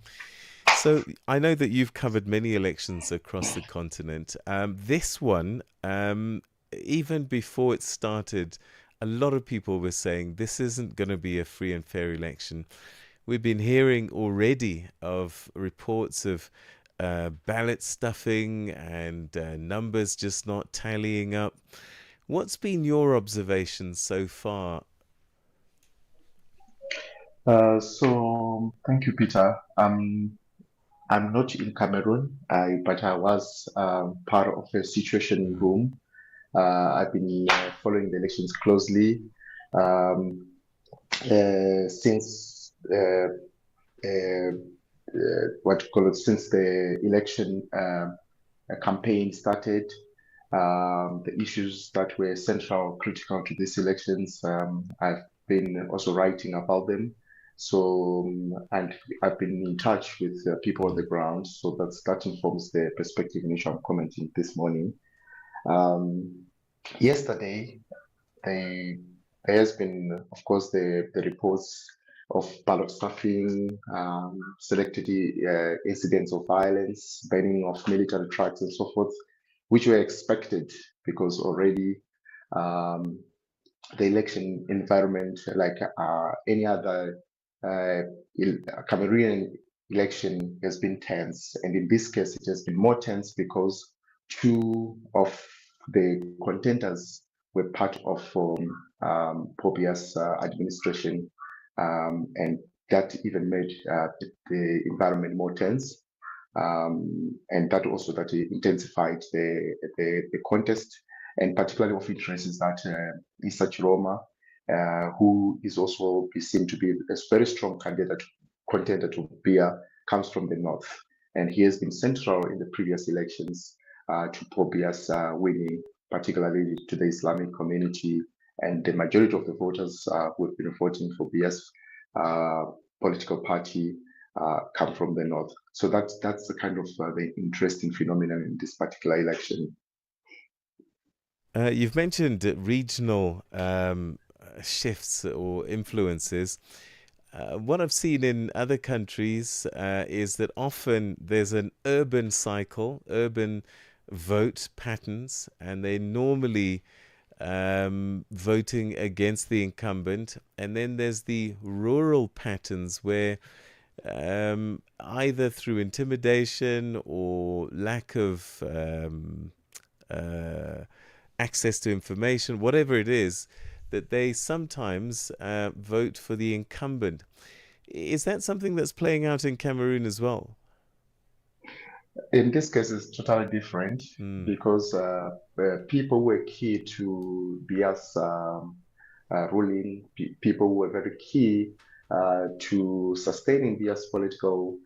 So I know that you've covered many elections across the continent. This one, even before it started, a lot of people were saying this isn't going to be a free and fair election. We've been hearing already of reports of ballot stuffing and numbers just not tallying up. What's been your observation so far? So thank you, Peter. I'm not in Cameroon, but I was part of a situation room. I've been following the elections closely since since the election campaign started. The issues that were central, critical to these elections, I've been also writing about them. So, and I've been in touch with people on the ground, so that informs the perspective in which I'm commenting this morning. Yesterday, there has been, of course, the reports of ballot stuffing, selected incidents of violence, burning of military trucks, and so forth, which were expected because already the election environment, like any other Cameroonian election, has been tense. And in this case, it has been more tense because two of the contenders were part of Pobia's administration. And that even made the environment more tense. And that also that intensified the contest. And particularly of interest is that Issa Chiroma, who is also seen to be a very strong contender to Bia, comes from the north. And he has been central in the previous elections to Pobia's winning, particularly to the Islamic community. And the majority of the voters who have been voting for Bia's political party come from the north. So that's the kind of the interesting phenomenon in this particular election. You've mentioned regional shifts or influences. What I've seen in other countries is that often there's an urban cycle, urban vote patterns, and they normally voting against the incumbent. And then there's the rural patterns where either through intimidation or lack of access to information, whatever it is, that they sometimes vote for the incumbent. Is that something that's playing out in Cameroon as well? In this case, it's totally different because people were key to Bia's ruling. People were very key to sustaining Bia's political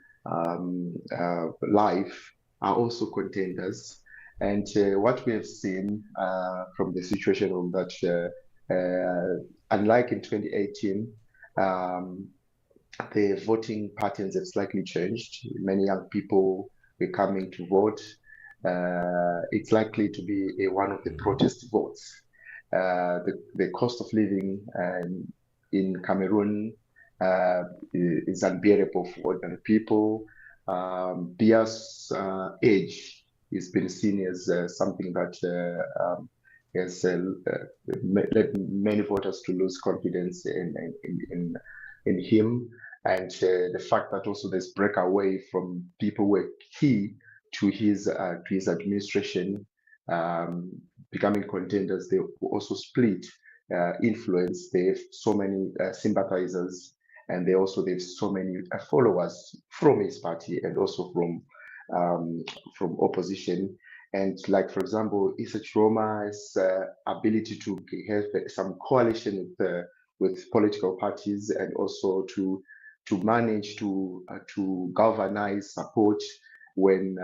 life are also contenders. And what we have seen from the situation of that, unlike in 2018, the voting patterns have slightly changed. Many young people were coming to vote. It's likely to be one of the protest votes. The cost of living in Cameroon is unbearable for ordinary people. Bia's age has been seen as something that has led many voters to lose confidence in him. And the fact that also there's breakaway from people who were key to his administration becoming contenders, they also split influence. They have so many sympathizers, and they've so many followers from his party and also from opposition. And like, for example, Issa Chiroma's ability to have some coalition with political parties and also to manage to galvanize support when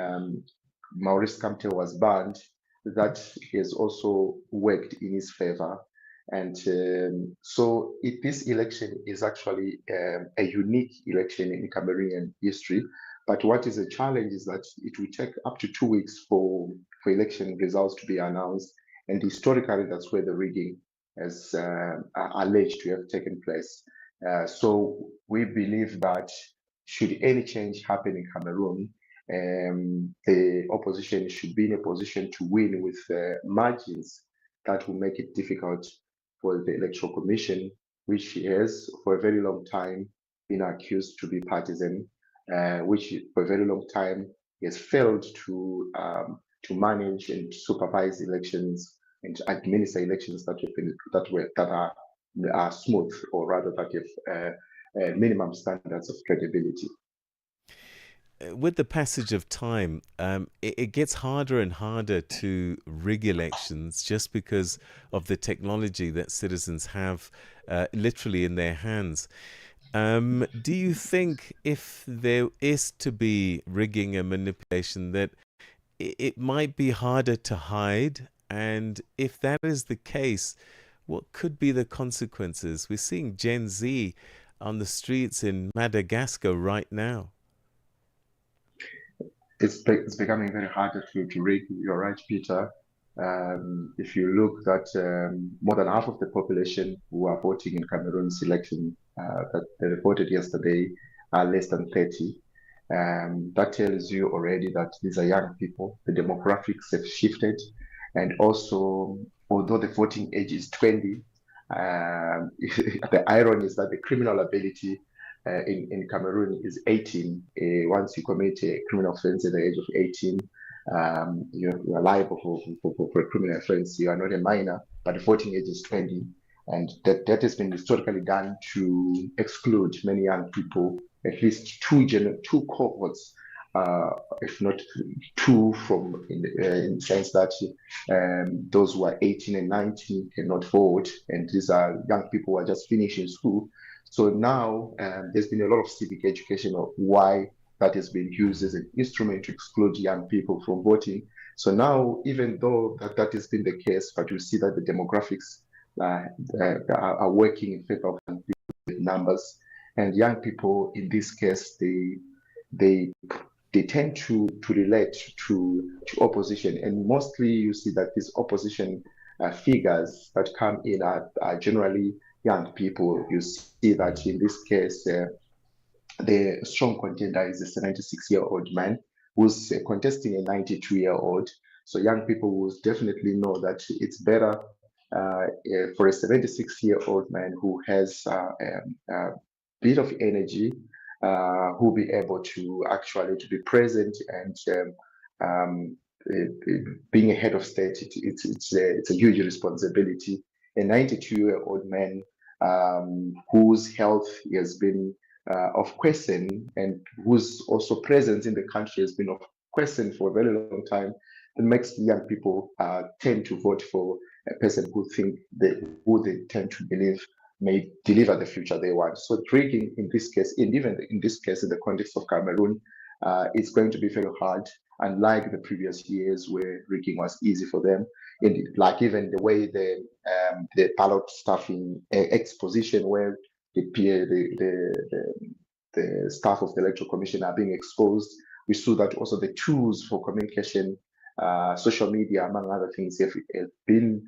Maurice Kamte was banned, that has also worked in his favor. And so this election is actually a unique election in Cameroonian history. But what is a challenge is that it will take up to 2 weeks for election results to be announced. And historically, that's where the rigging has alleged to have taken place. So we believe that should any change happen in Cameroon, the opposition should be in a position to win with margins that will make it difficult for the Electoral Commission, which has for a very long time been accused to be partisan, which for a very long time has failed to manage and supervise elections and administer elections that are smooth, or rather that have minimum standards of credibility. With the passage of time, it gets harder and harder to rig elections just because of the technology that citizens have literally in their hands. Do you think if there is to be rigging and manipulation that it might be harder to hide? And if that is the case, what could be the consequences? We're seeing Gen Z on the streets in Madagascar right now? It's becoming very harder to rig. You're right, Peter. If you look at more than half of the population who are voting in Cameroon's election that they reported yesterday are less than 30. That tells you already that these are young people. The demographics have shifted. And also, although the voting age is 20, the irony is that the criminal ability in Cameroon is 18. Once you commit a criminal offense at the age of 18, you are liable for a criminal offense. You are not a minor, but the voting age is 20. And that has been historically done to exclude many young people, at least two cohorts, if not two, from in the sense that those who are 18 and 19 cannot vote, and these are young people who are just finishing school. So now there's been a lot of civic education of why that has been used as an instrument to exclude young people from voting. So now, even though that has been the case, but you see that the demographics are working in favor of young people with numbers, and young people in this case they tend to relate to opposition, and mostly you see that these opposition figures that come in are generally young people. You see that in this case, the strong contender is a 76-year-old man who's contesting a 92-year-old. So young people will definitely know that it's better for a 76-year-old man who has a bit of energy, who will be able to actually to be present and being a head of state. It's a huge responsibility. A 92-year-old man whose health has been of question, and whose also presence in the country has been of question for a very long time, it makes young people tend to vote for a person who they tend to believe may deliver the future they want. So rigging in this case, and even in this case, in the context of Cameroon, it's going to be very hard, unlike the previous years where rigging was easy for them. And like even the way the ballot stuffing exposition, where the staff of the Electoral Commission are being exposed. We saw that also the tools for communication, social media, among other things, have been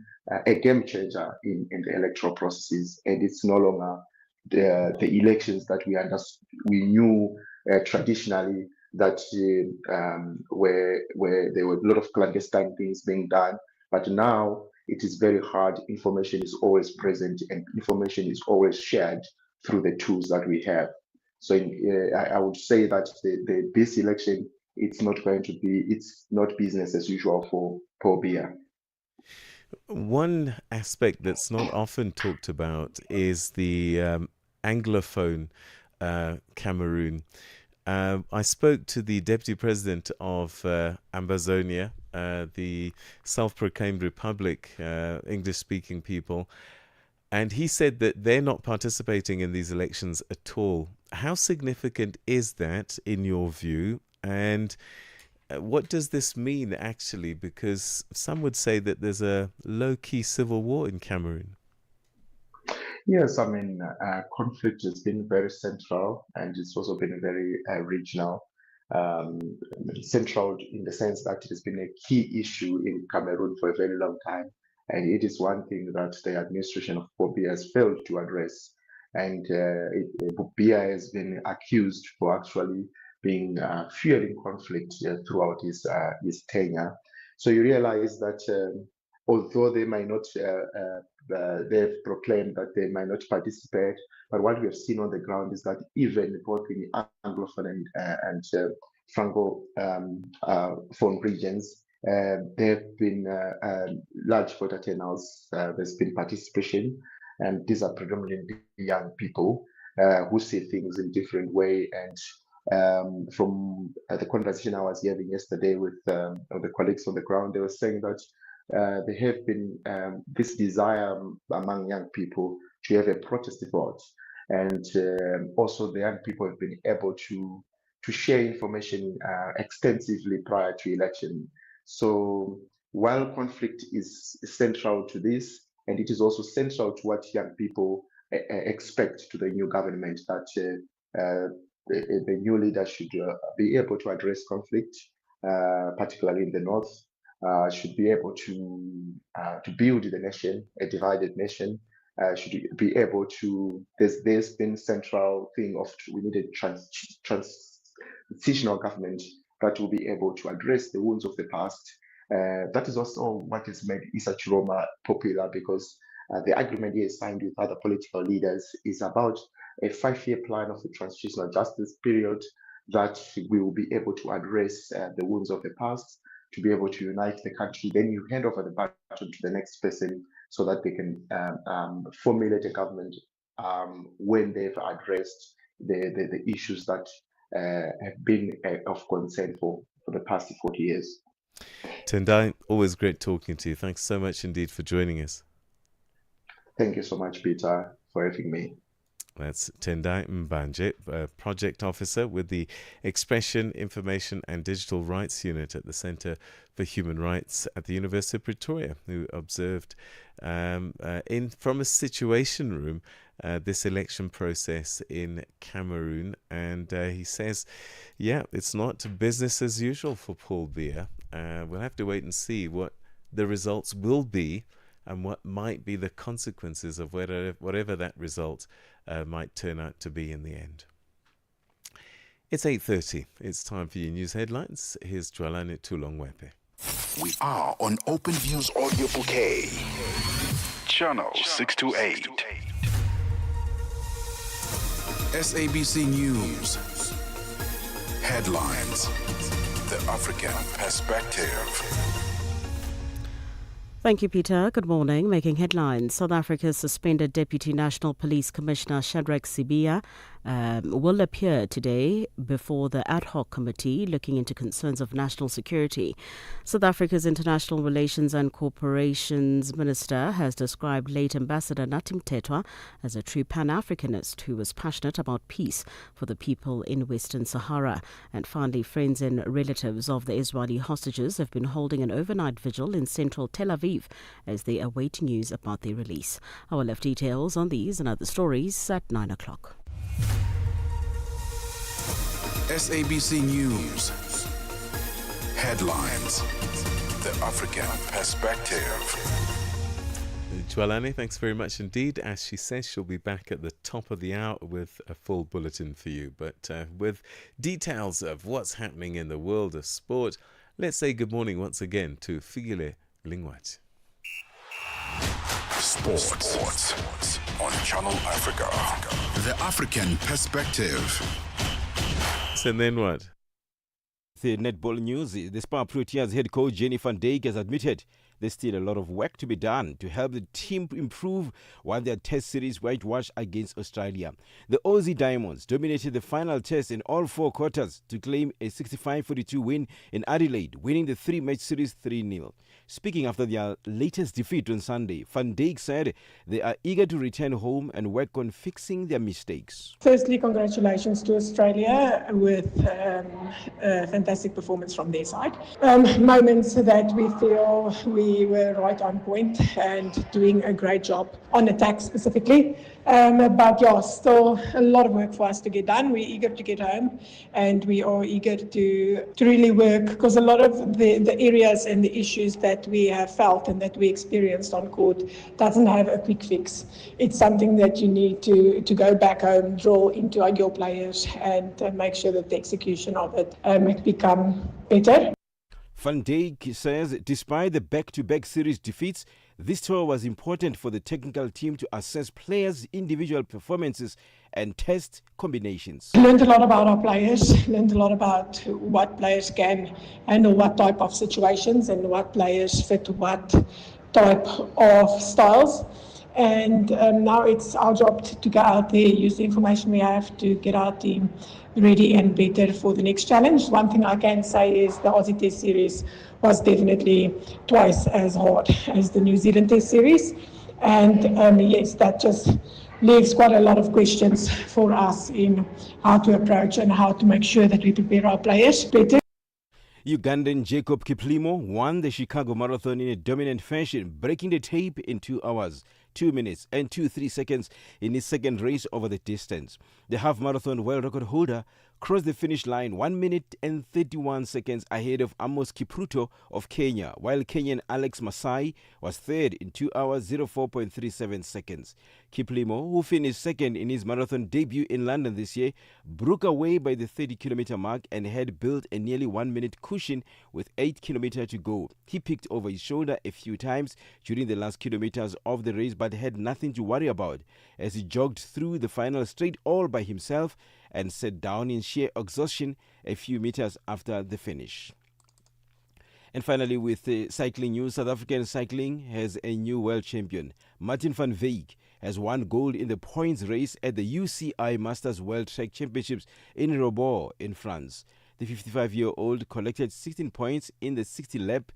a game changer in the electoral processes. And it's no longer the elections that we knew traditionally, that where there were a lot of clandestine things being done. But now it is very hard. Information is always present, and information is always shared through the tools that we have. So I would say that this election, it's not business as usual for Paul Biya. One aspect that's not often talked about is the Anglophone Cameroon. I spoke to the Deputy President of Ambazonia, the self-proclaimed republic, English-speaking people, and he said that they're not participating in these elections at all. How significant is that in your view? And what does this mean actually? Because some would say that there's a low-key civil war in Cameroon. Yes, I mean, conflict has been very central, and it's also been very regional. Central in the sense that it has been a key issue in Cameroon for a very long time. And it is one thing that the administration of Paul Biya has failed to address. And Biya has been accused for actually being fueling conflict throughout his tenure. So you realize that although they might not, they've proclaimed that they might not participate, but what we have seen on the ground is that even both in the Anglophone and Francophone regions, there have been large voter turnouts. There's been participation, and these are predominantly young people who see things in different way. And from the conversation I was having yesterday with the colleagues on the ground, they were saying that there have been this desire among young people to have a protest vote, and also the young people have been able to share information extensively prior to election. So while conflict is central to this, and it is also central to what young people expect to the new government that the new leader should be able to address conflict, particularly in the north, should be able to build the nation, a divided nation, should be able to. There's been central thing of we need a transitional government that will be able to address the wounds of the past. That is also what has made Issa Chiroma popular, because the agreement he has signed with other political leaders is about a 5-year plan of the transitional justice period that we will be able to address the wounds of the past, to be able to unite the country. Then you hand over the baton to the next person so that they can formulate a government when they've addressed the issues that have been of concern for the past 40 years. Tendai, always great talking to you. Thanks so much indeed for joining us. Thank you so much, Peter, for having me. That's Tendai Mbanje, Project Officer with the Expression, Information and Digital Rights Unit at the Centre for Human Rights at the University of Pretoria, who observed from a situation room this election process in Cameroon. And he says, it's not business as usual for Paul Biya. We'll have to wait and see what the results will be and what might be the consequences of whatever that result might turn out to be in the end. It's 8:30. It's time for your news headlines. Here's Dwalane Tulongwepe. We are on Open Views Audio Bouquet, Channel 628. SABC News. Headlines. The African Perspective. Thank you, Peter. Good morning. Making headlines, South Africa's suspended Deputy National Police Commissioner Shadrack Sibiya will appear today before the ad hoc committee looking into concerns of national security. South Africa's International Relations and Corporations Minister has described late Ambassador Nathi Mthethwa as a true Pan-Africanist who was passionate about peace for the people in Western Sahara. And finally, friends and relatives of the Israeli hostages have been holding an overnight vigil in central Tel Aviv as they await news about their release. I will have details on these and other stories at 9 o'clock. SABC News. Headlines. The African Perspective. Dwalane, thanks very much indeed. As she says, she'll be back at the top of the hour with a full bulletin for you. But with details of what's happening in the world of sport, let's say good morning once again to Figile Lingwat. Sports on Channel Africa. The African Perspective. And then what? The netball news. The Spar Proteas head coach Jenny van Dijk has admitted there's still a lot of work to be done to help the team improve while their test series whitewash against Australia. The Aussie Diamonds dominated the final test in all 4 quarters to claim a 65-42 win in Adelaide, winning the 3-match series 3-0. Speaking after their latest defeat on Sunday, Van Dijk said they are eager to return home and work on fixing their mistakes. Firstly, congratulations to Australia with a fantastic performance from their side. Moments that we feel we were right on point and doing a great job on attack specifically. But yeah, still a lot of work for us to get done. We're eager to get home and we are eager to really work, because a lot of the areas and the issues that we have felt and that we experienced on court doesn't have a quick fix. It's something that you need to go back home, draw into your players and make sure that the execution of it become better. Van Dijk says despite the back-to-back series defeats, this tour was important for the technical team to assess players' individual performances and test combinations. Learned a lot about our players, learned a lot about what players can handle what type of situations and what players fit what type of styles. And now it's our job to go out there, use the information we have to get our team ready and better for the next challenge. One thing I can say is the Aussie Test Series was definitely twice as hard as the New Zealand Test Series. And yes, that just leaves quite a lot of questions for us in how to approach and how to make sure that we prepare our players better. Ugandan Jacob Kiplimo won the Chicago Marathon in a dominant fashion, breaking the tape in 2 hours. 2 minutes and 23 seconds in his second race over the distance. The half marathon world record holder crossed the finish line 1 minute and 31 seconds ahead of Amos Kipruto of Kenya, while Kenyan Alex Masai was third in 2 hours 04.37 seconds. Kiplimo, who finished second in his marathon debut in London this year, broke away by the 30-kilometer mark and had built a nearly 1 minute cushion with 8 kilometers to go. He picked over his shoulder a few times during the last kilometers of the race, but had nothing to worry about as he jogged through the final straight all by himself and sat down in sheer exhaustion a few meters after the finish. And finally, with cycling news, South African cycling has a new world champion. Martin van Wyk has won gold in the points race at the UCI Masters World Track Championships in Robert in France. The 55-year-old collected 16 points in the 60-lap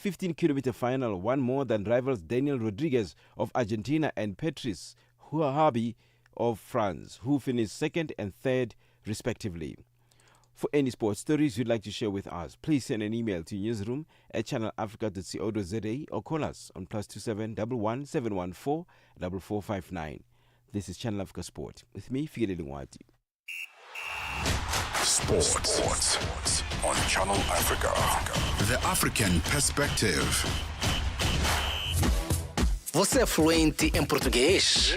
15-kilometer final, one more than rivals Daniel Rodriguez of Argentina and Patrice Huahabi of France, who finished second and third, respectively. For any sports stories you'd like to share with us, please send an email to newsroom@channelafrica.co.za or call us on +27 11 714 4459. This is Channel Africa Sport with me, Figile Lingwati. Sports on Channel Africa. The African Perspective. Você é fluente em português?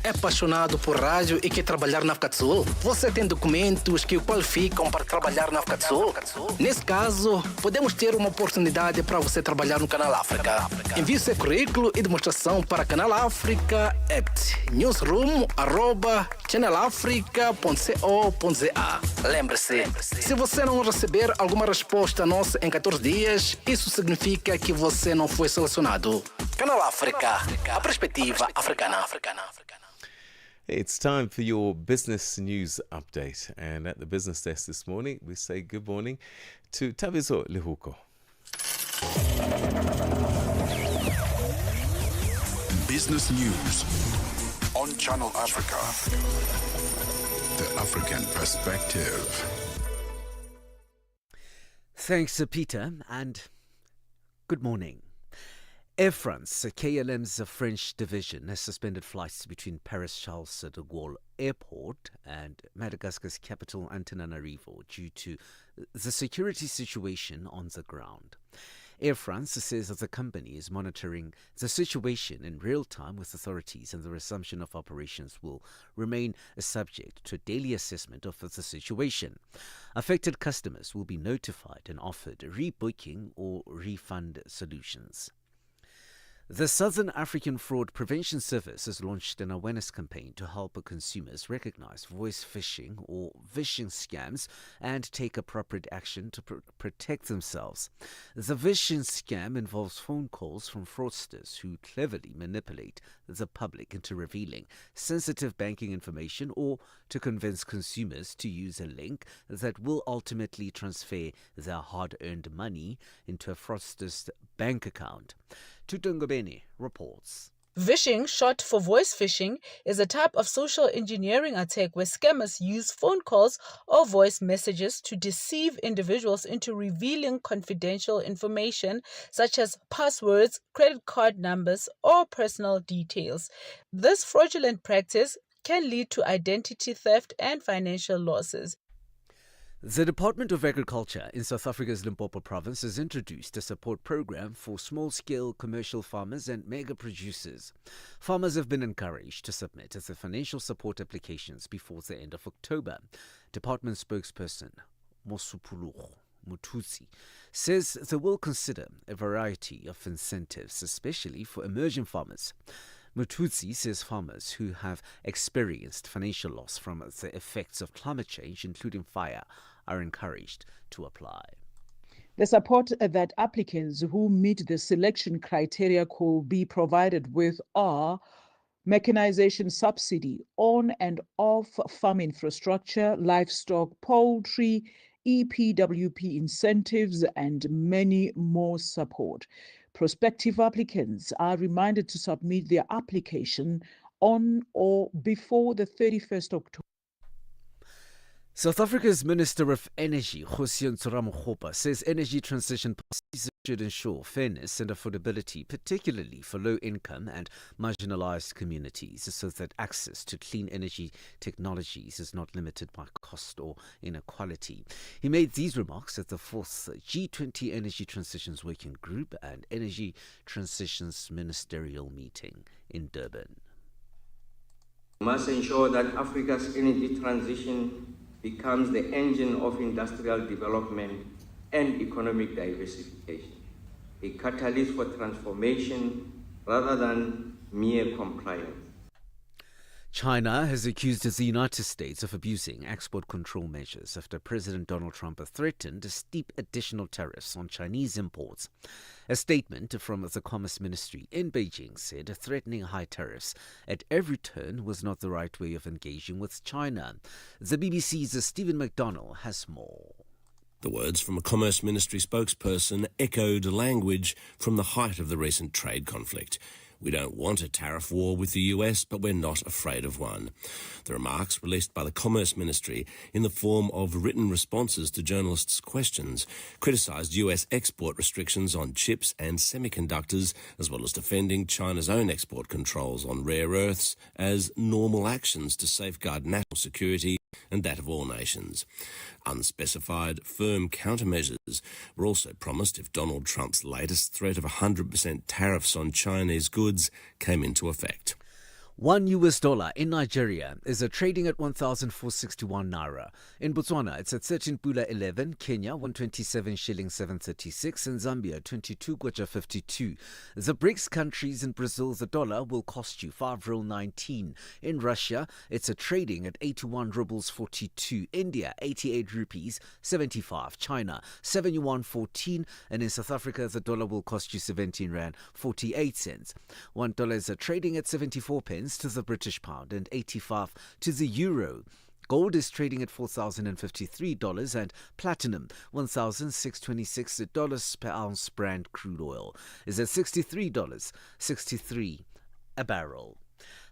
É apaixonado por rádio e quer trabalhar na África do Sul? Você tem documentos que o qualificam para trabalhar na África do Sul? Nesse caso, podemos ter uma oportunidade para você trabalhar no Canal África. Envie seu currículo e demonstração para Canal África @ newsroom@channelafrica.co.za. Lembre-se, se você não receber alguma resposta nossa em 14 dias, isso significa que você não foi selecionado. Canal África, a perspectiva africana. It's time for your business news update. And at the business desk this morning, we say good morning to Tabiso Lihuko. Business news on Channel Africa. The African Perspective. Thanks, Peter, and good morning. Air France, KLM's French division, has suspended flights between Paris-Charles de Gaulle Airport and Madagascar's capital Antananarivo due to the security situation on the ground. Air France says that the company is monitoring the situation in real time with authorities, and the resumption of operations will remain subject to a daily assessment of the situation. Affected customers will be notified and offered rebooking or refund solutions. The Southern African Fraud Prevention Service has launched an awareness campaign to help consumers recognize voice phishing or phishing scams and take appropriate action to protect themselves. The phishing scam involves phone calls from fraudsters who cleverly manipulate the public into revealing sensitive banking information or to convince consumers to use a link that will ultimately transfer their hard-earned money into a fraudster's bank account. Tutungobeni reports. Phishing, short for voice phishing, is a type of social engineering attack where scammers use phone calls or voice messages to deceive individuals into revealing confidential information such as passwords, credit card numbers, or personal details. This fraudulent practice can lead to identity theft and financial losses. The Department of Agriculture in South Africa's Limpopo province has introduced a support program for small-scale commercial farmers and mega producers. Farmers have been encouraged to submit their financial support applications before the end of October. Department spokesperson Mosupulugo Mututsi says they will consider a variety of incentives, especially for emerging farmers. Mututsi says farmers who have experienced financial loss from the effects of climate change, including fire, are encouraged to apply. The support that applicants who meet the selection criteria could be provided with are mechanization subsidy on and off farm infrastructure, livestock, poultry, EPWP incentives, and many more support. Prospective applicants are reminded to submit their application on or before the 31st October. South Africa's Minister of Energy, Hosian Tsoramokgopa, says energy transition policies should ensure fairness and affordability, particularly for low-income and marginalized communities, so that access to clean energy technologies is not limited by cost or inequality. He made these remarks at the 4th G20 Energy Transitions Working Group and Energy Transitions Ministerial Meeting in Durban. We must ensure that Africa's energy transition becomes the engine of industrial development and economic diversification, a catalyst for transformation rather than mere compliance. China has accused the United States of abusing export control measures after President Donald Trump threatened steep additional tariffs on Chinese imports. A statement from the Commerce Ministry in Beijing said threatening high tariffs at every turn was not the right way of engaging with China. The BBC's Stephen McDonnell has more. The words from a Commerce Ministry spokesperson echoed language from the height of the recent trade conflict. We don't want a tariff war with the US, but we're not afraid of one. The remarks, released by the Commerce Ministry in the form of written responses to journalists' questions, criticised US export restrictions on chips and semiconductors, as well as defending China's own export controls on rare earths as normal actions to safeguard national security and that of all nations. Unspecified, firm countermeasures were also promised if Donald Trump's latest threat of 100% tariffs on Chinese goods came into effect. $1 in Nigeria is trading at 1,461 naira. In Botswana, it's at 13 pula 11, Kenya 127 shilling 736, and Zambia 22 kwacha 52. The BRICS countries in Brazil, the dollar will cost you 5.19. In Russia, it's trading at 81 rubles 42. India 88 rupees 75. China 7 yuan 14, and in South Africa, the dollar will cost you 17 rand 48 cents. $1 is trading at 74 pence to the British pound and 85 to the euro. Gold is trading at $4,053 and platinum $1,626 per ounce. Brent crude oil is at $63.63 a barrel.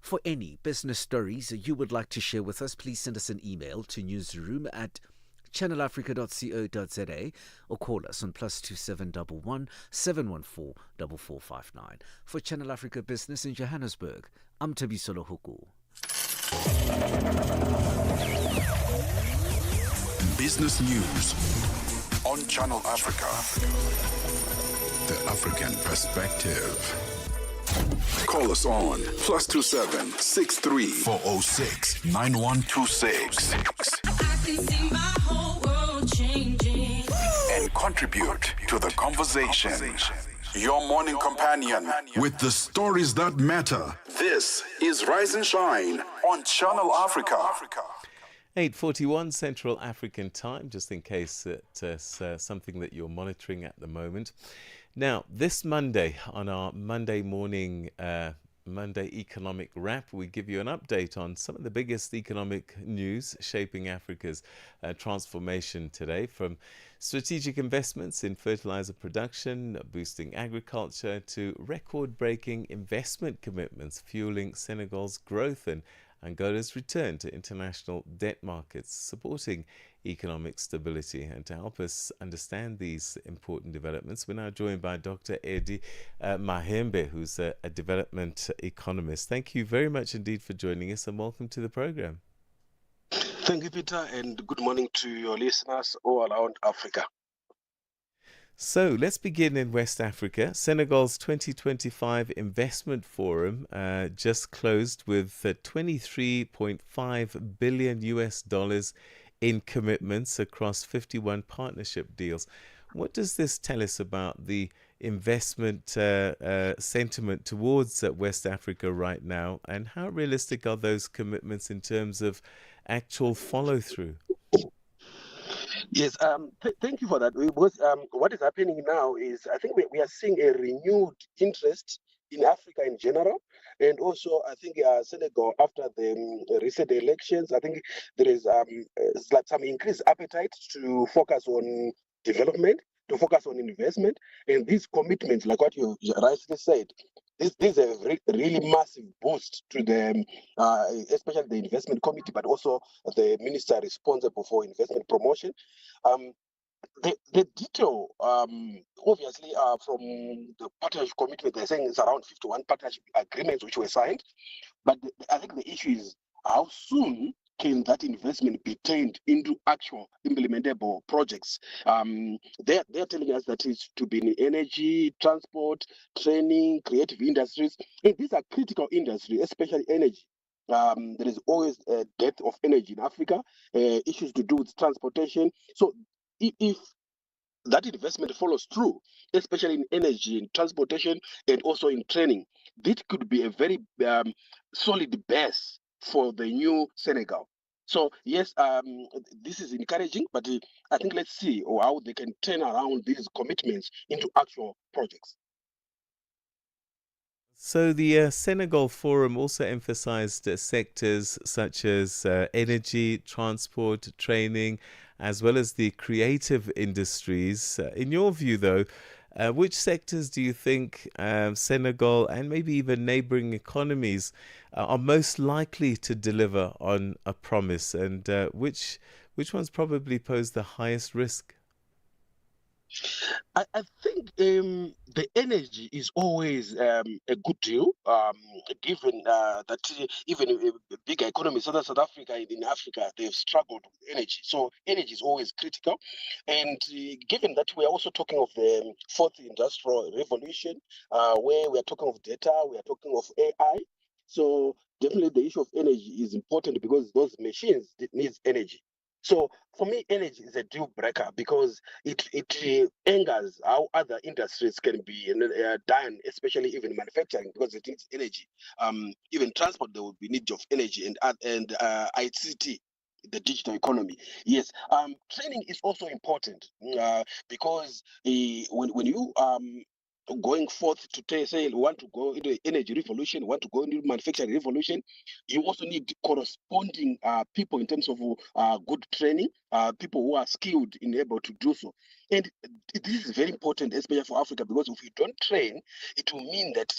For any business stories you would like to share with us, please send us an email to newsroom@channelafrica.co.za or call us on +2711 714 4459. For Channel Africa Business in Johannesburg, I'm Thabisolo Huku. Business News on Channel Africa. The African Perspective. Call us on +27 63 406 9126. And contribute to the conversation. Your morning companion with the stories that matter. This is Rise and Shine on Channel Africa. 8:41 Central African Time, just in case it's something that you're monitoring at the moment. Now, this Monday, on our Monday morning Monday Economic Wrap, we give you an update on some of the biggest economic news shaping Africa's transformation today, from strategic investments in fertilizer production, boosting agriculture, to record-breaking investment commitments fueling Senegal's growth and Angola's return to international debt markets, supporting economic stability. And to help us understand these important developments, we're now joined by Dr. Eddie Mahembe, who's a development economist. Thank you very much indeed for joining us, and welcome to the program. Thank you, Peter, and good morning to your listeners all around Africa. So let's begin in West Africa. Senegal's 2025 Investment Forum just closed with $23.5 billion in commitments across 51 partnership deals. What does this tell us about the investment sentiment towards West Africa right now, and how realistic are those commitments in terms of actual follow-through? Yes, thank you for that. Because what is happening now is, I think we are seeing a renewed interest in Africa in general, and also I think Senegal, after the recent elections, I think there is like some increased appetite to focus on development, to focus on investment, and these commitments, like what you rightly said, this is a really massive boost to the, especially the investment committee, but also the minister responsible for investment promotion. The detail, obviously, from the partnership commitment, they're saying it's around 51 partnership agreements which were signed. But I think the issue is how soon can that investment be turned into actual implementable projects? They're telling us that it's to be in energy, transport, training, creative industries. And these are critical industries, especially energy. There is always a dearth of energy in Africa, issues to do with transportation. So if that investment follows through, especially in energy, in transportation, and also in training, this could be a very solid base for the new Senegal. So yes, this is encouraging, but I think let's see how they can turn around these commitments into actual projects. So the Senegal Forum also emphasized sectors such as energy, transport, training, as well as the creative industries. In your view, though, which sectors do you think Senegal and maybe even neighboring economies are most likely to deliver on a promise, and which ones probably pose the highest risk? I think the energy is always a good deal, given that even bigger economies, such as South Africa, in Africa, they've struggled with energy. So energy is always critical. And given that we are also talking of the fourth industrial revolution, where we are talking of data, we are talking of AI. So definitely the issue of energy is important because those machines needs energy. So for me, energy is a deal breaker because it angers how other industries can be done, especially even manufacturing, because it needs energy. Even transport, there will be need of energy, and ICT, the digital economy. Yes, training is also important because when you going forth to say you want to go into energy revolution, want to go into manufacturing revolution, you also need corresponding people in terms of good training, people who are skilled and able to do so. And this is very important, especially for Africa, because if you don't train, it will mean that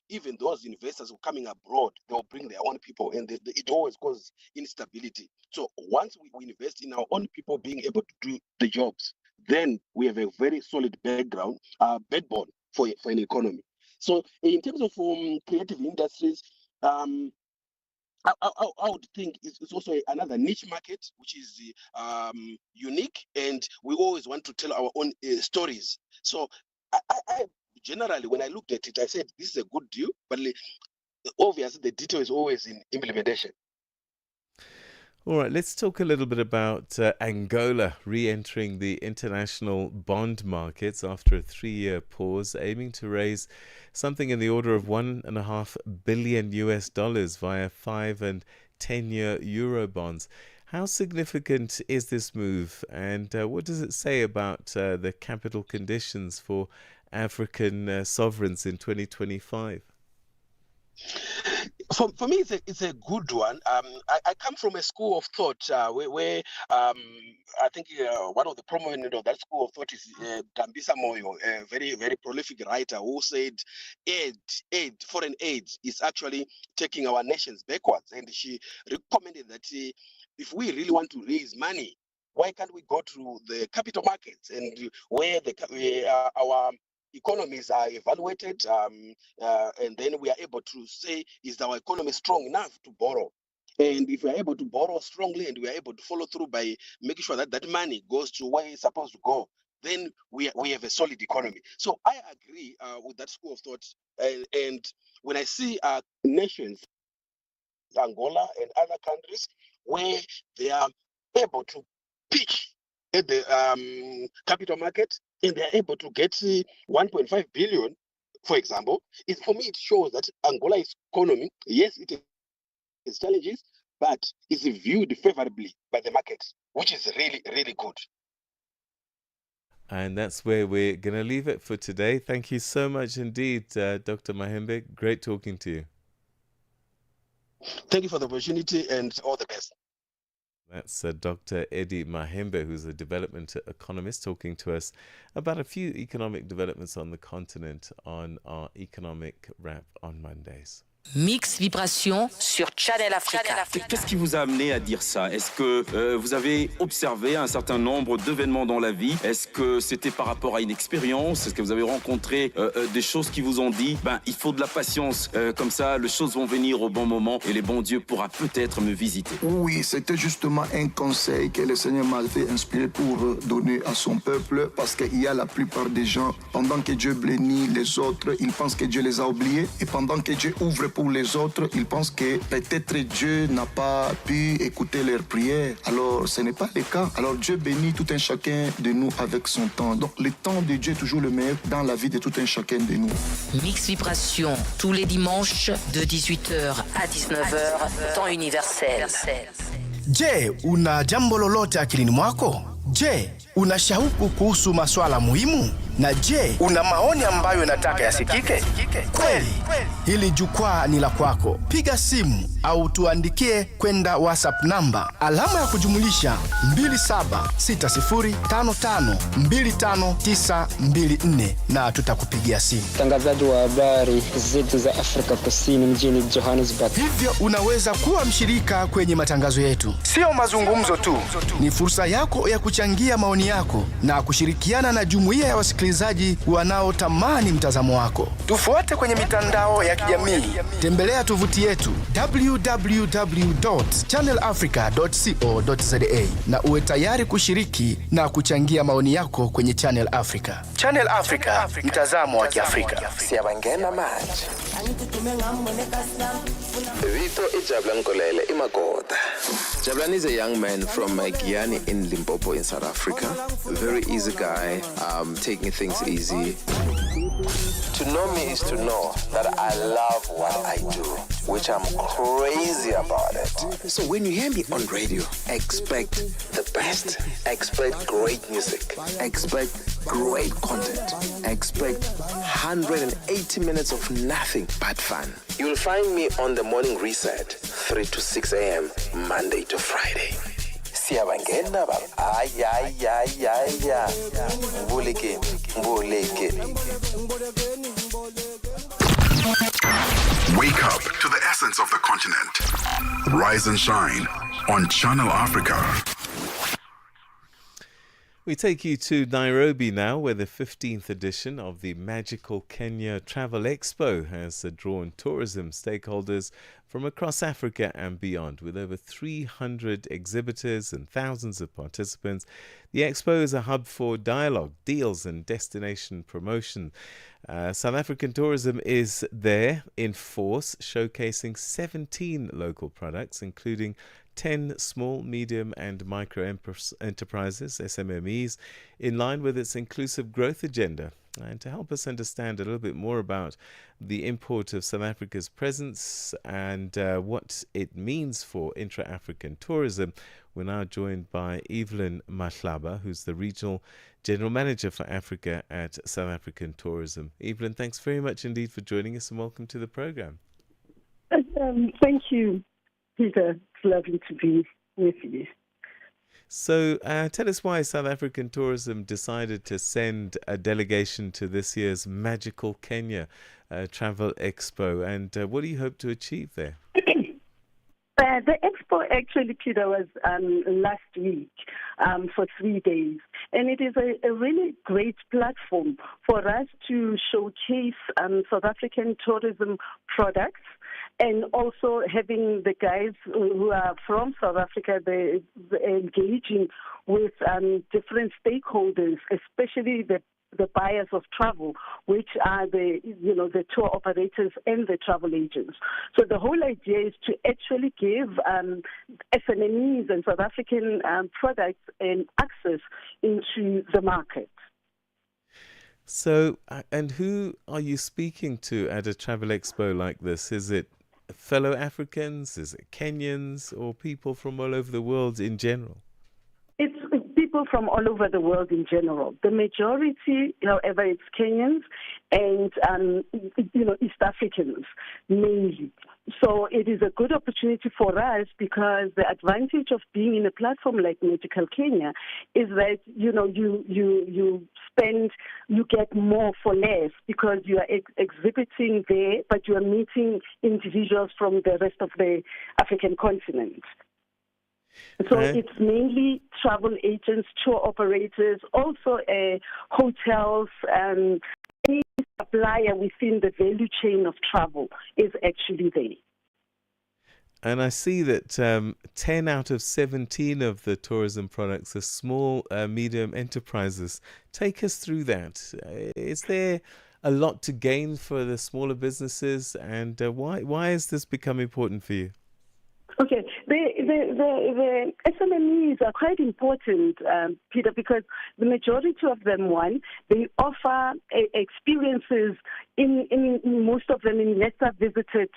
even those investors who are coming abroad, they'll bring their own people, and it always causes instability. So once we invest in our own people being able to do the jobs, then we have a very solid backbone for an economy. So in terms of creative industries, I would think it's also another niche market, which is unique, and we always want to tell our own stories. So I generally, when I looked at it, I said this is a good deal, but obviously the detail is always in implementation. All right, let's talk a little bit about Angola re-entering the international bond markets after a 3-year pause, aiming to raise something in the order of $1.5 billion via 5 and 10-year euro bonds. How significant is this move, and what does it say about the capital conditions for African sovereigns in 2025? For me, it's a good one. I come from a school of thought where I think one of the prominent of that school of thought is Dambisa Moyo, a very, very prolific writer who said foreign aid is actually taking our nations backwards. And she recommended that if we really want to raise money, why can't we go to the capital markets and where our economies are evaluated, and then we are able to say, is our economy strong enough to borrow? And if we are able to borrow strongly and we are able to follow through by making sure that that money goes to where it's supposed to go, then we have a solid economy. So I agree with that school of thought. And when I see nations, Angola and other countries, where they are able to pitch at the capital market and they are able to get 1.5 billion, for example, for me it shows that Angola's economy, yes, it has challenges, but is viewed favorably by the market, which is really, really good. And that's where we're going to leave it for today. Thank you so much indeed, Dr. Mahembe. Great talking to you. Thank you for the opportunity and all the best. That's Dr. Eddie Mahembe, who's a development economist, talking to us about a few economic developments on the continent on our Economic Wrap on Mondays. Mix Vibration sur Channel Africa. Qu'est-ce qui vous a amené à dire ça? Est-ce que vous avez observé un certain nombre d'événements dans la vie? Est-ce que c'était par rapport à une expérience? Est-ce que vous avez rencontré des choses qui vous ont dit il faut de la patience, comme ça les choses vont venir au bon moment et les bons dieux pourra peut-être me visiter? Oui, c'était justement un conseil que le Seigneur m'avait inspiré pour donner à son peuple, parce qu'il y a la plupart des gens, pendant que Dieu bénit les autres, ils pensent que Dieu les a oubliés, et pendant que Dieu ouvre pour les autres, ils pensent que peut-être Dieu n'a pas pu écouter leurs prières. Alors, ce n'est pas le cas. Alors, Dieu bénit tout un chacun de nous avec son temps. Donc, le temps de Dieu est toujours le meilleur dans la vie de tout un chacun de nous. Mix Vibration, tous les dimanches de 18h à 19h, temps universel. Je, una jambo lolote akilini mwako? Je, una shauku kuhusu maswala muhimu? Na je, una maoni ambayo unataka yasikike? Kweli, hili jukwaa ni la kwako. Piga simu au tuandikie kwenda WhatsApp namba alama ya kujumulisha 2760552594 na tutakupigia simu. Mtangazaji wa habari zetu za Afrika Kusini mjini Johannesburg. Hivyo unaweza kuwa mshirika kwenye matangazo yetu. Sio mazungumzo tu, ni fursa yako ya kuchangia maoni yako na kushirikiana na jumuiya ya wasikilizaji wanaotamani mtazamo wako. Tufuate kwenye mitandao ya kijamii. Tembelea tovuti yetu www.channelafrica.co.za na uwe tayari kushiriki na kuchangia maoni yako kwenye Channel Africa. Channel Africa, mtazamo wa Kiafrika. Siyabangena manje. Vito Jablan Kolele Imakota. Jablan is a young man from Guyana in Limpopo in South Africa. A very easy guy, taking things easy. To know me is to know that I love what I do, which I'm crazy about it. So when you hear me on radio, expect the best. Expect great music. Expect great content. Expect 180 minutes of nothing but fun. You'll find me on the morning reset, 3 to 6 a.m., Monday to Friday. Siyabangena baba. Ay. Mbuleke. Wake up to the essence of the continent. Rise and shine on Channel Africa. We take you to Nairobi now, where the 15th edition of the Magical Kenya Travel Expo has drawn tourism stakeholders from across Africa and beyond. With over 300 exhibitors and thousands of participants, the expo is a hub for dialogue, deals and destination promotion. South African tourism is there in force, showcasing 17 local products, including 10 small, medium and micro enterprises, SMMEs, in line with its inclusive growth agenda. And to help us understand a little bit more about the import of South Africa's presence and what it means for intra-African tourism, we're now joined by Evelyn Mahlaba, who's the Regional General Manager for Africa at South African Tourism. Evelyn, thanks very much indeed for joining us and welcome to the program. Thank you, Peter. It's lovely to be with you. So tell us why South African Tourism decided to send a delegation to this year's Magical Kenya Travel Expo, and what do you hope to achieve there? The expo actually, Peter, was last week for 3 days. And it is a really great platform for us to showcase South African tourism products, and also having the guys who are from South Africa, they're engaging with different stakeholders, especially the buyers of travel, which are the tour operators and the travel agents. So the whole idea is to actually give SMEs and South African products and access into the market. So, and who are you speaking to at a travel expo like this? Is it fellow Africans? Is it Kenyans or people from all over the world in general? It's people from all over the world in general. The majority, however, it's Kenyans and East Africans mainly. So it is a good opportunity for us because the advantage of being in a platform like Medical Kenya is that, you get more for less because you are exhibiting there, but you are meeting individuals from the rest of the African continent. So it's mainly travel agents, tour operators, also hotels, any supplier within the value chain of travel is actually there. And I see that 10 out of 17 of the tourism products are small, medium enterprises. Take us through that. Is there a lot to gain for the smaller businesses, and why has this become important for you? Okay, the SMMEs are quite important, Peter, because the majority of them, they offer experiences in most of them in lesser visited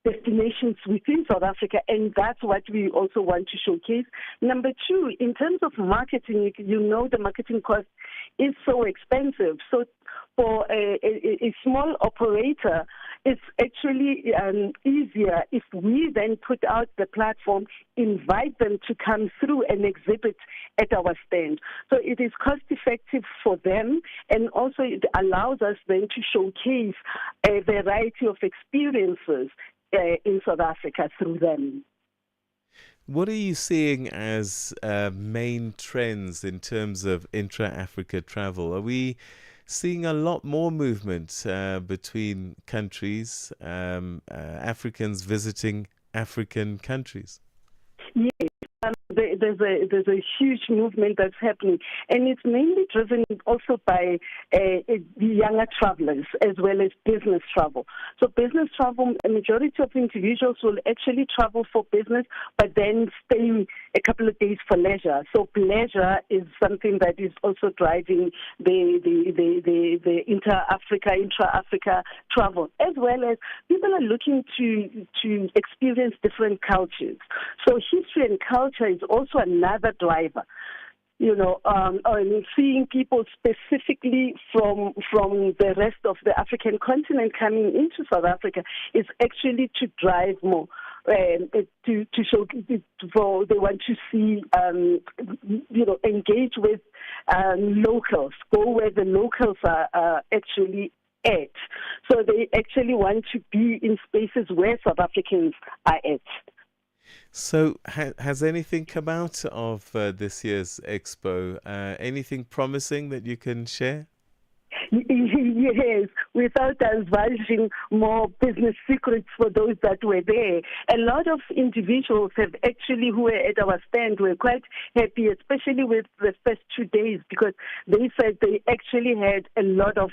destinations within South Africa, and that's what we also want to showcase. Number two, in terms of marketing, the marketing cost is so expensive. So for a small operator, it's actually easier if we then put out the platform, invite them to come through and exhibit at our stand. So it is cost effective for them, and also it allows us then to showcase a variety of experiences in South Africa through them. What are you seeing as main trends in terms of intra-Africa travel? Are we seeing a lot more movement between countries, Africans visiting African countries? Yes. There's a huge movement that's happening, and it's mainly driven also by the younger travelers as well as business travel. So business travel, a majority of individuals will actually travel for business, but then stay a couple of days for leisure. So pleasure is something that is also driving the intra-Africa travel, as well as people are looking to experience different cultures. So history and culture is also another driver. Seeing people specifically from the rest of the African continent coming into South Africa is actually to drive more. To show they want to see, engage with locals, go where the locals are actually at. So they actually want to be in spaces where South Africans are at. So has anything come out of this year's expo? Anything promising that you can share? Yes, without divulging more business secrets for those that were there. A lot of individuals who were at our stand were quite happy, especially with the first 2 days, because they said they actually had a lot of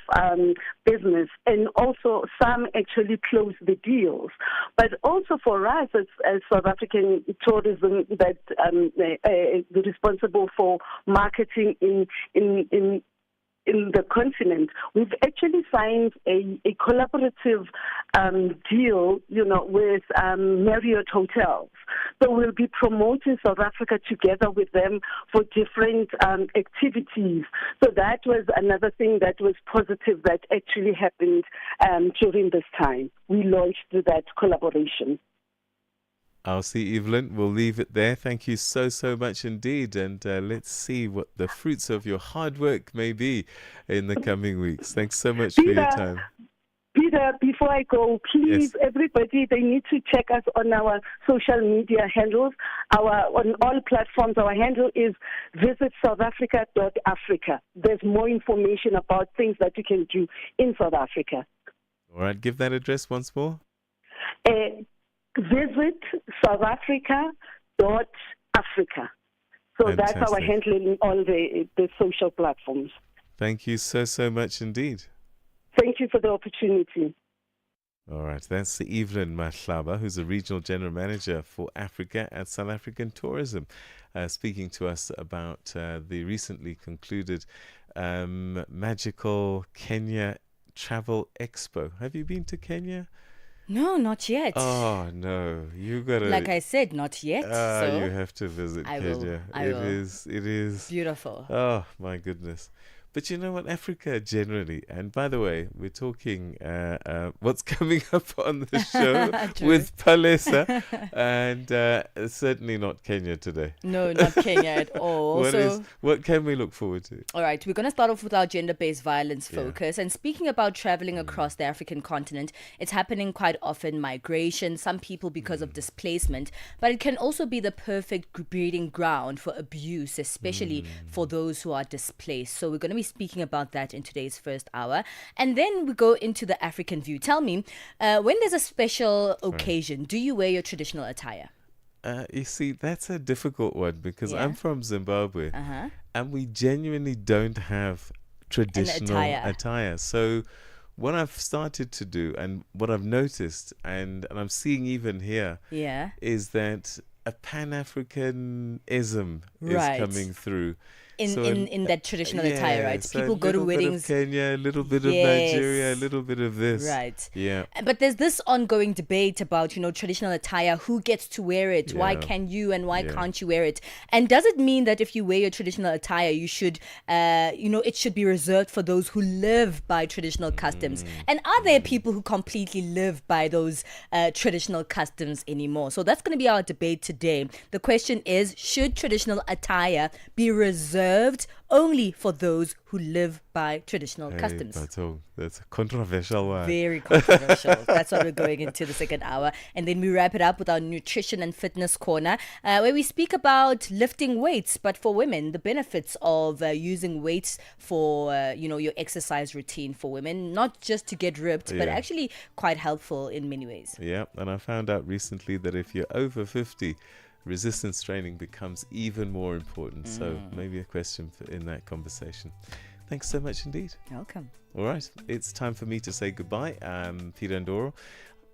business, and also some actually closed the deals. But also for us as South African tourism, that responsible for marketing in the continent, we've actually signed a collaborative deal, with Marriott Hotels. So we'll be promoting South Africa together with them for different activities. So that was another thing that was positive that actually happened during this time. We launched that collaboration. I'll see, Evelyn. We'll leave it there. Thank you so much indeed. And let's see what the fruits of your hard work may be in the coming weeks. Thanks so much for your time. Peter, before I go, please, everybody, they need to check us on our social media handles. On all platforms, our handle is visitsouthafrica.africa. There's more information about things that you can do in South Africa. All right, give that address once more. Visit southafrica.africa. So Fantastic. That's our handle in all the social platforms. Thank you so much indeed. Thank you for the opportunity. All right, that's Evelyn Mahlaba, who's a Regional General Manager for Africa at South African Tourism, speaking to us about the recently concluded Magical Kenya Travel Expo. Have you been to Kenya? No, not yet. Oh, no. You got to... Like I said, not yet. So you have to visit Kenya. I will. It is... Beautiful. Oh, my goodness. But you know what, Africa generally, and by the way, we're talking what's coming up on the show with Palesa, and certainly not Kenya today. No, not Kenya at all. What can we look forward to? All right, we're going to start off with our gender-based violence focus. And speaking about traveling across the African continent, it's happening quite often, migration, some people because of displacement, but it can also be the perfect breeding ground for abuse, especially for those who are displaced. So we're going to be speaking about that in today's first hour. And then we go into the African view. Tell me, when there's a special occasion, do you wear your traditional attire? You see, that's a difficult one because I'm from Zimbabwe and we genuinely don't have traditional attire. So what I've started to do and what I've noticed and I'm seeing even here is that a Pan-Africanism is coming through. In that traditional attire, right? So people go to weddings. A little bit of Kenya, a little bit of Nigeria, a little bit of this. Right. Yeah. But there's this ongoing debate about, traditional attire, who gets to wear it, why can you and why can't you wear it? And does it mean that if you wear your traditional attire, you should, it should be reserved for those who live by traditional customs? And are there people who completely live by those traditional customs anymore? So that's going to be our debate today. The question is, should traditional attire be reserved only for those who live by traditional customs? That's a controversial one. Very controversial. That's what we're going into the second hour. And then we wrap it up with our nutrition and fitness corner, where we speak about lifting weights, but for women, the benefits of using weights for, your exercise routine for women, not just to get ripped, but actually quite helpful in many ways. Yeah, and I found out recently that if you're over 50, resistance training becomes even more important. So maybe a question in that conversation. Thanks so much indeed. Welcome. All right, it's time for me to say goodbye. I'm Peter Ndoro.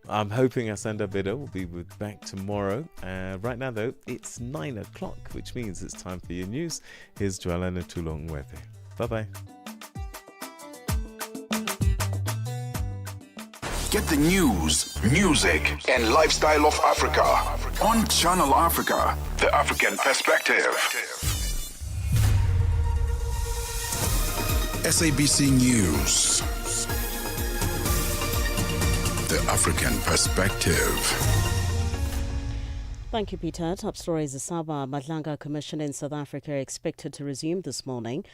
I'm hoping Asanda Beda will be back tomorrow. Right now, though, it's 9 o'clock, which means it's time for your news. Here's Joalana Tulongwete. Bye-bye. Get the news, music, and lifestyle of Africa on Channel Africa, the African perspective. SABC News, the African perspective. Thank you, Peter. Top stories. The Saba Madlanga Commission in South Africa expected to resume this morning.